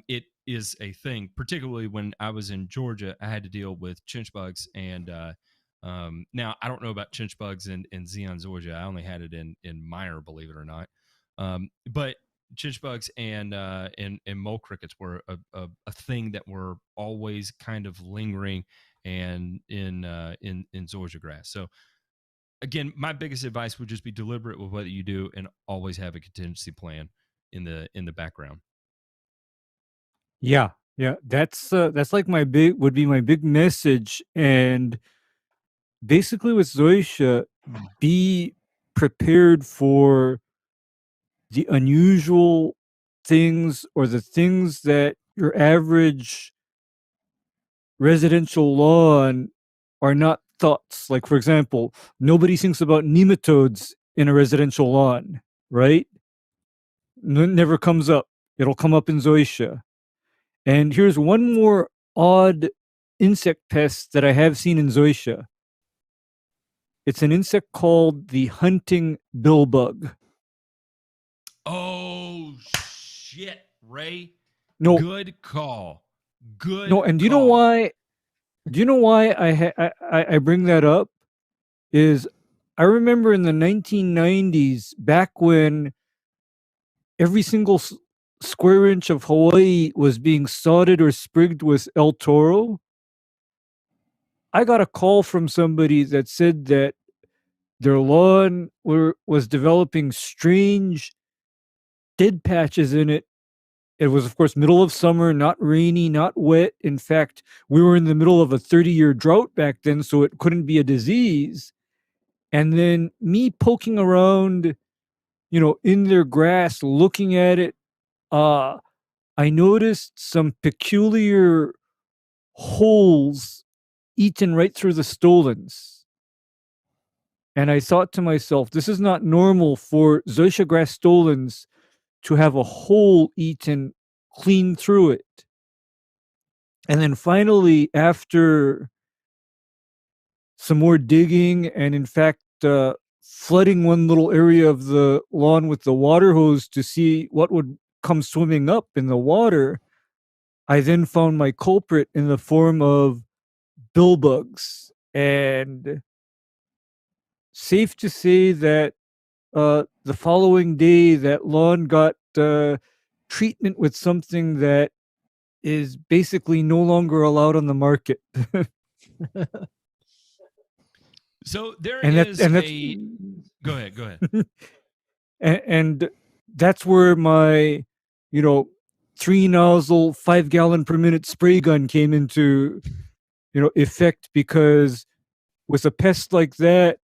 it is a thing. Particularly when I was in Georgia, I had to deal with chinch bugs, and now I don't know about chinch bugs in Zeon, Georgia. I only had it in Meyer, believe it or not. But chinch bugs and mole crickets were a thing that were always kind of lingering and in Zoysia grass. So again, my biggest advice would just be deliberate with what you do and always have a contingency plan in the background. Yeah, that's like my big message. And basically with Zoysia, be prepared for the unusual things or the things that your average residential lawn are not thoughts. Like, for example, nobody thinks about nematodes in a residential lawn, right? Never comes up. It'll come up in Zoysia. And here's one more odd insect pest that I have seen in Zoysia. It's an insect called the hunting billbug. Oh shit, Ray! No, good call. Good. no, and do you know call. why? Do you know why I bring that up? Is I remember in the 1990s, back when every single square inch of Hawaii was being sodded or sprigged with El Toro, I got a call from somebody that said that their lawn was developing strange dead patches in it. It was, of course, middle of summer, not rainy, not wet. In fact, we were in the middle of a 30-year drought back then, so it couldn't be a disease. And then me poking around, in their grass, looking at it, I noticed some peculiar holes eaten right through the stolons. And I thought to myself, this is not normal for Zoysia grass stolons to have a hole eaten clean through it. And then finally, after some more digging and, in fact, flooding one little area of the lawn with the water hose to see what would come swimming up in the water, I then found my culprit in the form of billbugs. And safe to say that the following day, that lawn got treatment with something that is basically no longer allowed on the market. So there and is Go ahead. and that's where my, 3 nozzle, 5 gallon per minute spray gun came into, effect, because with a pest like that,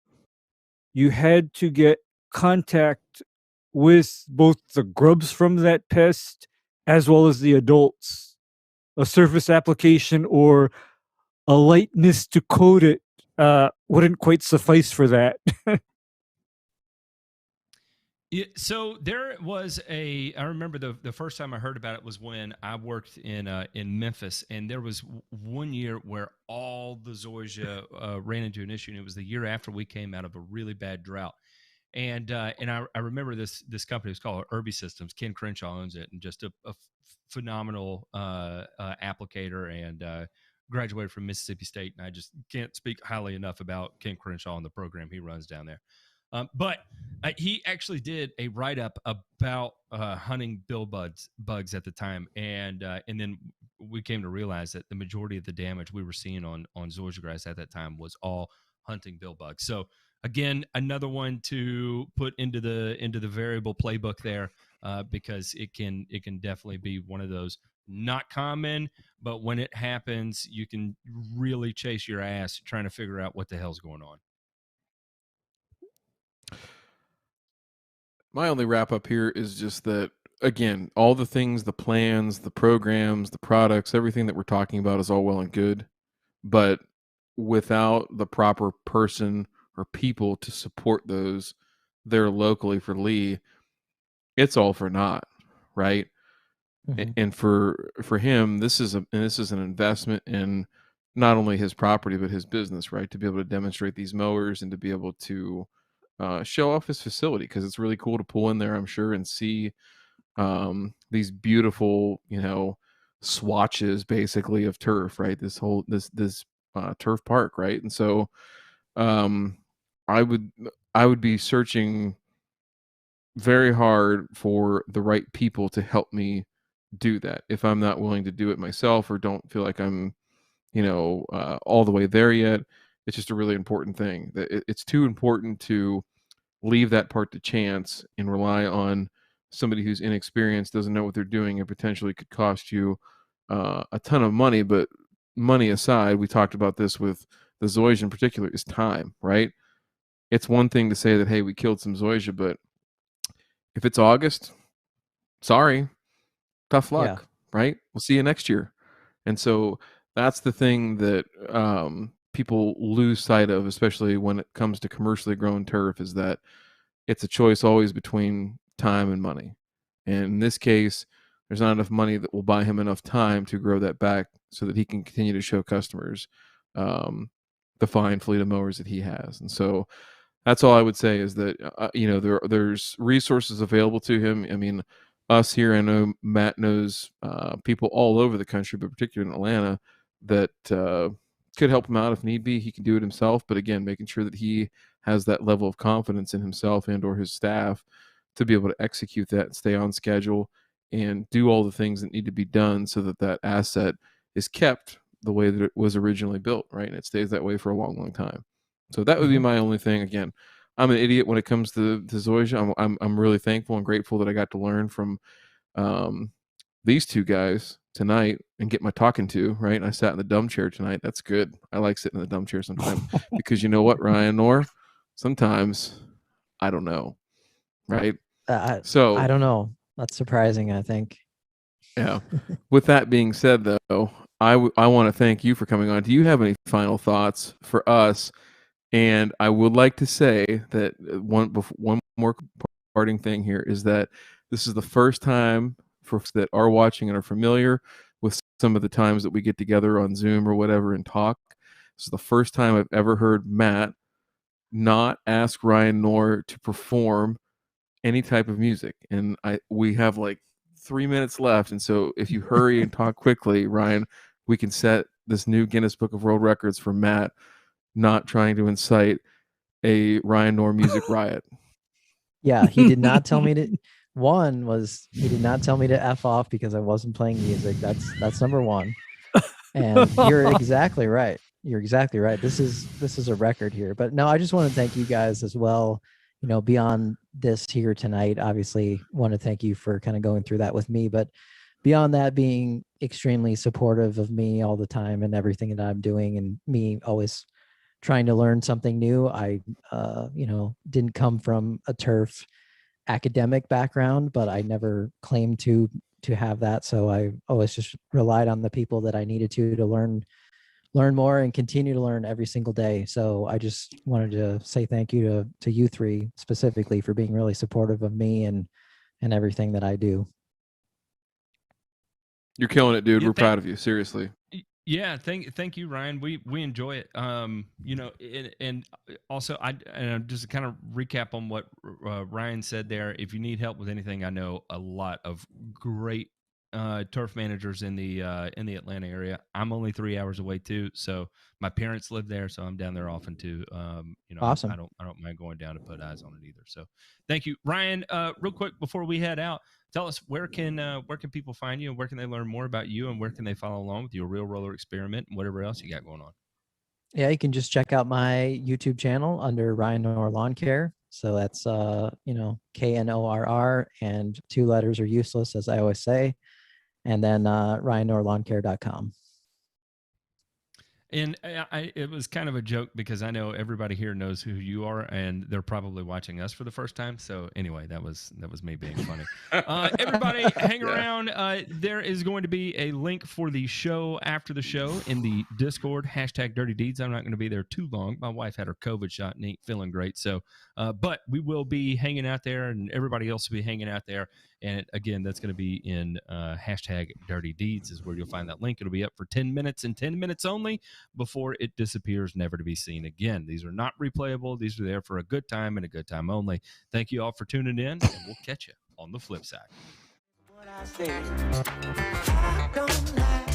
you had to get contact with both the grubs from that pest as well as the adults. A surface application or a light mist to coat it wouldn't quite suffice for that. Yeah, so there was I remember the first time I heard about it was when I worked in Memphis, and there was one year where all the Zoysia ran into an issue, and it was the year after we came out of a really bad drought. And I remember this company was called Herbie Systems. Ken Crenshaw owns it, and just a phenomenal applicator and graduated from Mississippi State, and I just can't speak highly enough about Ken Crenshaw and the program he runs down there. But he actually did a write-up about hunting billbugs at the time, and then we came to realize that the majority of the damage we were seeing on zoysia grass at that time was all hunting billbugs. So again, another one to put into the variable playbook there, because it can definitely be one of those not common, but when it happens, you can really chase your ass trying to figure out what the hell's going on. My only wrap up here is just that, again, all the things, the plans, the programs, the products, everything that we're talking about is all well and good, but without the proper person or people to support those there locally for Lee, it's all for naught, right? Mhm. And for him, this is an investment in not only his property but his business, right? To be able to demonstrate these mowers and to be able to show off his facility, because it's really cool to pull in there, I'm sure, and see these beautiful, swatches basically of turf, right? This whole this turf park, right? And so um, I would be searching very hard for the right people to help me do that if I'm not willing to do it myself or don't feel like I'm all the way there yet. It's just a really important thing that it's too important to leave that part to chance and rely on somebody who's inexperienced, doesn't know what they're doing, and potentially could cost you a ton of money. But money aside, we talked about this with the zoysia in particular, is time, right? It's one thing to say that, hey, we killed some zoysia, but if it's August, sorry, tough luck, right? We'll see you next year. And so that's the thing that people lose sight of, especially when it comes to commercially grown turf, is that it's a choice always between time and money. And in this case, there's not enough money that will buy him enough time to grow that back so that he can continue to show customers the fine fleet of mowers that he has. And so that's all I would say, is that there's resources available to him. I mean, us here, I know Matt knows people all over the country, but particularly in Atlanta, that could help him out if need be. He can do it himself, but again, making sure that he has that level of confidence in himself and or his staff to be able to execute that and stay on schedule and do all the things that need to be done so that that asset is kept the way that it was originally built, right? And it stays that way for a long, long time. So that would be my only thing. Again, I'm an idiot when it comes to zoysia. I'm really thankful and grateful that I got to learn from these two guys tonight and get my talking to, right? And I sat in the dumb chair tonight. That's good. I like sitting in the dumb chair sometimes because you know what, Ryan Knorr? Sometimes I don't know, right? So I don't know. That's surprising, I think. yeah. With that being said, though, I want to thank you for coming on. Do you have any final thoughts for us? And I would like to say that one more parting thing here is that this is the first time for folks that are watching and are familiar with some of the times that we get together on Zoom or whatever and talk. This is the first time I've ever heard Matt not ask Ryan Knorr to perform any type of music. And we have like 3 minutes left. And so if you hurry and talk quickly, Ryan, we can set this new Guinness Book of World Records for Matt not trying to incite a Ryan Knorr music riot. Yeah, he did not tell me to. One was he did not tell me to F off because I wasn't playing music. That's number one. And you're exactly right. You're exactly right. This is a record here. But no, I just want to thank you guys as well. Beyond this here tonight, obviously want to thank you for kind of going through that with me. But beyond that, being extremely supportive of me all the time and everything that I'm doing, and me always trying to learn something new. I, didn't come from a turf academic background, but I never claimed to have that. So I always just relied on the people that I needed to learn more and continue to learn every single day. So I just wanted to say thank you to you three specifically for being really supportive of me and everything that I do. You're killing it, dude. Yeah, We're proud of you. Seriously. Yeah, thank you, Ryan. We enjoy it. And also just to kind of recap on what Ryan said there. If you need help with anything, I know a lot of great turf managers in the Atlanta area. I'm only 3 hours away too, so my parents live there, so I'm down there often too. Awesome. I don't mind going down to put eyes on it either. So, thank you, Ryan. Real quick before we head out, tell us where can people find you, and where can they learn more about you, and where can they follow along with your real roller experiment and whatever else you got going on. Yeah, you can just check out my YouTube channel under Ryan Knorr Lawn Care. So that's KNORR, and 2 letters are useless, as I always say. And then RyanKnorrLawnCare.com. And it was kind of a joke because I know everybody here knows who you are, and they're probably watching us for the first time. So anyway, that was me being funny. Everybody, hang around. There is going to be a link for the show after the show in the Discord. #DirtyDeeds. I'm not going to be there too long. My wife had her COVID shot and ain't feeling great. So, but we will be hanging out there, and everybody else will be hanging out there. And again, that's going to be in #DirtyDeeds is where you'll find that link. It'll be up for 10 minutes and 10 minutes only before it disappears, never to be seen again. These are not replayable. These are there for a good time and a good time only. Thank you all for tuning in, and we'll catch you on the flip side. What I say, I don't like